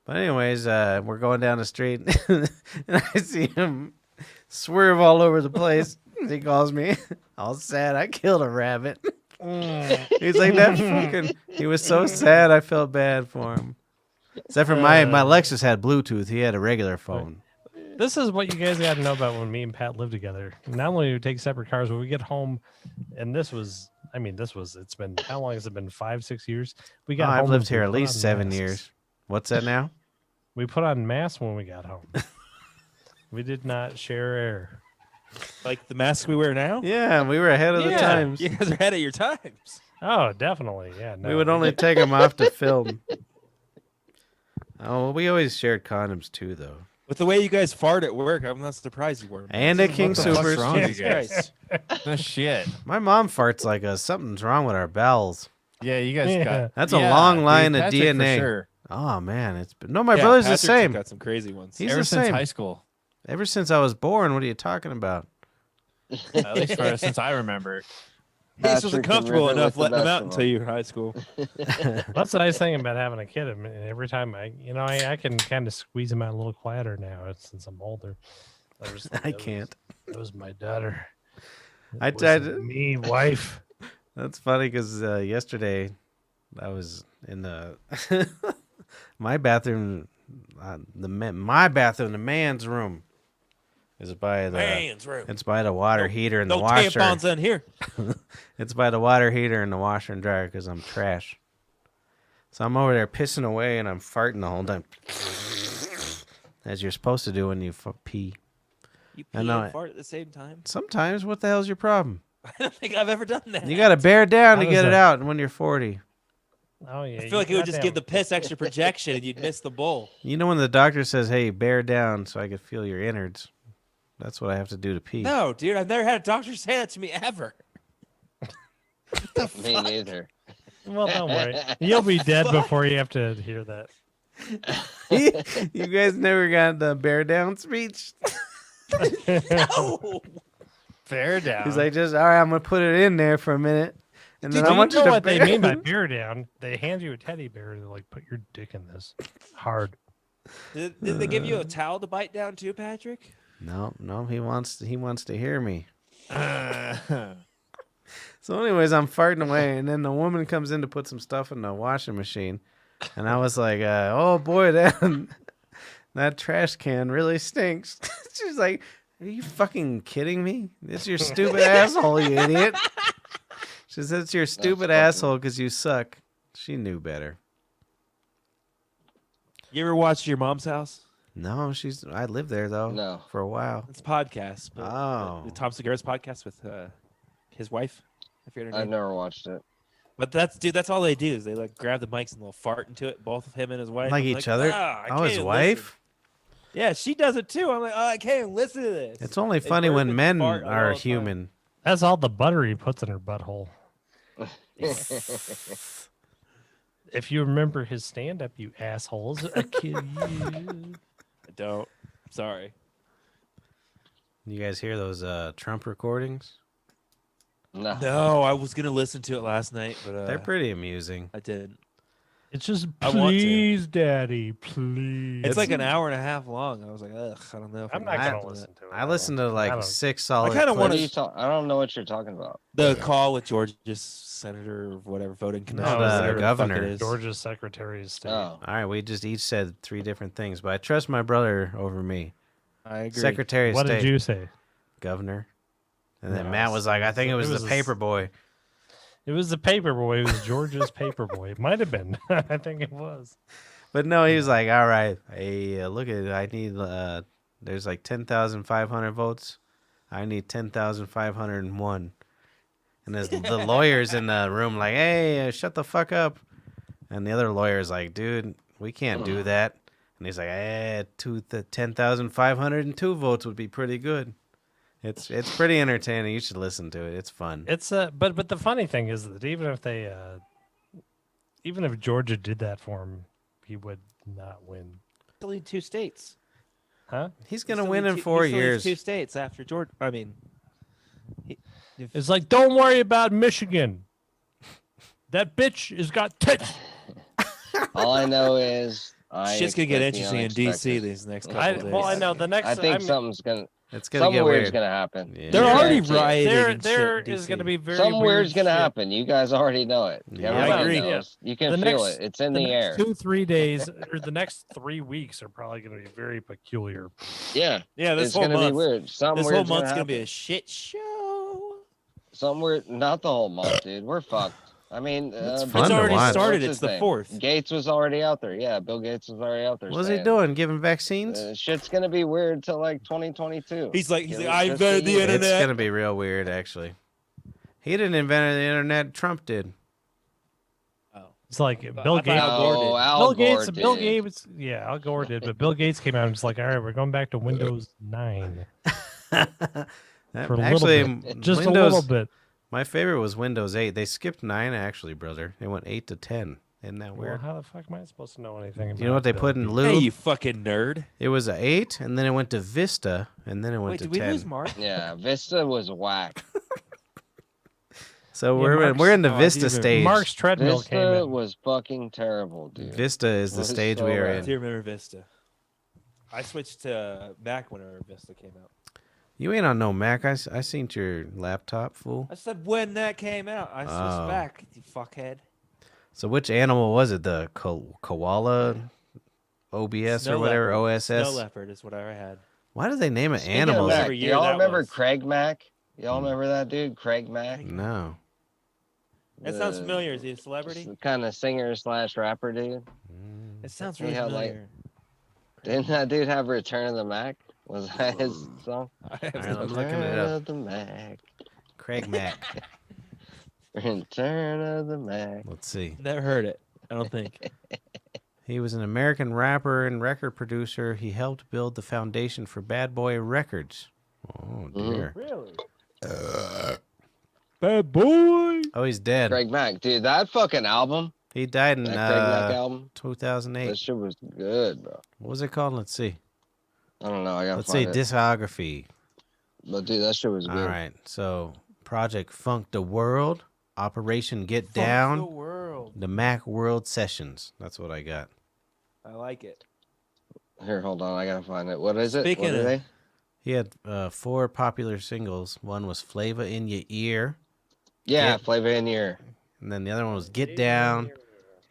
But anyways, we're going down the street, and I see him swerve all over the place. He calls me all sad. I killed a rabbit. He's like, that fucking. He was so sad. I felt bad for him. Except for my Lexus had Bluetooth. He had a regular phone. This is what you guys got to know about when me and Pat live together. Not only do we take separate cars, but we get home, and it's been, how long has it been? 5-6 years? We got home. I've lived and we here at put least on 7 masks. years. What's that now? We put on masks when we got home. We did not share air. Like the mask we wear now? Yeah, we were ahead of the Yeah. times. You guys are ahead of your times. Oh, definitely. Yeah. No, We would only take them off to film. Oh, we always shared condoms too, though. With the way you guys fart at work, I'm not surprised you wore them. And at King What the fuck's Supers. wrong with you Jesus guys? Christ. No shit. My mom farts like something's wrong with our bowels. Yeah, you guys Yeah. got. That's a yeah, long line dude, of Patrick for DNA. Sure. Oh man, my Yeah, brother's the Patrick's same. got some crazy ones. He's Ever the since same. high school, Ever since I was born, what are you talking about? at least since I remember. He just wasn't Patrick can comfortable rip it enough with the letting them best out of until you were high school. That's the nice thing about having a kid. I mean, every time I can kind of squeeze him out a little quieter now since I'm older. I can't. That was my daughter. I It wasn't tried- me, wife. That's funny because yesterday I was in the my bathroom, my bathroom, the man's room is by the Man's room. It's by the water heater and the No washer. tampons in here. It's by the water heater and the washer and dryer because I'm trash. So I'm over there pissing away and I'm farting the whole time, as you're supposed to do when you pee. You I pee know and it. fart at the same time? Sometimes, what the hell's your problem? I don't think I've ever done that. You got to bear down How to does get it that- out when you're 40. Oh yeah. I feel like it would just give the piss extra projection and you'd miss the bowl. You know when the doctor says, "Hey, bear down so I can feel your innards." That's what I have to do to pee. No, dude, I've never had a doctor say that to me ever. Me neither. Well, don't worry. You'll be dead before you have to hear that. You guys never got the bear down speech? No. Fair down. He's like, all right, I'm going to put it in there for a minute. And then Do I you want know you to what they bear mean by bear down? They hand you a teddy bear and they're like, put your dick in this hard. Did they give you a towel to bite down too, Patrick? No, he wants to hear me. So anyways, I'm farting away, and then the woman comes in to put some stuff in the washing machine. And I was like, oh boy, that trash can really stinks. She's like, are you fucking kidding me? It's your stupid asshole, you idiot. She said, it's your stupid asshole because you suck. She knew better. You ever watched Your Mom's House? No, I lived there, though, No. for a while. It's a podcast. But Oh. the Tom Segura's podcast with his wife. I forget her I've name. never watched it. But that's all they do is they like grab the mics and they'll fart into it, both of him and his wife. Like I'm each other? I Oh, can't his even wife? listen." Yeah, she does it too. I'm like, oh, I can't even listen to this. It's only They funny burp when and men fart all are the time. human. That's all the butter he puts in her butthole. If you remember his stand-up, you assholes, I kill you. I don't. Sorry. You guys hear those Trump recordings? No. No, I was gonna listen to it last night, but They're pretty amusing. I didn't. It's just, I want to. please, Daddy, please. It's like an hour and a half long. I was like, ugh, I don't know. If I'm I not can gonna handle listen it. to it. I listened to like I don't- 6 solid kinda clips. What are you talking? I don't know what you're talking about. The call with Georgia's senator or whatever voting commission. the whatever fuck governor. it is. Georgia's Secretary of State. Oh, All right, we just each said 3 different things, but I trust my brother over me. I agree. Secretary of What State, did you say? governor. And then No, Matt was like, I think it was, it was the a paper boy. It was the paper boy. It was Georgia's paper boy. It might have been. I think it was. But no, he was like, all right, hey, look at it. I need, there's like 10,500 votes. I need 10,501. And there's the lawyers in the room like, hey, shut the fuck up. And the other lawyer's like, dude, we can't do that. And he's like, 10,502 votes would be pretty good. It's pretty entertaining. You should listen to it. It's fun. It's but the funny thing is that even if Georgia did that for him, he would not win. Still need 2 states. He's You gonna still win need in two- 4 you still need years. 2 states after Georgia. I mean, It's like, don't worry about Michigan. That bitch has got tits. all I know is shit's gonna get expect the interesting in DC unexpected. these next couple I of days. well, I know the next. I think I'm- something's gonna. It's gonna Something get weird's weird. gonna happen. Yeah. They're You already guarantee it. rioting. there and there shit in is DC. going to be very Something weird weird's gonna shit. happen. You guys already know it. Yeah. Everybody I agree. knows. You can The feel next- it. It's in the next air. 2-3 days or the next 3 weeks are probably going to be very peculiar. Yeah, Yeah, this it's whole gonna month. be weird. Something This whole weird's month's gonna gonna be happen. a shit show. Something weird. Not the whole month, dude. We're fucked. I mean, It's Bill fun It's to already watch. started. What's It's his the name? 4th. Gates was already out there. Yeah, Bill Gates was already out there. What's he saying, doing? Giving vaccines? Shit's gonna be weird till like 2022. He's like, Give it I just a invented the year. internet. It's gonna be real weird, actually. He didn't invent the internet. Trump did. It's like I Bill thought Gates. Al Gore did. No, Al Bill Gore Gates. Bill did. Gates. Yeah, Al Gore did, but Bill Gates came out and was like, "All right, we're going back to Windows 9 for a Actually, little bit, just Windows, a little bit." My favorite was Windows 8. They skipped 9, actually, brother. They went 8 to 10. Isn't that Well, weird? how the fuck am I supposed to know anything? Do you know what they about put in Bill lieu? Hey, you fucking nerd. It was a 8, and then it went to Vista, and then it went Wait, to did we 10. lose Mark? Yeah, Vista was whack. So Yeah, we're in the oh, I do Vista remember. stage. Mark's treadmill came Vista in. was fucking terrible, dude. Vista is the Was stage so we are bad. I in. do remember Vista. I switched to Mac whenever Vista came out. You ain't on no Mac. I seen your laptop, fool. I said when that came out. I switched Oh. back, you fuckhead. So which animal was it? The koala OBS Snow or whatever, leopard. OSS? Snow leopard is what I had. Why do they name it Speaking of animals? Mac, Mack, every do year y'all that remember was. Craig Mack? Y'all remember that dude, Craig Mack? No. That sounds familiar. Is he a celebrity? Kind of singer / rapper dude. It sounds He really had, like, familiar. Didn't that dude have Return of the Mack? Was that his song? I have Alright, no I'm clue. looking it Return up. of the Mack. Craig Mack. Return of the Mack. Let's see. Never heard it. I don't think. He was an American rapper and record producer. He helped build the foundation for Bad Boy Records. Oh dear. Really? Bad boy. Oh, he's dead. Craig Mack, dude, that fucking album, He died in that Craig Mack album, 2008. that shit was good, bro. What was it called? Let's see. I don't know, I gotta Let's see. find it. Discography. But dude, that shit was good. All right. So Project Funk the World, Operation Get Fuck the Down, world. the Mac World Sessions. That's what I got. I like it. Here, hold on, I gotta find it. What is it? Speaking What are of- they? He had 4 popular singles. One was Flavor in Your Ear, Yeah, Yeah. Flavor in Your. and then the other one was Get Down.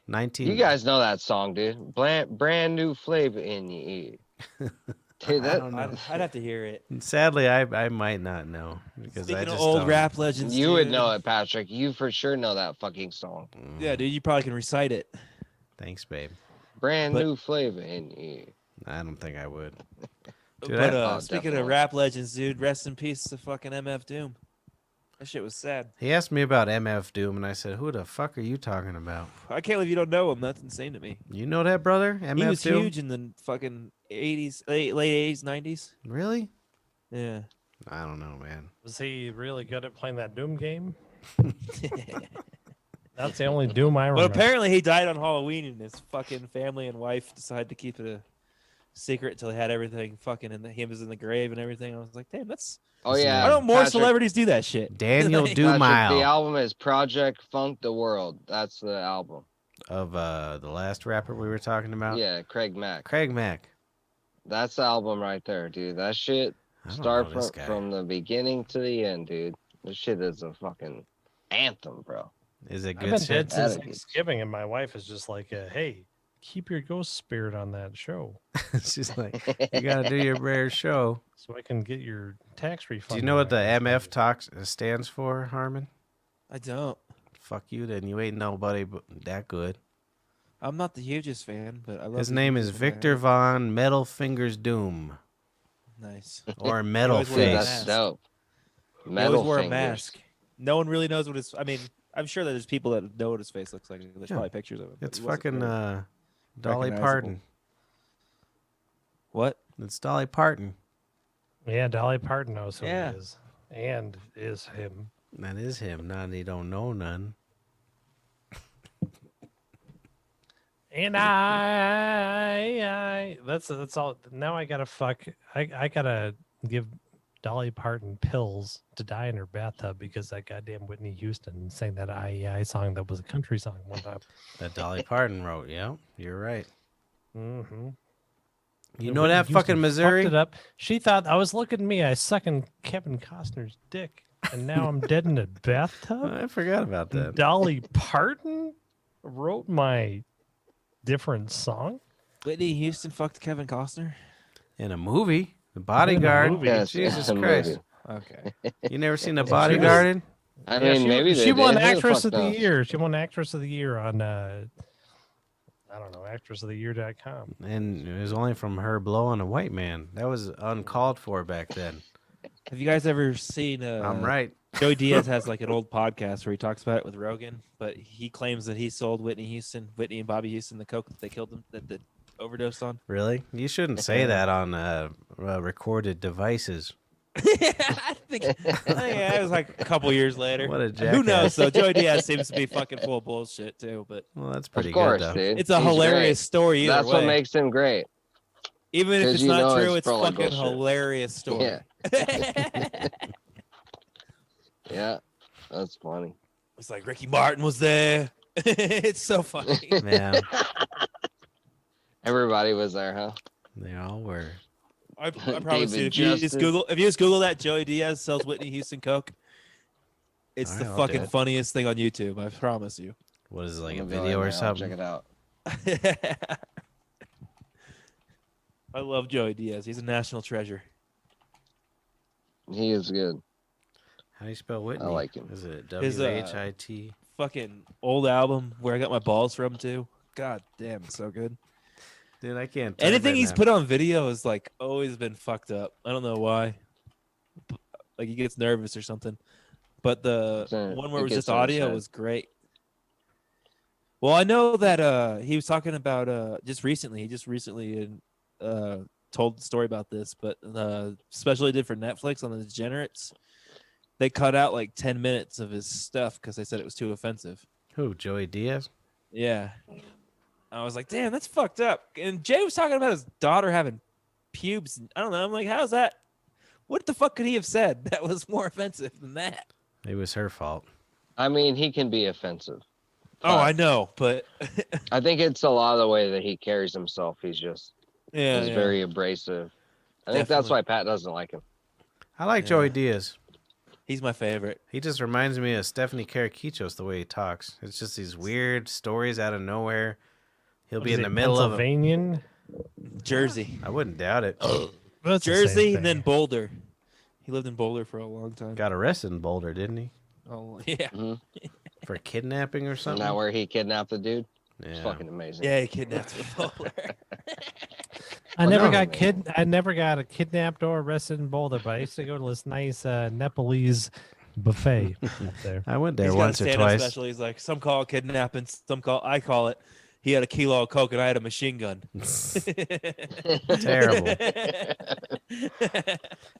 19. You guys know that song, dude. Brand new flavor in your ear. Dude, I that don't know. I'd have to hear it. Sadly, I might not know because I Speaking just of old don't. rap legends, you would dude. know it, Patrick. You for sure know that fucking song. Yeah, dude, you probably can recite it. Thanks, babe. Brand But- new flavor in your ear. I don't think I would. But Dude, Oh, speaking of definitely. rap legends, dude, rest in peace to fucking MF Doom. That shit was sad. He asked me about MF Doom, and I said, "Who the fuck are you talking about?" I can't believe you don't know him. That's insane to me. You know that brother, MF He was Doom? huge in the fucking 80s, late 80s, 90s. Really? Yeah. I don't know, man. Was he really good at playing that Doom game? That's the only Doom I But remember. apparently he died on Halloween, and his fucking family and wife decided to keep it a secret until he had everything fucking he was in the grave and everything. I was like, damn, that's. Oh yeah. Why don't more Patrick- celebrities do that shit? Daniel Like- Patrick, the Dumile album is Project Funk the World. That's the album. of the last rapper we were talking about. Yeah, Craig Mack. Craig Mack. That's the album right there, dude. That shit I don't start know this guy. from the beginning to the end, dude. This shit is a fucking anthem, bro. Is it I've good been shit? dead since That'd be- Thanksgiving, and my wife is just like, "Hey, keep your ghost spirit on that show, She's like, you gotta do your rare show. so I can get your tax refund." Do you know what the MF talks stands for, Harmon? I don't. Fuck you, then. You ain't nobody but that good. I'm not the hugest fan, but I love His these name is people, man. Victor Von Metal Fingers Doom Nice. or Metal always wear Dude, a Face. that's mask. dope. He Metal always wore a fingers. mask. No one really knows what his. I mean, I'm sure that there's people that know what his face looks like. There's Yeah. probably pictures of him. but It's he wasn't fucking really- Dolly recognizable. Parton. What? It's Dolly Parton. Yeah, Dolly Parton knows who Yeah. he is, and is him. That is him. None he don't know none. And I that's all. Now I gotta fuck. I gotta give Dolly Parton pills to die in her bathtub because that goddamn Whitney Houston sang that I song that was a country song one time. That Dolly Parton wrote. Yeah, you're right. Mm-hmm. You know that fucking Missouri? Fucked it up. She thought I was looking at me. I sucking Kevin Costner's dick, and now I'm dead in a bathtub. I forgot about that. Dolly Parton wrote my different song. Whitney Houston fucked Kevin Costner. In a movie, The Bodyguard. movie. Yes, Jesus it's a Christ. movie. Okay. You never seen The she was- Bodyguard? I Yeah, mean, she, maybe they she won did. Who the Actress fuck of the knows? Year. She won Actress of the Year on I don't know, actressoftheyear.com. And it was only from her blowing a white man. That was uncalled for back then. Have you guys ever seen? I'm right. Joey Diaz has like an old podcast where he talks about it with Rogan, but he claims that he sold Whitney and Bobby Houston the coke that they killed them, that they overdosed on. Really? You shouldn't say that on recorded devices. I think yeah, it was like a couple years later. What a Who jackass. knows? So Joey Diaz seems to be fucking full of bullshit too, but Well, that's Of pretty course, good, though. dude. it's a He's hilarious story either That's way. what makes him great. Even if 'cause it's you not know true, it's it's probably fucking bullshit. hilarious story. Yeah. Yeah, that's funny. It's like Ricky Martin was there. It's so funny. Man, Everybody was there, huh? they all were. I promise David you, if you Justice. just Google that, Joey Diaz sells Whitney Houston coke. It's All the right, I'll do fucking it. funniest thing on YouTube. I promise you. What is it, like a I'm gonna go video in or there, I'll Check something? it out. I love Joey Diaz. He's a national treasure. He is good. How do you spell Whitney? like him. Is it His, WHIT? Fucking old album, Where I Got My Balls From, too. God damn, it's so good. Dude, I can't. type Anything right he's now. put on video is like always been fucked up. I don't know why. Like he gets nervous or something. But the one where it was gets just in his audio head. was great. Well, I know that he was talking about just recently. He just recently told the story about this, but special he did for Netflix on the Degenerates. They cut out like 10 minutes of his stuff because they said it was too offensive. Who? Joey Diaz? Yeah. I was like, damn, that's fucked up. And Jay was talking about his daughter having pubes. I don't know. I'm like, how's that? What the fuck could he have said that was more offensive than that? It was her fault. I mean, he can be offensive. Oh, I know, but I think it's a lot of the way that he carries himself. He's yeah, very abrasive. I think that's Definitely. why Pat doesn't like him. I like Yeah. Joey Diaz. he's my favorite. He just reminds me of Stephanie Karakichos the way he talks. It's just these weird stories out of nowhere. He'll be in the middle of a... Pennsylvania. Jersey. I wouldn't doubt it. That's the Jersey same and then thing. Boulder. He lived in Boulder for a long time. Got arrested in Boulder, didn't he? Oh, yeah. For kidnapping or Isn't something? that where he kidnapped the dude? It's Yeah. fucking amazing. Yeah, he kidnapped him in Boulder. I Well, never no, got man. I never got a kidnapped or arrested in Boulder, but I used to go to this nice Nepalese buffet up there. I went there He's got a once or stand-up twice. special. He's like, some call it kidnapping, I call it. He had a kilo of coke and I had a machine gun. Terrible.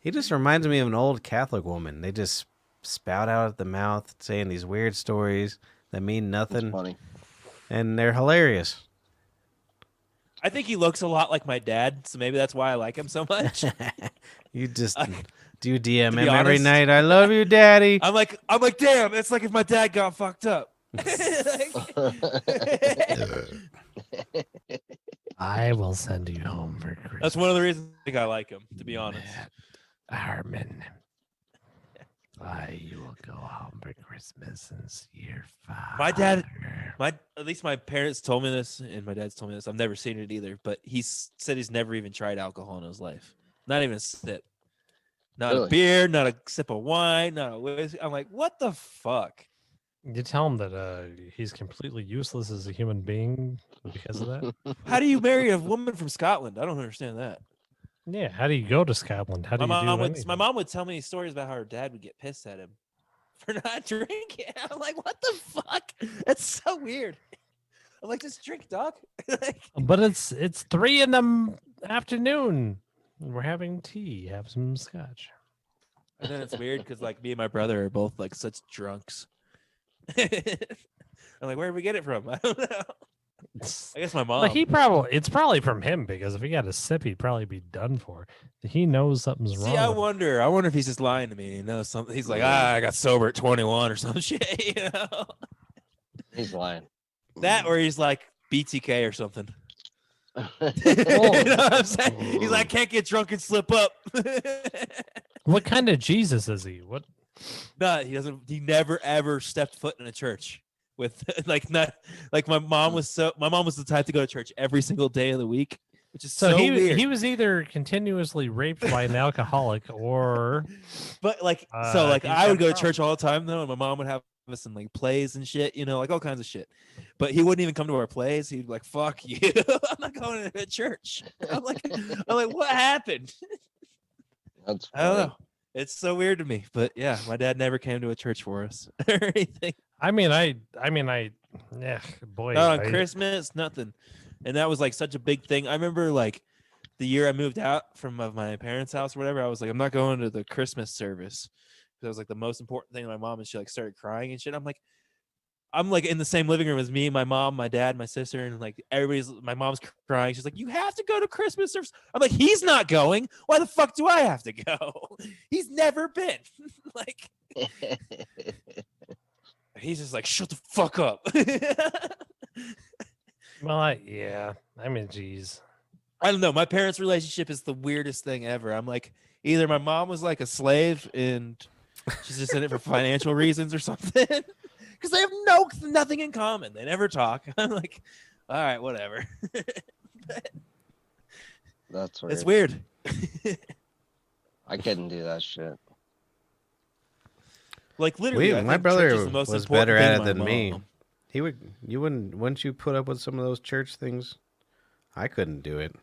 He just reminds me of an old Catholic woman. They just spout out at the mouth saying these weird stories that mean It's nothing, funny. and they're hilarious. I think he looks a lot like my dad, so maybe that's why I like him so much. You just do you DM to him be every honest- night? I love you, Daddy. I'm like, damn, it's like if my dad got fucked up. I will send you home for Christmas. That's one of the reasons I think I like him, to be honest. Harmon. You will go home for Christmas and see your father. My dad- At least my parents told me this, and my dad's told me this. I've never seen it either, but said he's never even tried alcohol in his life. Not even a sip. Not a Really? beer, not a sip of wine, not a whiskey. I'm like, what the fuck? You tell him that he's completely useless as a human being because of that. How do you marry a woman from Scotland? I don't understand that. Yeah, how do you go to Scotland? How do My you do anything? mom would tell me stories about how her dad would get pissed at him for not drinking. I'm like, what the fuck? That's so weird. I'm like, just drink, dog. Like, But it's 3 in the afternoon. We're having tea. Have some scotch. and then it's weird because like me and my brother are both like such drunks. I'm like, where did we get it from? I don't know. I guess my mom. Well, it's probably from him because if he got a sip, he'd probably be done for. He knows something's wrong. See, I with him. wonder if he's just lying to me. You know, something. He's like, I got sober at 21 or some shit. You know, He's lying. that or he's like BTK or something. You know what I'm saying? He's like, can't get drunk and slip up. What kind of Jesus is he? What? No, he doesn't. He never ever stepped foot in a church with not like my mom was. My mom was the type to go to church every single day of the week, which is so, So weird. he was either continuously raped by an alcoholic or But like, Uh, so like, he's I would got go to church all the time though, and my mom would have us in like plays and shit, you know, like all kinds of shit. But he wouldn't even come to our plays. He'd be like, "Fuck you, I'm not going to church." I'm like, what happened? That's I don't funny. know. It's so weird to me, but yeah, my dad never came to a church for us or anything. yeah, boy. Not on I- Christmas, nothing. And that was like such a big thing. I remember like the year I moved out from my parents' house or whatever, I was like, I'm not going to the Christmas service. That was like the most important thing to my mom, and she like started crying and shit. I'm like in the same living room as me, my mom, my dad, my sister, and like my mom's crying. She's like, you have to go to Christmas service. I'm like, he's not going. Why the fuck do I have to go? He's never been. Like, he's just like, shut the fuck up. Well, yeah. I mean, geez. I don't know. My parents' relationship is the weirdest thing ever. I'm like, either my mom was like a slave and she's just in it for financial reasons or something, because they have nothing in common. They never talk. I'm like, all right, whatever. That's weird. It's weird. I couldn't do that shit. Like literally, I My think church brother is the most was important better thing at to it my than me. mom. Wouldn't you put up with some of those church things? I couldn't do it.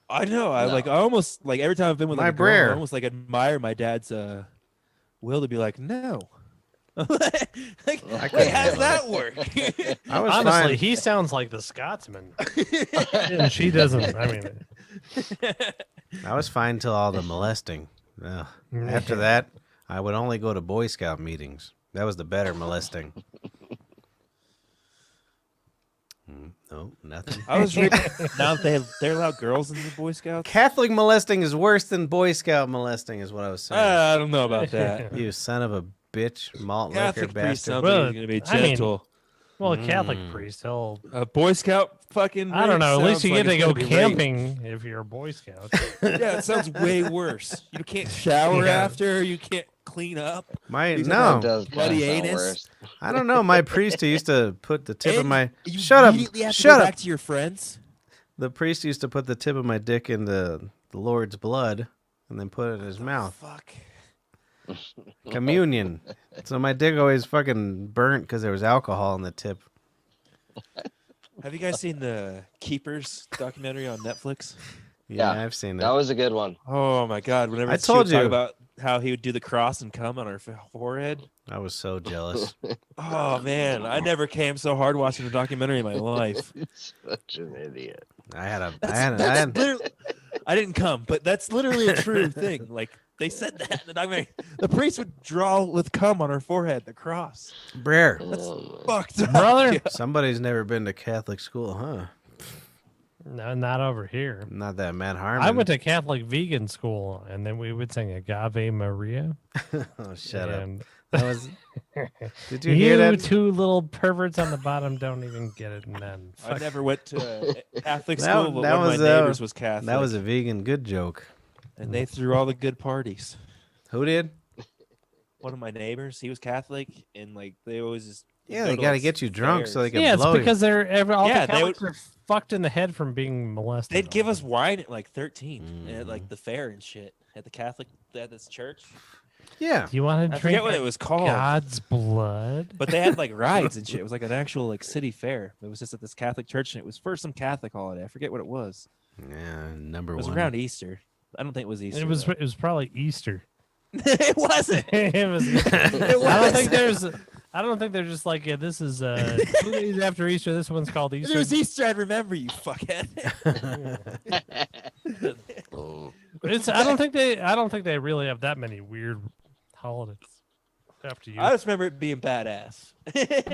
I know. I No. almost like every time I've been with My a girl, I brer. almost like admire my dad's will to be like, no. Like, I wait, couldn't how does do that work? I was Honestly, fine. he sounds like the Scotsman. And she doesn't. I mean, I was fine till all the molesting. Ugh. After that, I would only go to Boy Scout meetings. That was the better molesting. No, nothing. I was reading now that they're allowed girls in the Boy Scouts. Catholic molesting is worse than Boy Scout molesting, is what I was saying. I don't know about that. You son of a bitch, malt liquor Catholic priest bastard. sounds Well, like he's gonna be I mean, gentle. well, a Catholic Mm. priest, he'll. A Boy Scout fucking. I don't rape know. At least sounds you like get to it's go gonna be camping if you're a Boy Scout. rape. Yeah, it sounds way worse. You can't shower Yeah. after. You can't clean up. My These no, That does bloody kinda sound anus. worse. I don't know. My priest who used to put the tip of And my you shut up, immediately have to shut go up. back to your friends. The priest used to put the tip of my dick in the Lord's blood and then put it in his mouth. Fuck. Communion. So my dick always fucking burnt because there was alcohol in the tip. Have you guys seen the Keepers documentary on Netflix? Yeah, Yeah, I've seen That that. was a good one. Oh my god! Whenever I she told would talk you. about how he would do the cross and come on her forehead. I was so jealous. Oh man, I never came so hard watching a documentary in my life. Such an idiot. I had a. I That's, had, that's I had, literally, I didn't come, but that's literally a true thing. Like they said that in the documentary. The priest would draw with cum on her forehead, the cross. Brer. Fucked up. Brother? Somebody's never been to Catholic school, huh? No, not over here. Not that Matt Harmon. I went to Catholic vegan school, and then we would sing Agave Maria. Oh, shut up. and That was. Did you hear that? two little perverts on the bottom don't even get it. And then I never went to Catholic That- school, but that one of was, my neighbors was Catholic. That was a vegan good joke. and they threw all the good parties. Who did? One of my neighbors, he was Catholic, and like they always just Yeah, go they to, got to like, get you drunk so they fairs. can yeah, it's blow because all Yeah, the they Catholics are fucked in the head from being molested. They'd give all us wine at like 13 at Mm. like the fair and shit at the Catholic at this church. you. Yeah. the- Do you want to I drink forget what it was called, God's blood? but they had like rides and shit. It was like an actual like city fair. It was just at this Catholic church, and it was for some Catholic holiday. I forget what it was. Yeah, number It was one. around Easter. I don't think it was Easter. It was though. it was probably Easter. It wasn't. It was. I don't think they're just like, yeah, this is 2 days after Easter. This one's called If Easter. it was Easter, I'd remember you, fuckhead. I don't think they really have that many weird holidays after you. I just remember it being badass.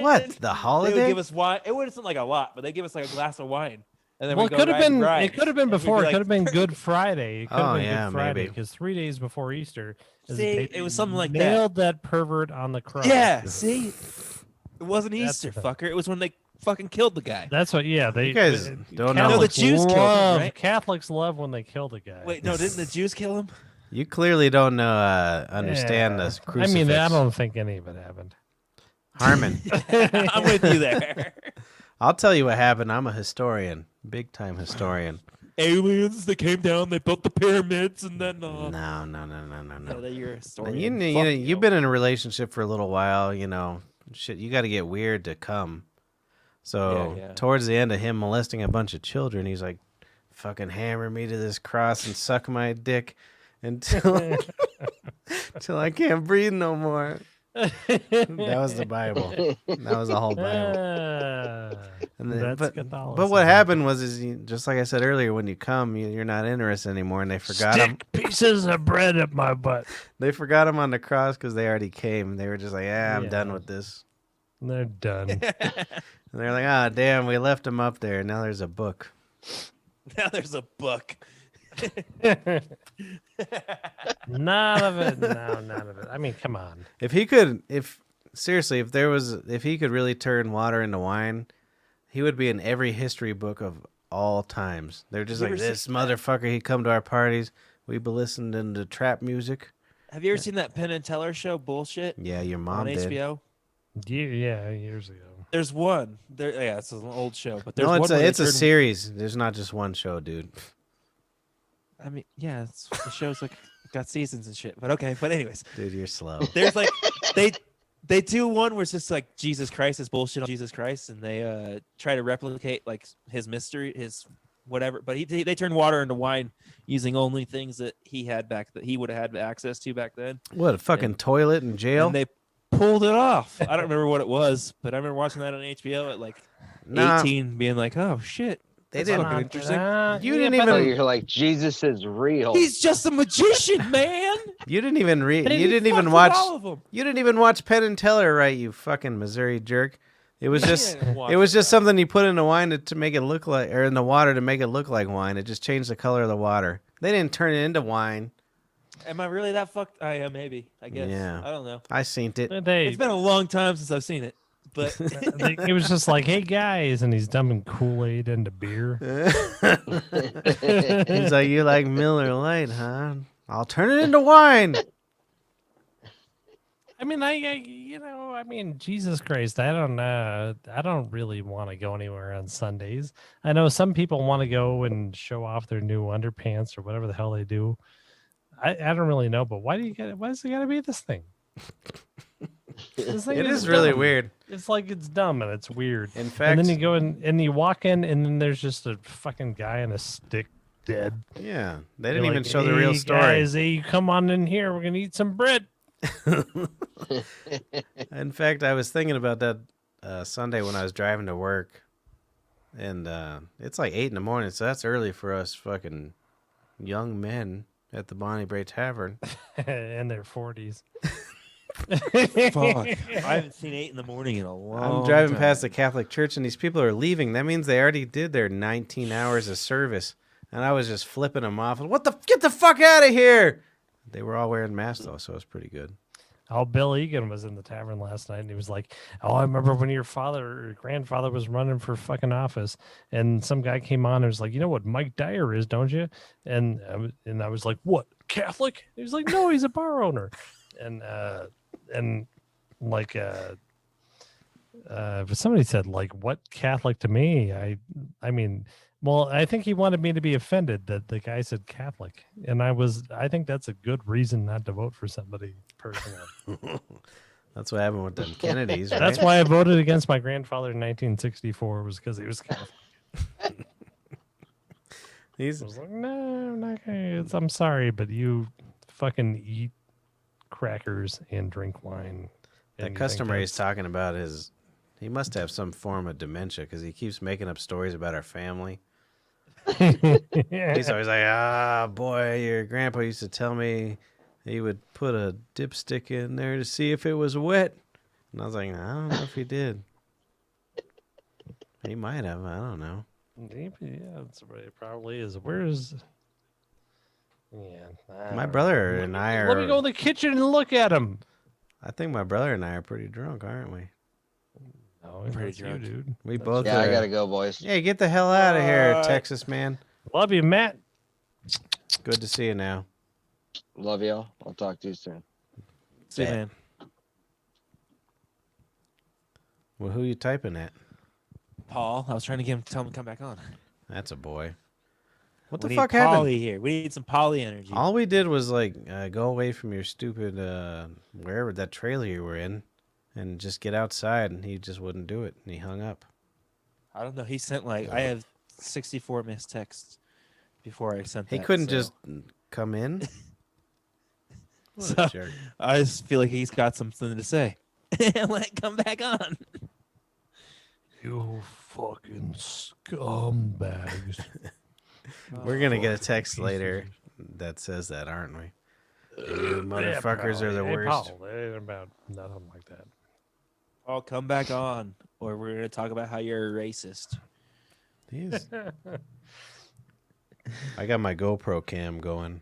What? The They would holiday? give us wine. It wasn't like a lot, but they give us like a glass of wine, and then well, we it could have been. Right. It could have been before. It could have been Good Friday. It could have Oh, been yeah, Good Friday maybe. because 3 days before Easter. is See, they it was something like that. nailed that pervert on the cross. Yeah, see, it wasn't That's Easter, the- fucker. It was when they fucking killed the guy. That's what. Yeah, they. You guys don't know. No, the Catholics Jews killed him, love. right? Catholics love when they kill the guy. Wait, no, didn't the Jews kill him? You clearly don't understand Yeah. this I crucifix. mean, I don't think any of it happened. Harmon. I'm with you there. I'll tell you what happened. I'm a historian, big time historian. Aliens, they came down, they built the pyramids, and then No. no, you're a And historian. you've been in a relationship for a little while. You know, shit. You got to get weird to come. So Yeah. towards the end of him molesting a bunch of children, he's like, "Fucking hammer me to this cross and suck my dick until until I can't breathe no more." That was the Bible. That was the whole Bible. And then, That's but what happened was, just like I said earlier, when you come, you're not interested anymore, and they forgot him. Stick pieces of bread up my butt. They forgot him on the cross because they already came. They were just like, "Yeah, I'm done Yeah. with this." They're done. And they're like, "Ah, damn, we left him up there. Now there's a book." Now there's a book. None of it. No, none of it. I mean, come on. If he could, if he could really turn water into wine, he would be in every history book of all times. They're just You like, ever this seen motherfucker, he come to our parties. We be listening to trap music. Have you ever seen that Penn and Teller show bullshit Yeah, your on mom did. HBO? Yeah, years ago. There's one. Yeah, it's an old show, but there's No, one it's where a they it's a turn- series. There's not just one show, dude. I mean, yeah, the show's like got seasons and shit. But okay. But anyways, Dude, you're slow. there's like they do one where it's just like Jesus Christ is bullshit on Jesus Christ, and they try to replicate like his mystery, his whatever. But they turn water into wine using only things that he would have had access to back then. What, a fucking toilet in jail? And they pulled it off. I don't remember what it was, but I remember watching that on HBO at like Nah, 18, being like, "Oh shit, they that's didn't. fucking interesting." You didn't So even. you're like, Jesus is real. He's just a magician, man. You didn't even read. And You he didn't fucked even with watch. all of them. You didn't even watch Penn and Teller, right? You fucking Missouri jerk. It was just. Yeah, watch It was just that. something you put in the wine to make it look like, or in the water to make it look like wine. It just changed the color of the water. They didn't turn it into wine. Am I really that fucked? I am, maybe. I guess. Yeah. I don't know. I seen it. It's been a long time since I've seen it, but It was just like, hey guys, and he's dumping Kool-Aid into beer. He's like, you like Miller Lite, huh? I'll turn it into wine. I mean, I mean, Jesus Christ, I don't really want to go anywhere on Sundays. I know some people want to go and show off their new underpants or whatever the hell they do. I don't really know, but why does it gotta be this thing? This thing It is really dumb. weird. It's like it's dumb and it's weird. In fact, And then you go in and you walk in and then there's just a fucking guy on a stick dead. yeah, they You're didn't even like, show the real "Hey, story. Guys, hey, you come on in here. We're gonna eat some bread. In fact, I was thinking about that Sunday when I was driving to work, and it's like 8 in the morning, so that's early for us fucking young men at the Bonnie Bray Tavern. in their 40s. fuck, I haven't seen 8 in the morning in a long. I'm driving time. past the Catholic church, and these people are leaving. That means they already did their 19 hours of service, and I was just flipping them off. Get the fuck out of here! They were all wearing masks though, so it was pretty good. Oh, Bill Egan was in the tavern last night, and he was like, "Oh, I remember when your grandfather was running for fucking office, and some guy came on and was like, you know what Mike Dyer is, don't you?" And I was like, "What, Catholic?" He was like, "No, he's a bar owner," and like but somebody said like, "What Catholic to me?" I mean. Well, I think he wanted me to be offended that the guy said Catholic, and I think that's a good reason not to vote for somebody personally. That's what happened with them Kennedys, right? That's why I voted against my grandfather in 1964 was because he was Catholic. I was like, no, I'm not gonna. I'm sorry, but you fucking eat crackers and drink wine. That customer he's talking about he must have some form of dementia because he keeps making up stories about our family. He's always like, boy, your grandpa used to tell me he would put a dipstick in there to see if it was wet. And I was like, I don't know if he did. He might have. I don't know. Yeah, that's what it probably is. Where's... Yeah. My brother and I are... Let me go in the kitchen and look at him. I think my brother and I are pretty drunk, aren't we? No, Pretty that's you, drunk. dude. We both Yeah, I are. gotta go, boys. Hey, get the hell out of here, What? Texas man. Love you, Matt. Good to see you now. Love y'all. I'll talk to you soon. See, Bet. man. Well, who you typing at? Paul, I was trying to tell him to come back on. That's a boy. What We the need fuck happened? Polly here. We need some Polly energy. All we did was like go away from your stupid wherever that trailer you were in, and just get outside, and he just wouldn't do it, and he hung up. I don't know. He sent like I have 64 missed texts before I sent. He that, couldn't so just come in. What So- a jerk. I just feel like he's got something to say. Let it come back on. You fucking scumbags. We're gonna get a text later that says that, aren't we? You motherfuckers are the Hey, worst. Paul, it ain't about nothing like that. I'll come back on, or we're gonna talk about how you're a racist. Jeez. I got my GoPro cam going.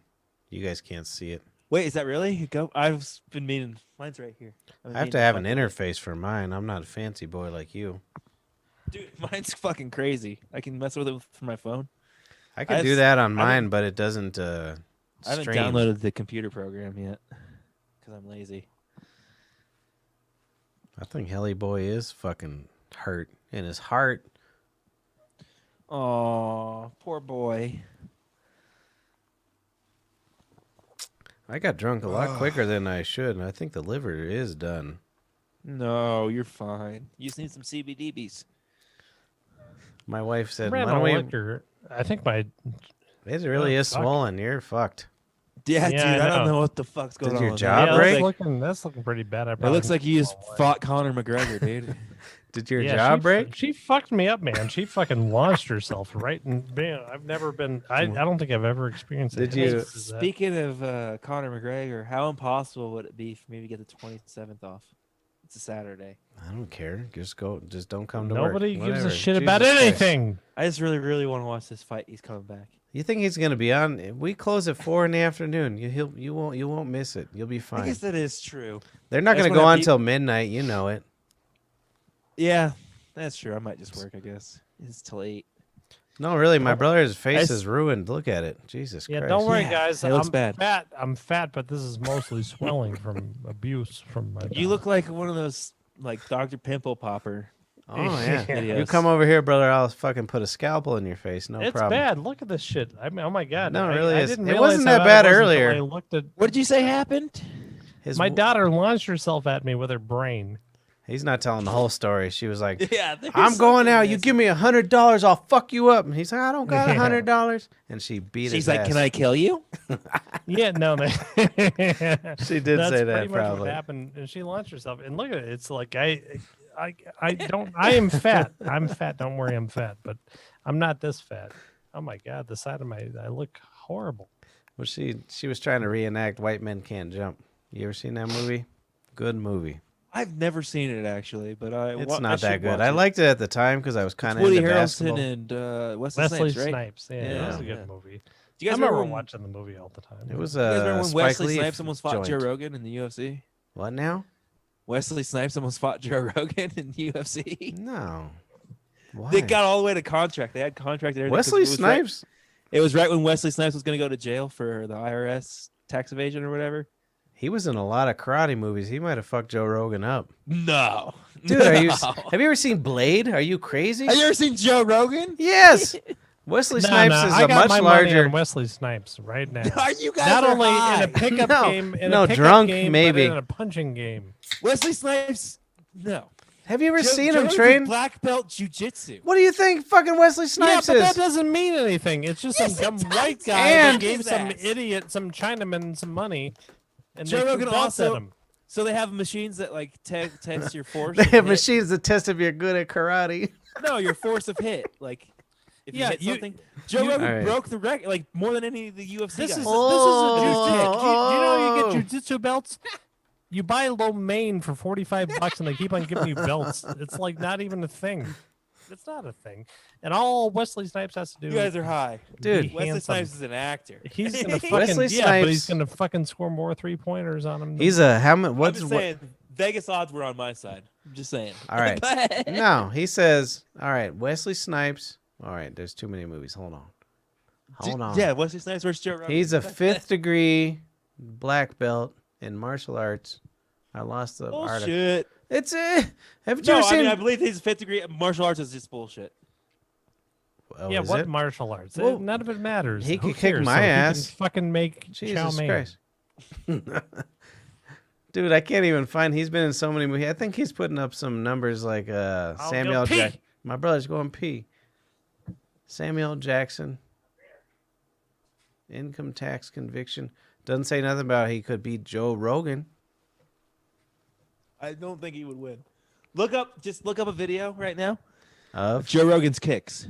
You guys can't see it. Wait, is that really? Go. I've been meaning. Mine's right here. I have to have an interface for mine. I'm not a fancy boy like you. Dude, mine's fucking crazy. I can mess with it from my phone. I could I've do s- that on I haven't- mine, but it doesn't I haven't stream. downloaded the computer program yet because I'm lazy. I think Helly Boy is fucking hurt in his heart. Oh, poor boy. I got drunk a lot quicker than I should, and I think the liver is done. No, you're fine. You just need some CBDBs. My wife said, "Why Ran don't a we?" liquor. I think my It really is fuck. swollen. You're fucked. Yeah, Yeah, dude, I I don't know. know what the fuck's going Did on. your with jaw that. break? that's looking pretty bad. It looks like you just Oh, fought Conor McGregor, dude. Did your Yeah, jaw she break? She fucked me up, man. She fucking launched herself right in. Man, I've never been. I don't think I've ever experienced. Did anything you- as bad as that. Speaking of Conor McGregor, how impossible would it be for me to get the 27th off? It's a Saturday. I don't care. Just go. Just don't come to work. Nobody gives Whatever. a shit about Jesus Christ. anything. I just really, really want to watch this fight. He's coming back. You think he's gonna be on? We close at 4 in the afternoon. You won't miss it. You'll be I fine. guess that is true. They're not I just gonna go wanna on be- till midnight. You know it. Yeah, that's true. I might just work, I guess. It's till 8. No, really, my brother's face s- is ruined. Look at it. Jesus Yeah, Christ. don't worry, Yeah, guys. it looks I'm bad. fat. I'm fat, but this is mostly swelling from abuse from my. You look like one of those, like, Dr. Pimple Popper. Oh yeah. Videos. You come over here, brother. I'll fucking put a scalpel in your face. No It's problem. bad. Look at this shit. I mean, oh my god. No, it I- really I is. didn't It realize wasn't how that bad it was until earlier. I looked at What did you say happened? His my w- daughter launched herself at me with her brain. He's not telling the whole story. She was like, Yeah, "I'm going out. You give me $100, I'll fuck you up." And he's like, "I don't got $100." And she beat She's his like, ass. "Can I kill you?" Yeah, no, She did that's say that pretty much probably. what happened. And she launched herself, and look at it. It's like I don't. I am fat. I'm fat. Don't worry, I'm fat, but I'm not this fat. Oh my god, the side of I look horrible. Well, she was trying to reenact White Men Can't Jump. You ever seen that movie? Good movie. I've never seen it actually, but It's not that good. I liked it at the time because I was kind of Woody into Harrelson basketball. and Wesley, Wesley Snipes, right? Snipes. Yeah, that was a Yeah. good movie. Do you I guys remember when, watching the movie all the time. It was you guys remember when Spike Wesley Lee Snipes almost fought Joe joint. Rogan in the UFC? What now? Wesley Snipes almost fought Joe Rogan in the UFC. No. Why? They got all the way to contract. They had contract. and everything 'cause Wesley it was right- Snipes. it was right when Wesley Snipes was going to go to jail for the IRS tax evasion or whatever. He was in a lot of karate movies. He might have fucked Joe Rogan up. No, Dude, are you? No. Have you ever seen Blade? Are you crazy? Have you ever seen Joe Rogan? Yes. Wesley Snipes is I a got much my money larger. on Wesley Snipes right now. Are you guys Not are only high. in a pickup No, game, in no, a pickup drunk, game, maybe. but in a punching game. Wesley Snipes? No. Have you ever seen Joe him Rogan's train? black belt jujitsu. What do you think fucking Wesley Yeah, Snipes but that is? doesn't mean anything. It's just Yes, some it dumb does. white guy And- that gave His some ass. idiot, some Chinaman, some money, and Joe they threw Rogan belts also- at him. So they have machines that like test your force. They of have hit. machines that test if you're good at karate. No, your force of hit. Like if Yeah, you hit you- something. Joe you- Rogan Alright. broke the record like more than any of the UFC This guys. is Oh, a juice kick. Do you know how you oh. get jujitsu belts? You buy lo mein for $45 and they keep on giving you belts. It's like not even a thing. It's not a thing. And all Wesley Snipes has to do You guys are high. Dude. Wesley handsome. Snipes is an actor. He's gonna fucking Wesley yeah, but he's Snipes- gonna fucking score more 3-pointers on him. He's a how many? I'm What's just what? saying, Vegas odds were on my side. I'm just saying. All right. But- No, he says. All right, Wesley Snipes. All right, there's too many movies. Hold on. Hold on. Yeah, Wesley Snipes versus Joe Rogan. He's a 5th degree black belt in martial arts. I lost the art. Of, bullshit. it's Haven't No, you ever I seen? mean I believe he's 5th degree. Martial arts is just bullshit. Oh, yeah, is what it? martial arts? Well, None of it matters. he Who could kick cares? my So he can ass. fucking make chow Jesus mein. Christ. Dude, I can't even find. He's been in so many movies. I think he's putting up some numbers like Samuel pee. Jackson. My brother's going pee. Samuel Jackson. Income tax conviction. Doesn't say nothing about he could beat Joe Rogan. I don't think he would win. Look up a video right now Of of Joe Rogan's kicks.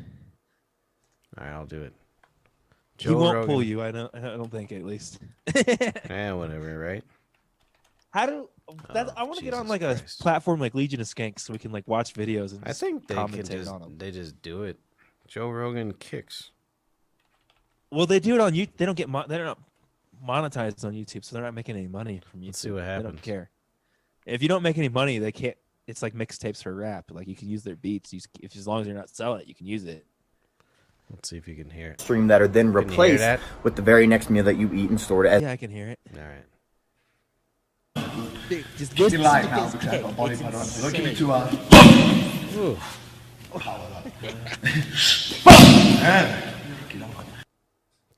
all right, I'll do it. He won't pull you. I don't think at least. Whatever, right? How do that? Oh, I want to get on Jesus like a Christ. platform like Legion of Skanks so we can like watch videos and I just think they can commentate just on them. they just do it. Joe Rogan kicks. Well, they do it on YouTube. They don't get they're not monetized on YouTube, so they're not making any money from YouTube. Let's see what They happens. don't care. If you don't make any money, they can't it's like mixtapes for rap. Like you can use their beats. If as long as you're not selling it, you can use it. Let's see if you can hear it. Stream that are then Can you hear replaced that? with the very next meal that you eat and stored as. Yeah, I can hear it. All right. Dude, just listen to this cake. It's insane. Ooh.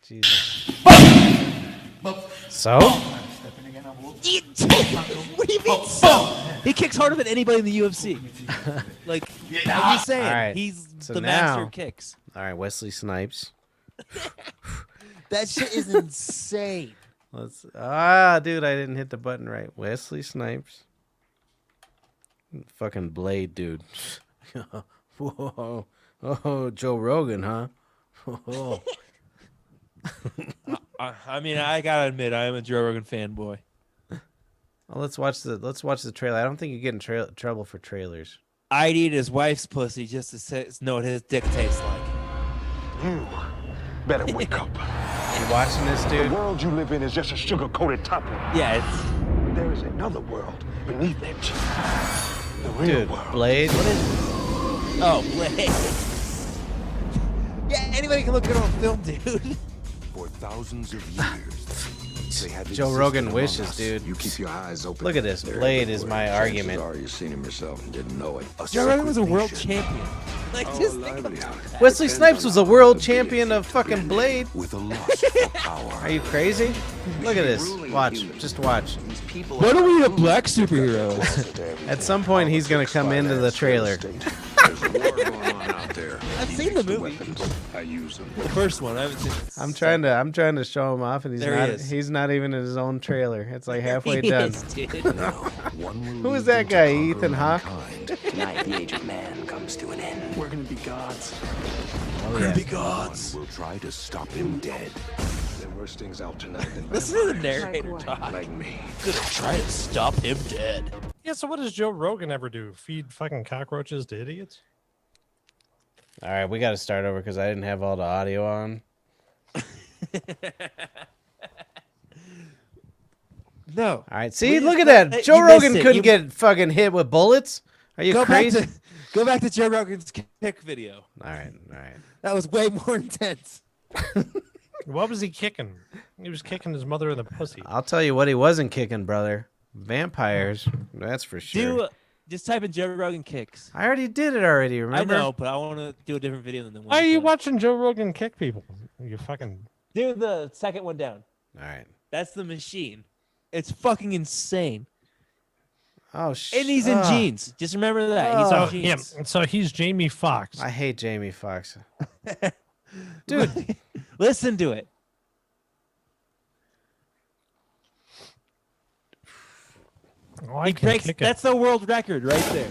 Jesus. So? What do you mean so? He kicks harder than anybody in the UFC. Like, I'm just saying, All right. he's So the master now- of kicks. All right, Wesley Snipes. That shit is insane. Dude, I didn't hit the button right. Wesley Snipes. Fucking Blade, dude. Whoa. Oh, Joe Rogan, huh? Whoa. I mean, I gotta admit, I am a Joe Rogan fanboy. Well, let's watch the trailer. I don't think you get in trouble for trailers. I'd eat his wife's pussy just to know what his dick tastes like. You better wake up. You watching this, The dude? world you live in is just a sugar-coated topping. Yeah, it's There is another world beneath it. The real Dude, world. Blade. oh, Blade. Yeah, anybody can look good on film, dude. For thousands of years, they have Joe existed Rogan among wishes, us. dude. You keep your eyes open. Look at this. They're Blade is everywhere. my Chances argument. are you've seen him yourself and didn't know it. Joe Rogan was a secret world nation. champion. Like, Our just think about livelihood that. Wesley depends Snipes on was a our world ability champion to of fucking blend Blade. with a lust for power. Are you crazy? Look at this. Watch. Just watch. Why don't we need a black superhero? At some point, he's gonna come into the trailer. There's a war going on out there. I've He seen the makes movie. weapons. I use them. The first one, I haven't seen it. I'm trying to show him off, and There he not. is. He's not even in his own trailer. It's like halfway He done. is, dude. Now, one will Who is lead that into guy, conquering Ethan Hawke? mankind. Tonight, the age of man comes to an end. We're gonna be gods. Oh, yeah. One will try to stop him dead. There are worse things out tonight than Listen to the vampires narrator talk. like me. Gonna try to stop him dead. Yeah, so what does Joe Rogan ever do? Feed fucking cockroaches to idiots? All right, we got to start over because I didn't have all the audio on. No. All right, see, We look just at that. got- Joe you missed Rogan it. couldn't You- get fucking hit with bullets. Are you crazy? Go back to Joe Rogan's kick video. All right. That was way more intense. What was he kicking? He was kicking his mother in the pussy. I'll tell you what he wasn't kicking, brother. Vampires. That's for sure. Just type in Joe Rogan kicks. I already did it already, remember? I know, but I want to do a different video than the one. Why are you played. watching Joe Rogan kick people? You fucking... Do the second one down. All right. That's the machine. It's fucking insane. Oh, And he's in jeans. Just remember that. He's Oh. in jeans. Yeah, so he's Jamie Foxx. I hate Jamie Foxx. Dude. Listen to it. Oh, I He can breaks. kick it. That's the world record right there.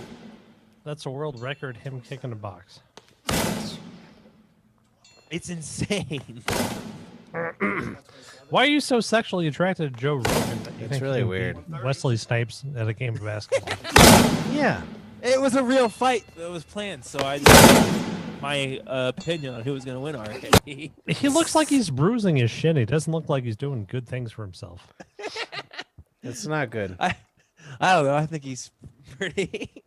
That's a world record, him kicking a box. It's insane. Why are you so sexually attracted to Joe Rogan? that you It's think really you weird. beat Wesley Snipes at a game of basketball. Yeah. It was a real fight that was planned, so I my opinion on who was going to win already. He looks like he's bruising his shin. He doesn't look like he's doing good things for himself. It's not good. I don't know. I think he's pretty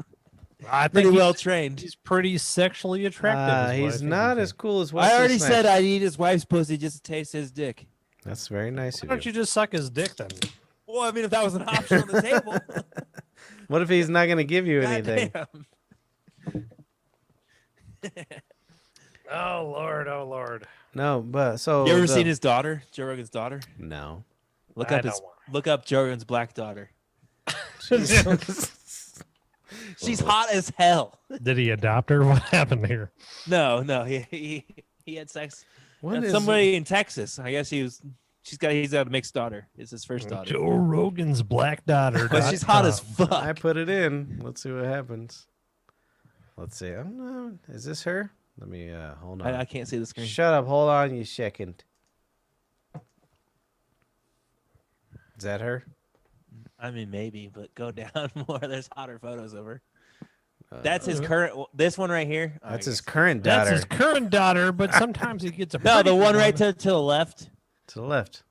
I think pretty he's- well trained. He's pretty sexually attractive. is what I He's think not he as is. cool as Wesley I already Snipes. said I'd eat his wife's pussy just to taste his dick. That's very nice Why of don't you. you just suck his dick then? Well, I mean, if that was an option on the table. What if he's not going to give you anything? Goddamn. Oh Lord, oh Lord. No, but so You ever seen his daughter, Joe Rogan's daughter? No. Look I up his. don't want Look up Joe Rogan's black daughter. She's hot as hell. Did he adopt her? What happened here? No, he had sex What with is somebody in Texas. I guess he's got a mixed daughter. It's his first daughter. Joe Rogan's black daughter. But she's hot as fuck. I put it in. Let's see what happens. Let's see. I don't know. Is this her? Let me hold on. I can't see the screen. Shut up. Hold on you second. Is that her? I mean, maybe, but go down more. There's hotter photos of her. That's his current. This one right here. That's his current daughter. That's his current daughter, but sometimes he gets a No, pretty the one good right to the left. To the left.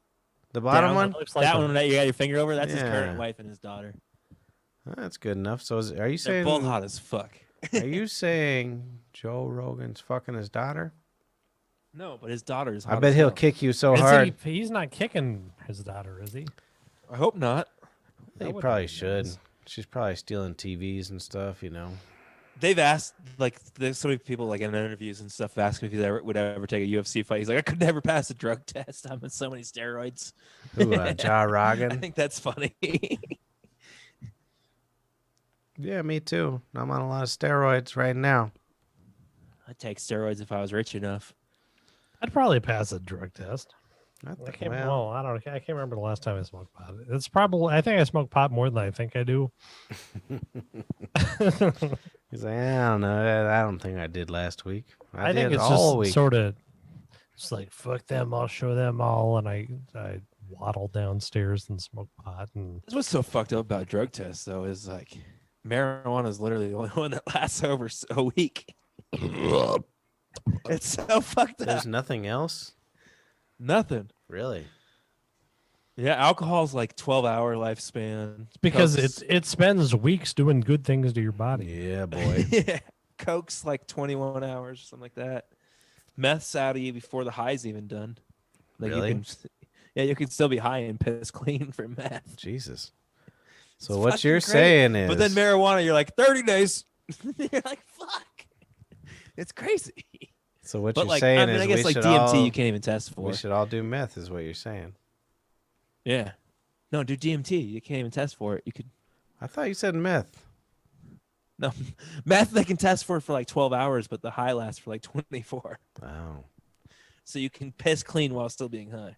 The bottom Down, one? Looks like that a- one that you got your finger over. That's his Yeah. current wife and his daughter. That's good enough. So, are you They're saying? both hot as fuck. Are you saying Joe Rogan's fucking his daughter? No, but his daughter is hot I bet as he'll hell. kick you so Is hard. he's not kicking his daughter, is he? I hope not. He That would probably be should. nice. She's probably stealing TVs and stuff, you know. They've asked, like, there's so many people, like, in interviews and stuff, ask him if he would ever take a UFC fight. He's like, I could never pass a drug test. I'm on so many steroids. Who, Ja I Rogan? think that's funny. Yeah, me too. I'm on a lot of steroids right now. I'd take steroids if I was rich enough. I'd probably pass a drug test. I I can't. well, Well, I don't. I can't remember the last time I smoked pot. It's probably. I think I smoke pot more than I think I do. he's like, I don't know. I don't think I did last week. I think did it's all just week. sort of. It's like fuck them. I'll show them all, and I waddle downstairs and smoke pot. And That's what's so fucked up about drug tests, though, is like marijuana is literally the only one that lasts over a week. It's so fucked up. There's nothing else? Nothing. Really? Yeah, alcohol's like 12-hour lifespan. because Coke's- it spends weeks doing good things to your body. Yeah, boy. yeah, Coke's like 21 hours, something like that. Meth's out of you before the high's even done. Like Really? You can still be high and piss clean for meth. Jesus. So It's what fucking you're great. saying is, But then marijuana, you're like 30 days. You're like, fuck. It's crazy. so what But you're like, saying I mean, is, I guess we like should DMT, all, you can't even test for. we should all do meth, is what you're saying. Yeah. No, do DMT. You can't even test for it. You could. I thought you said meth. No, meth they can test for like 12 hours, but the high lasts for like 24. Oh. So you can piss clean while still being high.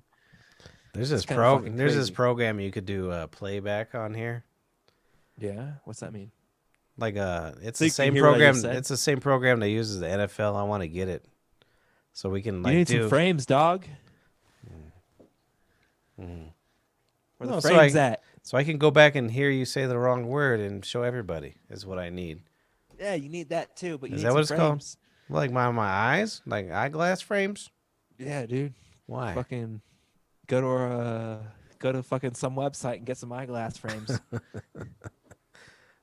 There's this kinda fucking this crazy. program you could do playback on here. Yeah. What's that mean? Like it's So the you can same hear what I program. just said? It's the same program they use as the NFL. I want to get it, so we can You like need do. some frames, dog. Mhm. Where No, the so frames I- at? So I can go back and hear you say the wrong word and show everybody is what I need. Yeah, you need that too. But you Is need that some what it's called? frames. Like my eyes, like eyeglass frames. Yeah, dude. Why? Fucking go to fucking some website and get some eyeglass frames.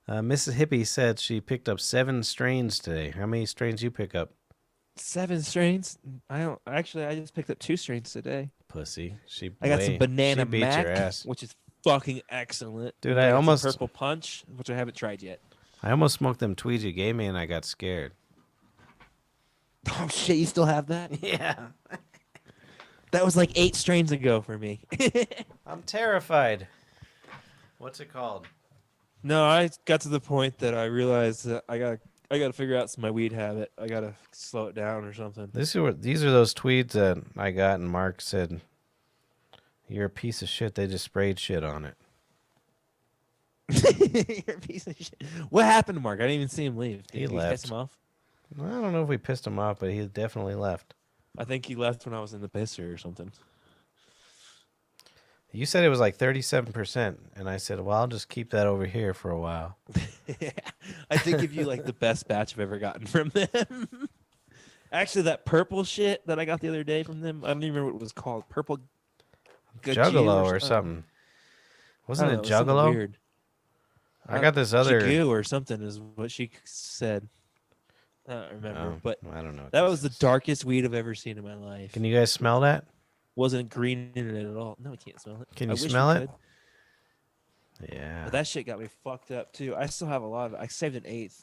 Mrs. Hippie said she picked up 7 strains today. How many strains you pick up? 7 strains. I just picked up 2 strains today. Pussy. I got some banana she beat Mack, your ass. which is fucking excellent. Dude, And I got some almost- purple punch, which I haven't tried yet. I almost smoked them tweeds you gave me and I got scared. Oh shit, you still have that? Yeah. That was like 8 strains ago for me. I'm terrified. What's it called? No, I got to the point that I realized that I gotta figure out my weed habit. I gotta slow it down or something. These are those tweeds that I got and Mark said, "You're a piece of shit." They just sprayed shit on it. You're a piece of shit. What happened to Mark? I didn't even see him leave. Did He you left. piss him off? I don't know if we pissed him off, but he definitely left. I think he left when I was in the pisser or something. You said it was like 37%, and I said, "Well, I'll just keep that over here for a while." I did give you like the best batch I've ever gotten from them. Actually, that purple shit that I got the other day from them, I don't even remember what it was called. Purple Juggalo or something. Wasn't it Juggalo? Weird. I got this other. Jigoo or something is what she said. I don't remember, Oh, but I don't know. what that this was the is. darkest weed I've ever seen in my life. Can you guys smell that? Wasn't green in it at all. No, we can't smell it. Can I you wish we smell it? could. Yeah. But that shit got me fucked up too. I still have a lot of it. I saved an eighth.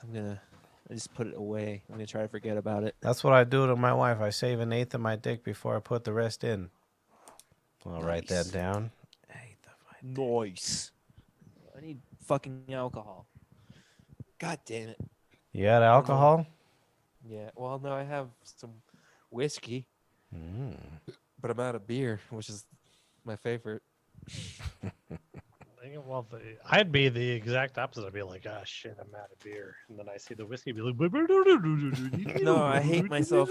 I just put it away. I'm gonna try to forget about it. That's what I do to my wife. I save 1/8 of my dick before I put the rest in. I'll write that Nice. down. Nice. I need fucking alcohol. God damn it. You got alcohol? Yeah. Well, no, I have some whiskey, but I'm out of beer, which is my favorite. Well, I'd be the exact opposite. I'd be like, "Ah, shit, I'm out of beer," and then I see the whiskey, be like, No, I hate myself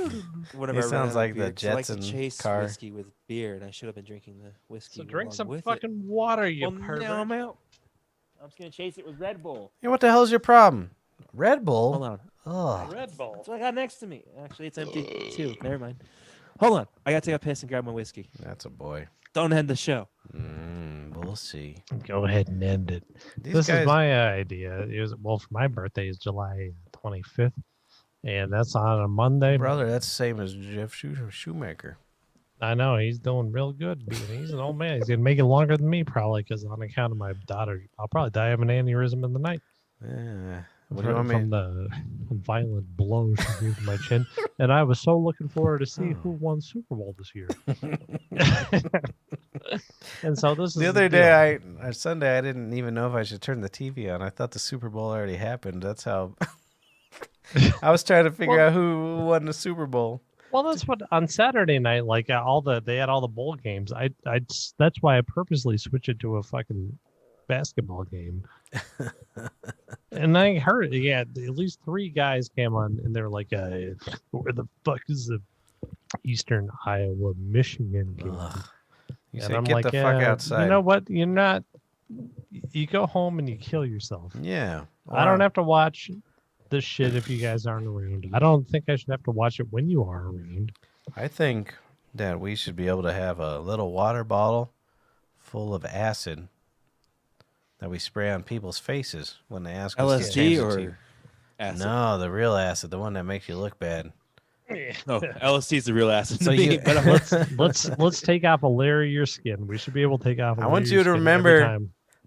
whenever He I run sounds out of like beer, the 'cause I like to Jetson chase car. whiskey with beer, and I should have been drinking the whiskey. So drink along some with it. fucking water, you Well, pervert. now I'm out. I'm just gonna chase it with Red Bull. Hey, what the hell's your problem? Red Bull? Hold on. Oh. Red Bull. That's what I got next to me. Actually, it's empty too. Never mind. Hold on. I gotta take a piss and grab my whiskey. That's a boy. Don't end the show. We'll see. Go ahead and end it. This is my idea. It was, well, for my birthday is July 25th, and that's on a Monday. Brother, that's the same as Jeff Shoemaker. I know he's doing real good. He's an old man. He's gonna make it longer than me probably because on account of my daughter, I'll probably die of an aneurysm in the night. Yeah. From the violent blow she gave to my chin, and I was so looking forward to see who won Super Bowl this year. And so this is the other day. Sunday, I didn't even know if I should turn the TV on. I thought the Super Bowl already happened. That's how I was trying to figure out who won the Super Bowl. Well, that's what on Saturday night, like they had all the bowl games. That's why I purposely switched it to a fucking basketball game. And I heard, at least 3 guys came on, and they're like, "Where the fuck is the Eastern Iowa Michigan game?" You and say, I'm get like, the fuck outside. You know what? You're not. You go home and you kill yourself. Yeah. I don't have to watch this shit if you guys aren't around. I don't think I should have to watch it when you are around. I think that we should be able to have a little water bottle full of acid that we spray on people's faces when they ask us to change LSD the TV. or acid? No, the real acid, the one that makes you look bad. No, LSD is the real acid. So to me, but let's take off a layer of your skin. We should be able to take off. I want you to remember.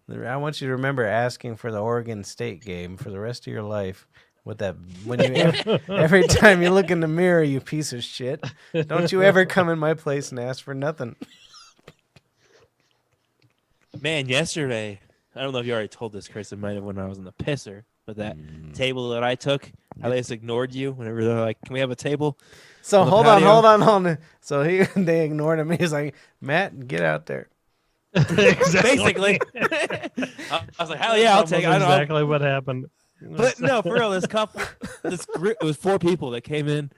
I want you to remember asking for the Oregon State game for the rest of your life. With that, when you every time you look in the mirror, you piece of shit. Don't you ever come in my place and ask for nothing. Man, yesterday, I don't know if you already told this, Chris. It might have when I was in the pisser. But that table that I took, how they just ignored you whenever they're like, "Can we have a table?" So hold on. So they ignored him. He's like, "Matt, get out there." Basically, I was like, "Hell yeah, I'll take it." I know exactly what happened. But no, for real, this group, it was 4 people that came in,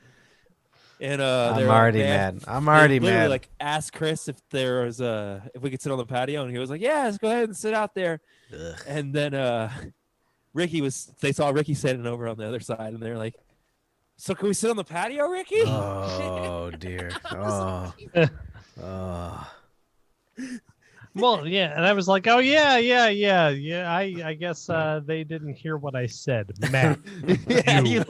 and I'm already mad. I'm already mad. Like asked Chris if there was if we could sit on the patio, and he was like, "Yeah, let's go ahead and sit out there." Ugh. And then they saw Ricky sitting over on the other side, and they're like, "So can we sit on the patio, Ricky?" Oh dear. Oh. Well, yeah, and I was like, "Oh yeah. I guess they didn't hear what I said, Matt." Yeah, you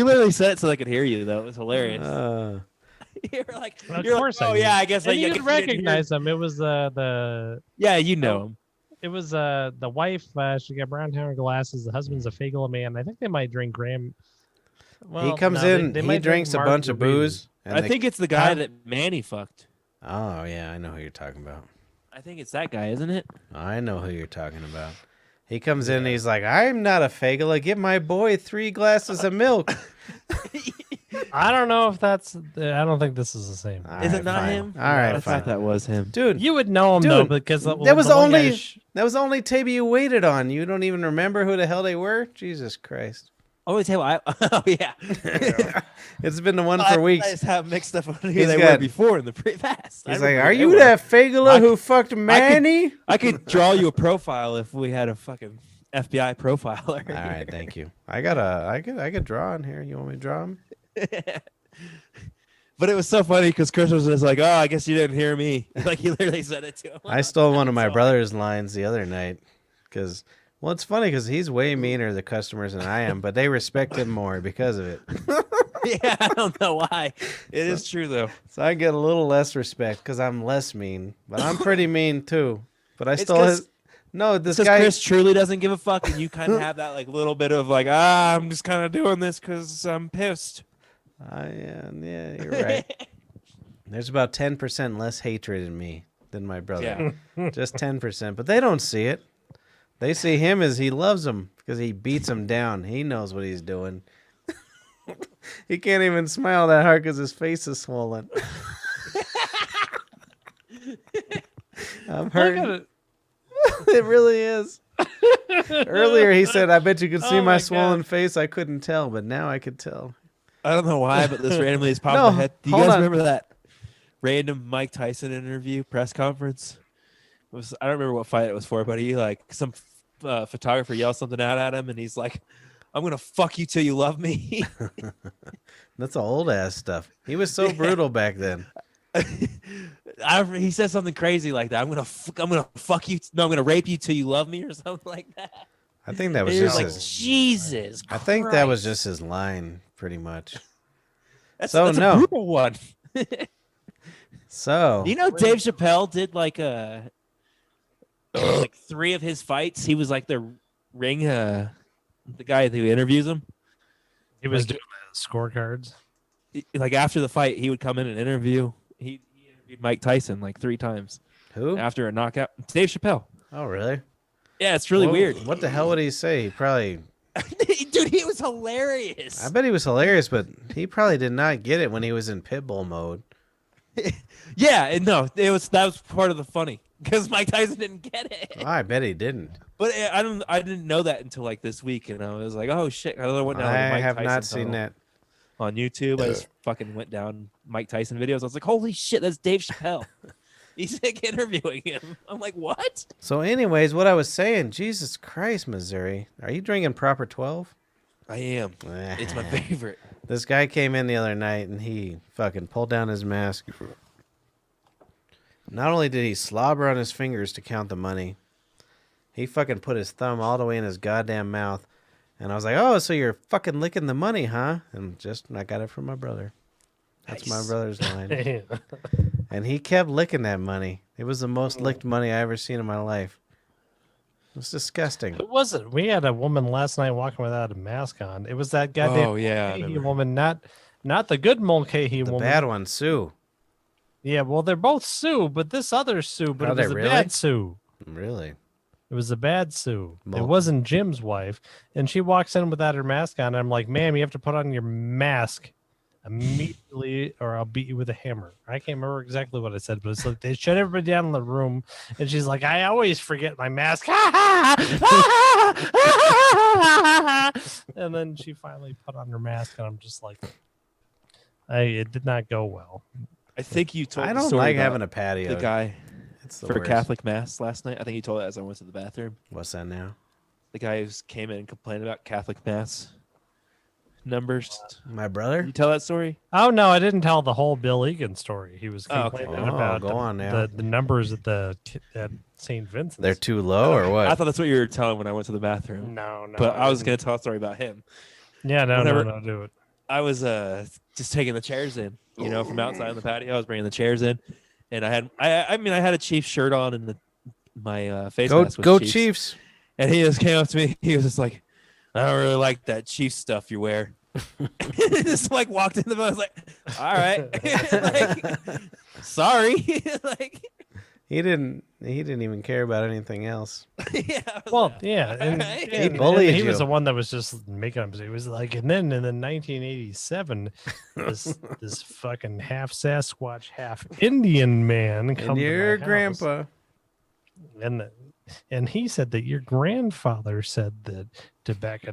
literally said it so they could hear you. Though it was hilarious. You're like, of course, like, I guess. And like, you I didn't guess recognize them. It was the yeah, you know him. It was the wife. She got brown hair and glasses. The husband's a Fagel man. I think they might drink Graham. Well, he comes in. He drinks a bunch of booze. I think it's the guy that Manny fucked. Oh yeah, I know who you're talking about. I think it's that guy, isn't it? I know who you're talking about. He comes in and he's like, "I'm not a Fagel. Give my boy 3 glasses of milk." I don't know if that's. I don't think this is the same. Is it not him? All right, I thought that was him, dude. You would know him though, because that was the only table you waited on. You don't even remember who the hell they were. Jesus Christ. Only table. Oh yeah. It's been the one for weeks. I just have mixed up on who they were before in the past. He's like, "Are you that Fagel who fucked Manny?" I could draw you a profile if we had a fucking FBI profiler. All right, thank you. I could draw on here. You want me to draw him? But it was so funny because Chris was just like, "Oh, I guess you didn't hear me." Like he literally said it to him. I stole one of my brother's lines the other night because, well, it's funny because he's way meaner to the customers than I am, but they respect him more because of it. Yeah, I don't know why. It is true though. So I get a little less respect because I'm less mean, but I'm pretty mean too. But I stole his. No, this guy. Chris truly doesn't give a fuck, and you kind of have that like little bit of like, I'm just kind of doing this because I'm pissed. Yeah, you're right. There's about 10% less hatred in me than my brother. Yeah. Just 10%, but they don't see it. They see him as he loves them because he beats them down. He knows what he's doing. He can't even smile that hard because his face is swollen. I'm hurting. It really is. Earlier he said, "I bet you could see my swollen face." I couldn't tell, but now I could tell. I don't know why, but this randomly is popping in my head. Do you guys remember that random Mike Tyson interview press conference? I don't remember what fight it was for, but he like some photographer yelled something out at him, and he's like, "I'm gonna fuck you till you love me." That's old ass stuff. He was so brutal back then. He says something crazy like that. I'm gonna fuck you. No, I'm gonna rape you till you love me or something like that. I think that was He just like, his. Jesus. I think that was Christ. just his line, pretty much. That's So, a no. brutal one. So You know, Dave Chappelle did like like 3 of his fights. He was like the ring, the guy who interviews him. He was Like- doing the scorecards. Like after the fight, he would come in and interview. He interviewed Mike Tyson like 3 times who? after a knockout. Dave Chappelle. Oh, really? Yeah, it's really Well, weird. What the hell would he say? He probably. Dude, he was hilarious. I bet he was hilarious, but he probably did not get it when he was in pitbull mode. Yeah, and no, that was part of the funny because Mike Tyson didn't get it. Oh, I bet he didn't. But I didn't know that until like this week, and I was like, oh shit! I went down. I Mike have Tyson not seen tunnel that. on YouTube. I just fucking went down Mike Tyson videos. I was like, holy shit, that's Dave Chappelle. He's like interviewing him. I'm like, what? So, anyways, what I was saying, Jesus Christ, Missouri, are you drinking proper 12? I am. It's my favorite. This guy came in the other night and he fucking pulled down his mask. Not only did he slobber on his fingers to count the money, he fucking put his thumb all the way in his goddamn mouth. And I was like, oh, so you're fucking licking the money, huh? And I got it from my brother. That's my brother's line. And he kept licking that money. It was the most licked money I ever seen in my life. It was disgusting. It wasn't. We had a woman last night walking without a mask on. It was that goddamn Oh, yeah, I Mulcahy remember. woman, not the good Mulcahy The woman. bad one, Sue. Yeah, well, they're both Sue, but this other Sue, but Are it they was a really? bad Sue. Really? It was a bad Sue. It Mul- wasn't Jim's wife. And she walks in without her mask on. And I'm like, ma'am, you have to put on your mask immediately or I'll beat you with a hammer. I can't remember exactly what I said, but it's like they shut everybody down in the room. And she's like, I always forget my mask. And then she finally put on her mask. And I'm just like, it did not go well. I think you told. I the don't story like about having a patio. the guy It's the for worst. Catholic mass last night. I think you told that as I went to the bathroom. What's that now? The guy who came in and complained about Catholic mass numbers. My brother? You tell that story? Oh no, I didn't tell the whole Bill Egan story. He was Oh, okay. complaining Oh, about go on now. the numbers at at St. Vincent's. They're too low or what? I thought that's what you were telling when I went to the bathroom. No, But I was didn't. going to tell a story about him. Yeah, no, whenever- no, do it. I was just taking the chairs in, from outside on the patio. I was bringing the chairs in, and I had a Chiefs shirt on and my face mask was Go Chiefs. Chiefs. And he just came up to me. He was just like, I don't really like that Chiefs stuff you wear. Just like walked in the boat. I was like, all right. Like, sorry. Like, He didn't even care about anything else. yeah. I was Well, like, yeah, and, all right. He bullied he you. was the one that was just making up. He was like, and then in the 1987, this fucking half Sasquatch, half Indian man come And to your my house, grandpa. and he said that your grandfather said that tobacco.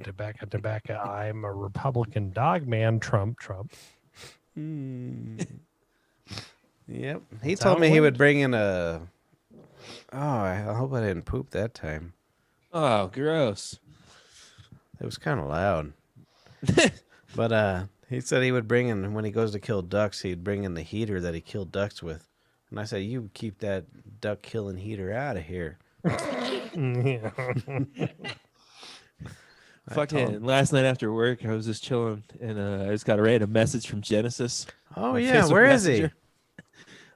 I'm a Republican dog man. Trump. Yep. He That's told how me it he went. would bring in a. Oh, I hope I didn't poop that time. Oh, gross. It was kind of loud. But he said he would bring in, when he goes to kill ducks, he'd bring in the heater that he killed ducks with. And I said, you keep that duck killing heater out of here. Yeah. Fucking last night after work, I was just chilling, and I just got a random message from Genesis. Oh, my yeah. Facebook Where is he? Messenger.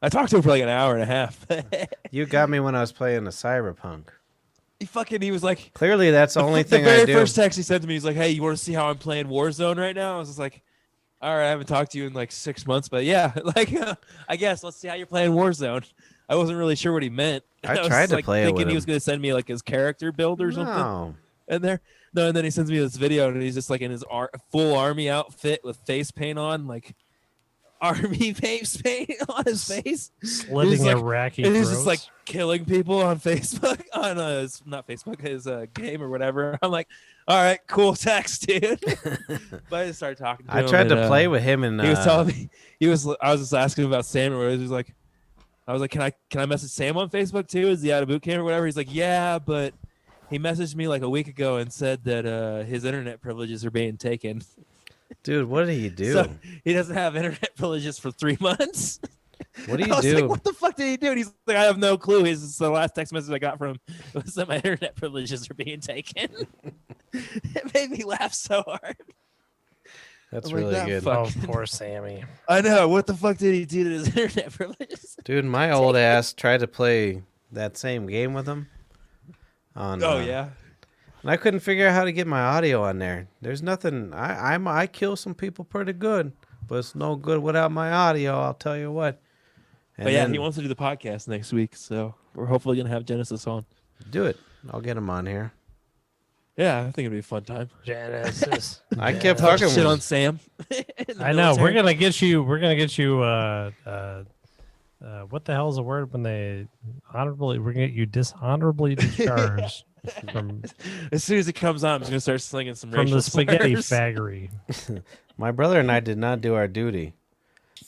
I talked to him for like an hour and a half. You got me when I was playing the Cyberpunk. He was like, Clearly, that's the only the thing very I do. first text he sent to me, he's like, hey, you want to see how I'm playing Warzone right now? I was just like, all right, I haven't talked to you in like 6 months, but yeah, like, I guess let's see how you're playing Warzone. I wasn't really sure what he meant. I was tried to like play it thinking with he was him. going to send me like his character build or something. No. And then he sends me this video, and he's just like in his full army outfit with face paint on, like army face paint on his face, Slitting He's like- Iraqi and he's throats. just like killing people on Facebook, on not Facebook, his game or whatever. I'm like, all right, cool text, dude. But I just started talking to him. I tried to and, play with him and he was telling me I was just asking him about Sam, or he was like, I was like, can I message Sam on Facebook too? Is he out of boot camp or whatever? He's like, yeah, but he messaged me like a week ago and said that his internet privileges are being taken. dude, what did he do? So he doesn't have internet privileges for 3 months. What do I you was do? like, what the fuck did he do? And he's like, I have no clue. It's the last text message I got from him was that my internet privileges are being taken. It made me laugh so hard. That's I'm like, really that good. Oh, fucking- poor Sammy. I know. What the fuck did he do to his internet privileges? Dude, my old ass tried to play that same game with him. Oh yeah. And I couldn't figure out how to get my audio on there. There's nothing. I kill some people pretty good, but it's no good without my audio. I'll tell you what. And But yeah, then- he wants to do the podcast next week, so we're hopefully gonna have Genesis on. do it. I'll get him on here. Yeah, I think it'd be a fun time. Genesis. I kept Talk fucking shit with on him. Sam. I know. We're gonna get you. We're gonna get you. What the hell is the word when they honorably? We're gonna get you dishonorably discharged from As soon as it comes on, I'm just gonna start slinging some from racial the spaghetti slurs. factory. My brother and I did not do our duty.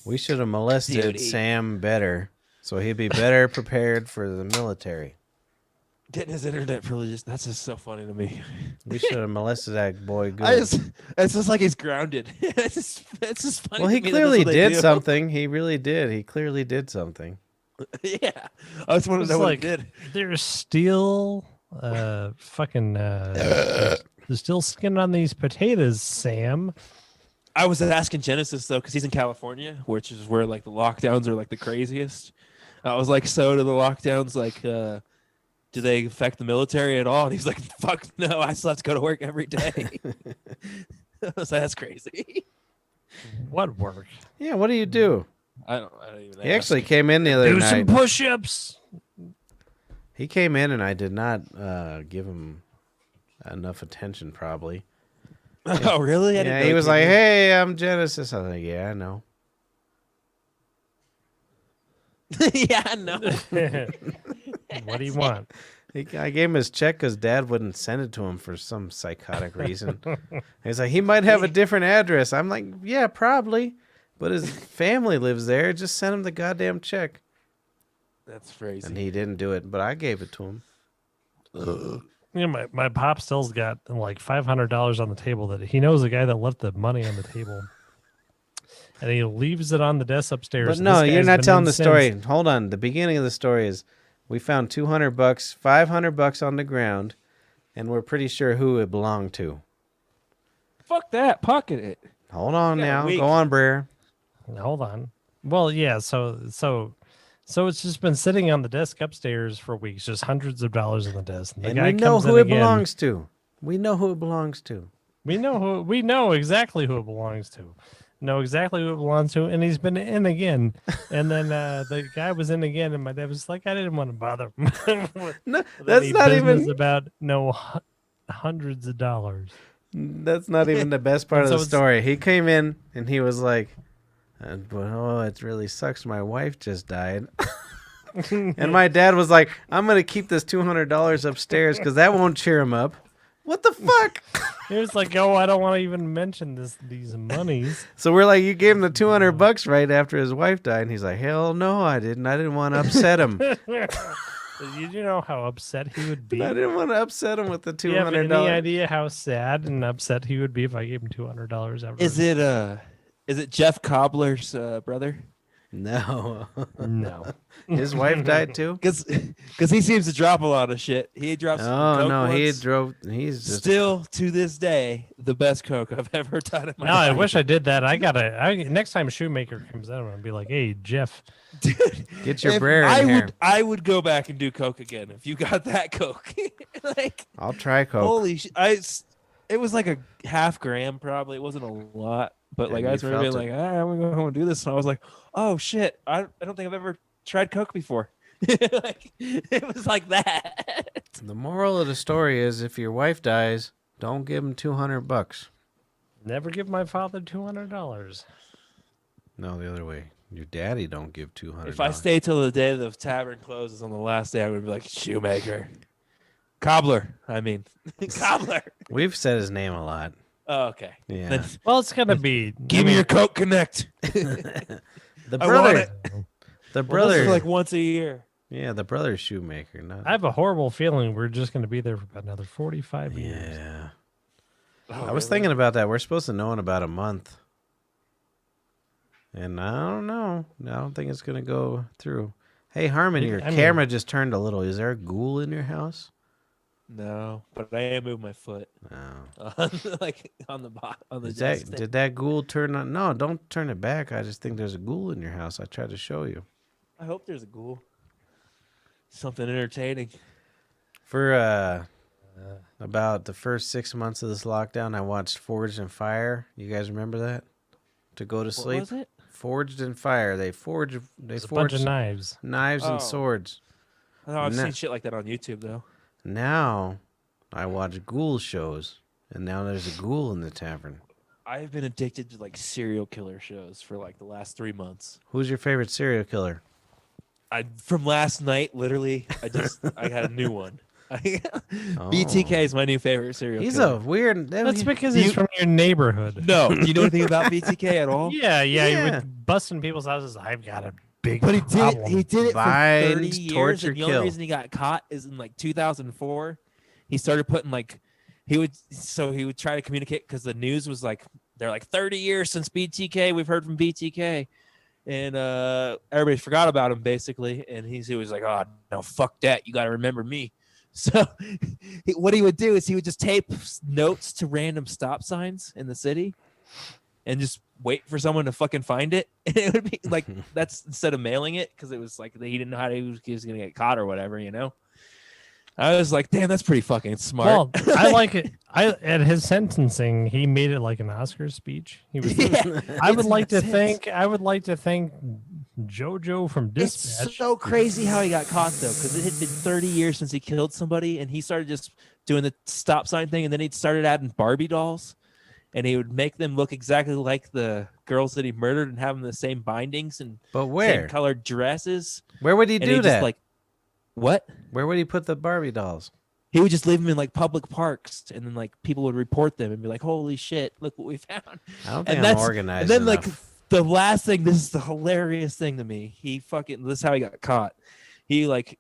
We should have molested Duty. Sam better, so he'd be better prepared for the military. Getting his internet privileges. That's just so funny to me. We should have molested that boy good. It's just like he's grounded. it's just funny. Well, to he me that clearly that's what they did do. something. He really did. He clearly did something. Yeah, I just want to It's know what like he did. there's still fucking there's still skin on these potatoes, Sam. I was asking Genesis though, because he's in California, which is where like the lockdowns are like the craziest. I was like, so do the lockdowns like do they affect the military at all? And he's like, fuck no, I still have to go to work every day. I was like, that's crazy. What work? Yeah, what do you do? I don't even He ask. actually came in the other Do some night. push-ups. He came in and I did not give him enough attention, probably. Oh, really? I didn't Yeah, know he was came like, in. "Hey, I'm Genesis." I was like, "Yeah, I know." Yeah, I know. What do you want? I gave him his check because Dad wouldn't send it to him for some psychotic reason. He's like, he might have a different address. I'm like, yeah, probably, but his family lives there. Just send him the goddamn check. That's crazy. And he didn't do it, but I gave it to him. You know, my pop still's got like $500 on the table that he knows the guy that left the money on the table. And he leaves it on the desk upstairs. But and no, this you're guy's not been telling in the since- story. Hold on. The beginning of the story is we found $200, $500 on the ground, and we're pretty sure who it belonged to. Fuck that. Pocket it. Hold on Yeah, now. weak. Go on, Brer. Hold on. Well, yeah. So it's just been sitting on the desk upstairs for weeks, just hundreds of dollars on the desk. And the And guy we know comes who in it again. belongs to. We know who it belongs to. We know exactly who it belongs to. Know exactly who it belongs to, and he's been in again. And then the guy was in again, and my dad was like, I didn't want to bother him. No, with that's any not business even. about hundreds of dollars. That's not even the best part of So the it's- story. He came in and he was like, "Oh, it really sucks. My wife just died." And my dad was like, "I'm gonna keep this $200 upstairs because that won't cheer him up." What the fuck? He was like, "Oh, I don't want to even mention these monies." So we're like, "You gave him the $200 right after his wife died," and he's like, "Hell no, I didn't. I didn't want to upset him. You know how upset he would be. I didn't want to upset him with the Do you have any $200." idea how sad and upset he would be if I gave him $200 ever? Is it Jeff Cobbler's brother? No, No. His wife died too. Because he seems to drop a lot of shit. He drops. some Oh coke no, he once. drove. He's just Still to this day the best coke I've ever done in my No, life. I wish I did that. Next time Shoemaker comes in, I'm gonna be like, "Hey, Jeff, get your If Brer in I here. would, I would go back and do coke again if you got that coke. Like, I'll try coke. holy shit! It was like a half gram, probably. It wasn't a lot, but like And I you was really felt like, I'm going to do this, and I was like, oh shit! I don't think I've ever tried coke before. Like, it was like that. The moral of the story is, if your wife dies, don't give him $200. never give my father $200." No, the other way. Your daddy don't give $200. If I stay till the day the tavern closes on the last day, I would be like Shoemaker, Cobbler. I mean, Cobbler. We've said his name a lot. Oh, okay. Yeah. Then Well, it's gonna be. give me your Coke Connect. The I want brother. it. The Well, this brother. is like once a year. Yeah, the brother Shoemaker. Not, I have a horrible feeling we're just gonna be there for about another 45 years. yeah. Oh, I was really? thinking about that. We're supposed to know in about a month. And I don't know. I don't think it's going to go through. Hey, Harmon, your I mean- camera just turned a little. Is there a ghoul in your house? No, but I am moving my foot. No. Like on the bot on the Is desk. did that ghoul turn on? No, don't turn it back. I just think there's a ghoul in your house. I tried to show you. I hope there's a ghoul. Something entertaining. For about the first 6 months of this lockdown, I watched Forged in Fire. You guys remember that? To go to sleep. What was it? Forged in Fire. They It's forge a bunch of knives. knives and Oh. swords. I know I've No. seen shit like that on YouTube though. Now, I watch ghoul shows, and now there's a ghoul in the tavern. I've been addicted to like serial killer shows for like the last 3 months. Who's your favorite serial killer? From last night, literally, I had a new one. BTK is my new favorite serial He's killer. a weird. That's because he's from your neighborhood. No, do you know anything about BTK at all? Yeah, he Yeah. would bust in people's houses. I've got a big But problem. he did it for 30 Bind, years, torture, and the only kill. reason he got caught is in like 2004. He started putting like he would try to communicate because the news was like they're like 30 years since BTK. We've heard from BTK, and everybody forgot about him basically. And he was like, "Oh no, fuck that! You got to remember me." So what he would do is he would just tape notes to random stop signs in the city, and just wait for someone to fucking find it. And it would be like that's instead of mailing it because it was like he didn't know how he was gonna get caught or whatever, you know. I was like, damn, that's pretty fucking smart. Well, I like it. At his sentencing, he made it like an Oscar speech. He was. Yeah, I would it's like to intense. thank. I would like to thank JoJo from It's Dispatch. so crazy how he got caught though, because it had been 30 years since he killed somebody, and he started just doing the stop sign thing, and then he started adding Barbie dolls, and he would make them look exactly like the girls that he murdered and have them the same bindings and But where? same colored dresses. Where would he And do he that? just like what? Where would he put the Barbie dolls? He would just leave them in like public parks, and then like people would report them and be like, "Holy shit, look what we found!" I don't And think I'm that's- organized And then enough. like the last thing, this is the hilarious thing to me. This is how he got caught. He like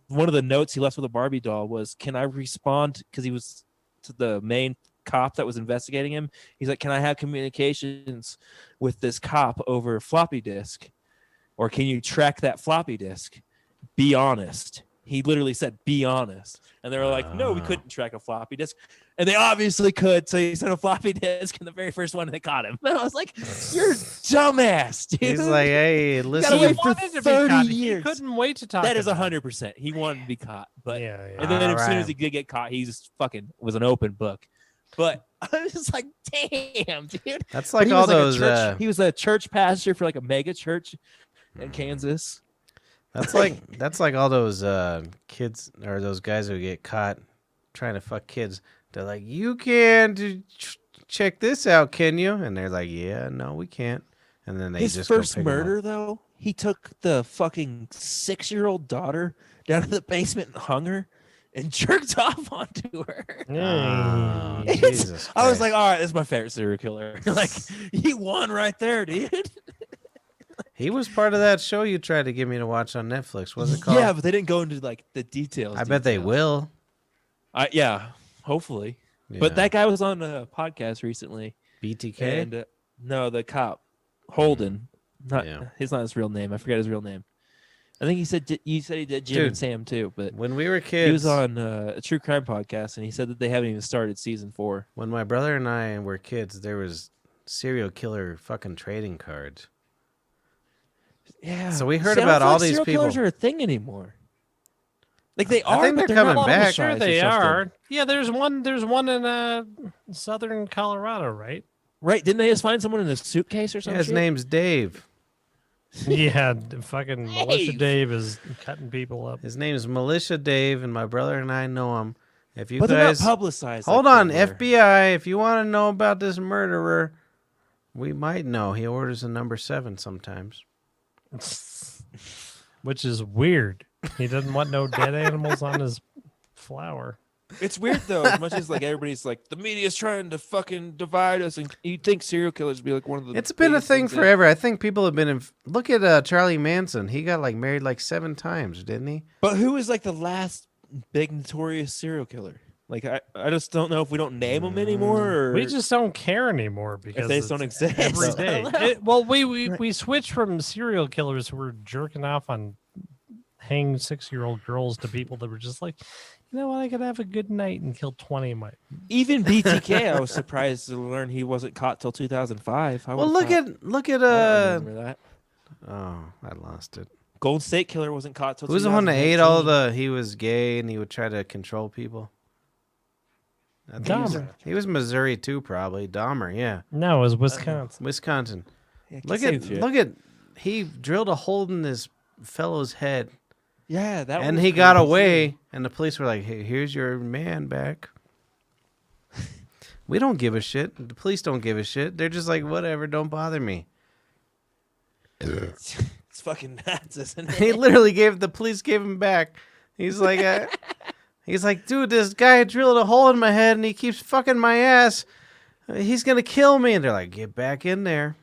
one of the notes he left with a Barbie doll was, "Can I respond?" Because he was to the main cop that was investigating him. He's like, "Can I have communications with this cop over floppy disk, or can you track that floppy disk? Be honest." He literally said, "Be honest," and they were like, "No, we couldn't track a floppy disk," and they obviously could. So he sent a floppy disk, and the very first one they caught him. And I was like, "You're dumbass, dude." He's like, hey, gotta listen. wait for wanted to be 30 caught. years. He couldn't wait to talk. That is about it. 100%. He wanted to be caught, but Yeah, yeah. and then as soon Alright. as he did get caught, he just fucking was an open book. But I was just like, "Damn, dude." That's But like he all was like a those. church- he was a church pastor for like a mega church in Kansas. That's like all those kids or those guys who get caught trying to fuck kids. They're like, you can't check this out, can you? And they're like, yeah, no, we can't. And then they His just first go pick 'em up. murder, though, he took the fucking 6-year-old daughter down to the basement and hung her and jerked off onto her. Oh, It's- Jesus I was Christ. like, all right, this is my favorite serial killer. Like, he won right there, dude. He was part of that show you tried to get me to watch on Netflix. What's it called? Yeah, but they didn't go into like the details. I bet they will. Yeah, hopefully. Yeah. But that guy was on a podcast recently, BTK. and no, the cop Holden. Not Yeah. He's not his real name. I forget his real name. I think he said he did Jim Dude, and Sam too, but when we were kids, he was on a true crime podcast, and he said that they haven't even started season 4. when my brother and I were kids, there was serial killer fucking trading cards. Yeah. So we heard See, I don't about feel all like these serial people. killers are a thing anymore. Like they I are, think but they're they're not coming back. Sure, publicized they or something. are. Yeah, there's one. There's one in southern Colorado, right? Right? Didn't they just find someone in a suitcase or Yeah, something? his name's Dave. Yeah, fucking Militia Dave. Dave is cutting people up. His name is Militia Dave, and my brother and I know him. If you But they're not guys publicized. hold like on, they were. FBI, if you want to know about this murderer, we might know. He orders a number 7 sometimes. Which is weird. He doesn't want no dead animals on his flower. It's weird though, as much as like everybody's like the media's trying to fucking divide us, and you'd think serial killers would be like one of the. It's been a biggest thing things that- forever. I think people have been. Look at Charlie Manson. He got like married like 7 times, didn't he? But who is like the last big notorious serial killer? Like I just don't know if we don't name them anymore, or We just don't care anymore because they just don't it's exist. every I day. don't know. We switched from serial killers who were jerking off on hang 6-year-old girls to people that were just like, you know what, I could have a good night and kill 20 of my. Even BTK, I was surprised to learn he wasn't caught till 2005. Well, look at I don't remember that. Oh, I lost it. Golden State Killer wasn't caught till. Who's the one that ate all the? He was gay and he would try to control people. I think Dahmer. he was Missouri too, probably. Dahmer, yeah. No, it was Wisconsin. Wisconsin. Yeah, Look same at shit. he drilled a hole in this fellow's head, Yeah, that. and was he got crazy. away. And the police were like, "Hey, here's your man back." We don't give a shit. The police don't give a shit. They're just like, whatever, don't bother me. It's fucking nuts, isn't it? He literally the police gave him back. He's like, dude, this guy drilled a hole in my head and he keeps fucking my ass. He's gonna kill me. And they're like, get back in there.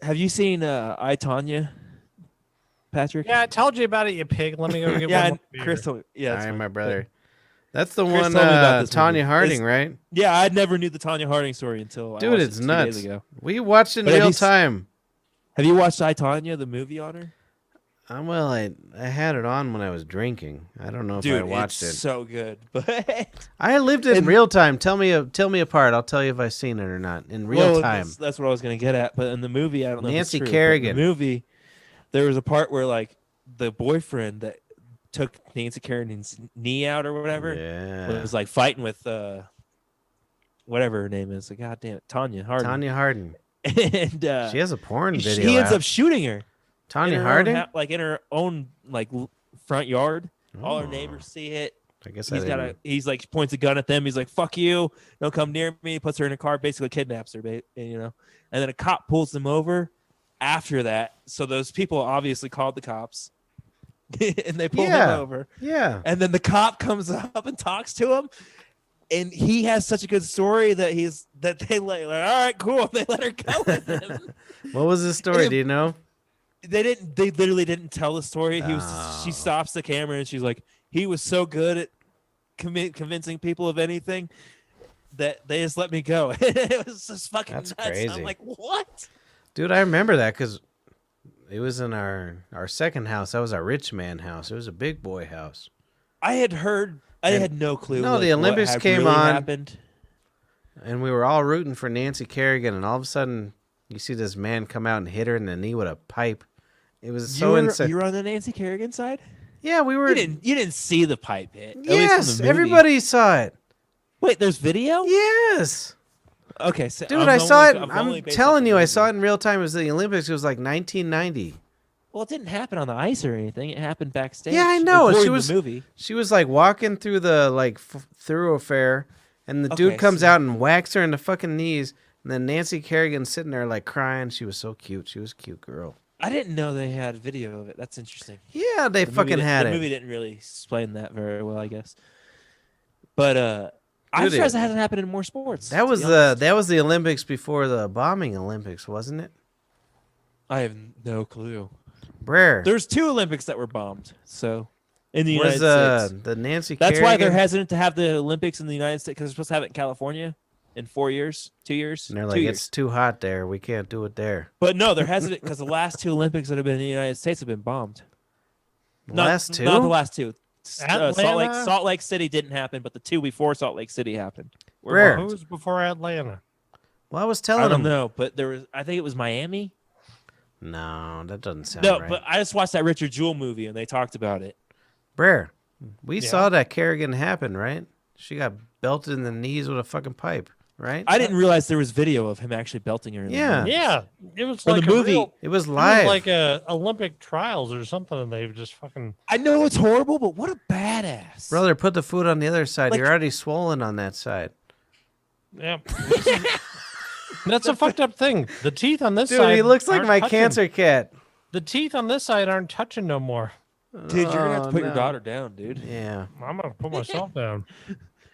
Have you seen I, Tonya, Patrick? Yeah, I told you about it, you pig. Let me go get Yeah, one. and more Chris beer. told me. Yeah, All that's right, fine. my brother. That's the Chris one, told me about this Tanya movie. Harding, It's- right? Yeah, I never knew the Tanya Harding story until I Dude, watched it's it 2 nuts. days ago. We watched it in But have real you s- time. Have you watched I, Tonya, the movie on her? Well, I had it on when I was drinking. I don't know if Dude, I watched it's it. so good. But I lived it in and- real time. Tell me apart. I'll tell you if I've seen it or not. In real well, time. That's what I was going to get at. But in the movie, I don't know. Nancy if it's true, but Kerrigan. In the movie, there was a part where like the boyfriend that took Nancy Kerrigan's knee out or whatever Yeah. was like fighting with whatever her name is. Like, God damn it, Tanya Harding. Tanya Harding. And She has a porn video. he ends out. up shooting her. Tanya in her Harding? Own like in her own like front yard. All her Oh. neighbors see it. I guess He's like points a gun at them. He's like, "Fuck you! Don't come near me." Puts her in a car, basically kidnaps her. And then a cop pulls them over. After that, so those people obviously called the cops, and they pulled him over. Yeah. And then the cop comes up and talks to him, and he has such a good story that they like all right, cool. They let her go with him. What was the story? Do you know? They literally didn't tell the story. She Oh. stops the camera and she's like, he was so good at convincing people of anything that they just let me go. It was just fucking That's nuts. crazy. I'm like, what? Dude, I remember that because it was in our second house. That was our rich man house. It was a big boy house. I had heard. I And- had no clue. No, like, the what Olympics had came really on. Happened. And we were all rooting for Nancy Kerrigan. And all of a sudden, you see this man come out and hit her in the knee with a pipe. It was so insane. You were on the Nancy Kerrigan side. Yeah, we were. You didn't see the pipe hit. At least Yes, from the movie. everybody saw it. Wait, there's video. Yes. Okay, so Dude, I saw it. I'm telling you, I saw it in real time. It was the Olympics. It was like 1990. Well, it didn't happen on the ice or anything. It happened backstage. Yeah, I know. according She to was the movie. She was like walking through the thoroughfare, and the dude Okay, comes so- out and whacks her in the fucking knees. And then Nancy Kerrigan's sitting there like crying. She was so cute. She was a cute girl. I didn't know they had video of it. That's interesting. Yeah, they The movie fucking di- had the it. movie didn't really explain that very well, I guess. But I'm Dude, surprised it hasn't happened in more sports. That to was be honest. the Olympics before the bombing Olympics, wasn't it? I have no clue. Brer. There's 2 Olympics that were bombed. So in the was United States, the Nancy that's why they're Kerrigan- hesitant to have the Olympics in the United States because they're supposed to have it in California in 4 years, 2 years. And they're 2 like, years. it's too hot there. We can't do it there. But no, they're hesitant because the last 2 Olympics that have been in the United States have been bombed. The last 2? Not the last 2. Atlanta? Salt Lake City didn't happen, but the 2 before Salt Lake City happened. Where? Who was before Atlanta? Well, I was I telling don't him. know, but there was. I think it was Miami. No, that doesn't sound No, right. but I just watched that Richard Jewell movie and they talked about it. Brer, we Yeah. saw that Kerrigan happen, right? She got belted in the knees with a fucking pipe, right? I didn't realize there was video of him actually belting her. In the Yeah. movie. Yeah, it was For like the movie, a real, It was it was live. like a Olympic trials or something, and they've just fucking. I know it's horrible, but what a badass. Brother, put the food on the other side. Like- You're already swollen on that side. Yeah, that's a fucked up thing. The teeth on this Dude, side. he looks like aren't my touching. cancer cat. The teeth on this side aren't touching no more. Dude, you're gonna have to Oh, put your no. daughter down, dude. Yeah. I'm gonna put myself down.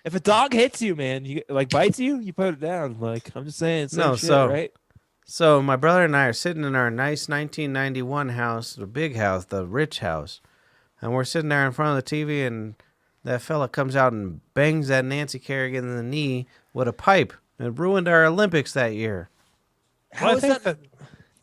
If a dog hits you, man, you like bites you, you put it down. Like I'm just saying, same No, shit, so- right? So my brother and I are sitting in our nice 1991 house, the big house, the rich house. And we're sitting there in front of the TV, and that fella comes out and bangs that Nancy Kerrigan in the knee with a pipe and ruined our Olympics that year. How is that? That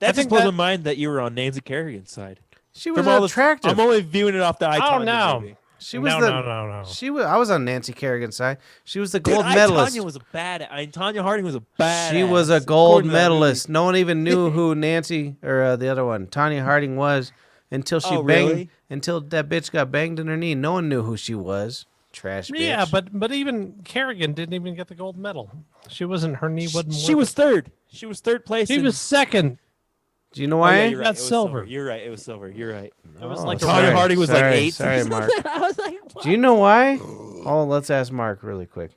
I just think blows that- my mind that you were on Nancy Kerrigan's side. She was From all this- attractive. I'm only viewing it off the I, Oh Tonya no. movie. She was no. She was. I was on Nancy Kerrigan's side. She was the Dude, gold I, medalist. Tonya was a bad. Tonya Harding was a bad. She was a gold medalist. No one even knew who Nancy or the other one, Tanya Harding, was until she banged. Really? Until that bitch got banged in her knee. No one knew who she was. Trash bitch. Yeah, but even Kerrigan didn't even get the gold medal. She wasn't. Her knee wasn't. She was third. She was third place. She was second. Do you know Oh, why? yeah, you're right. Got It was silver. You're right. It was silver. You're right. It was Oh, like Tanya sorry. Harding was like Sorry, 8th. Sorry, Mark. I was like, what? Do you know why? Oh, let's ask Mark really quick.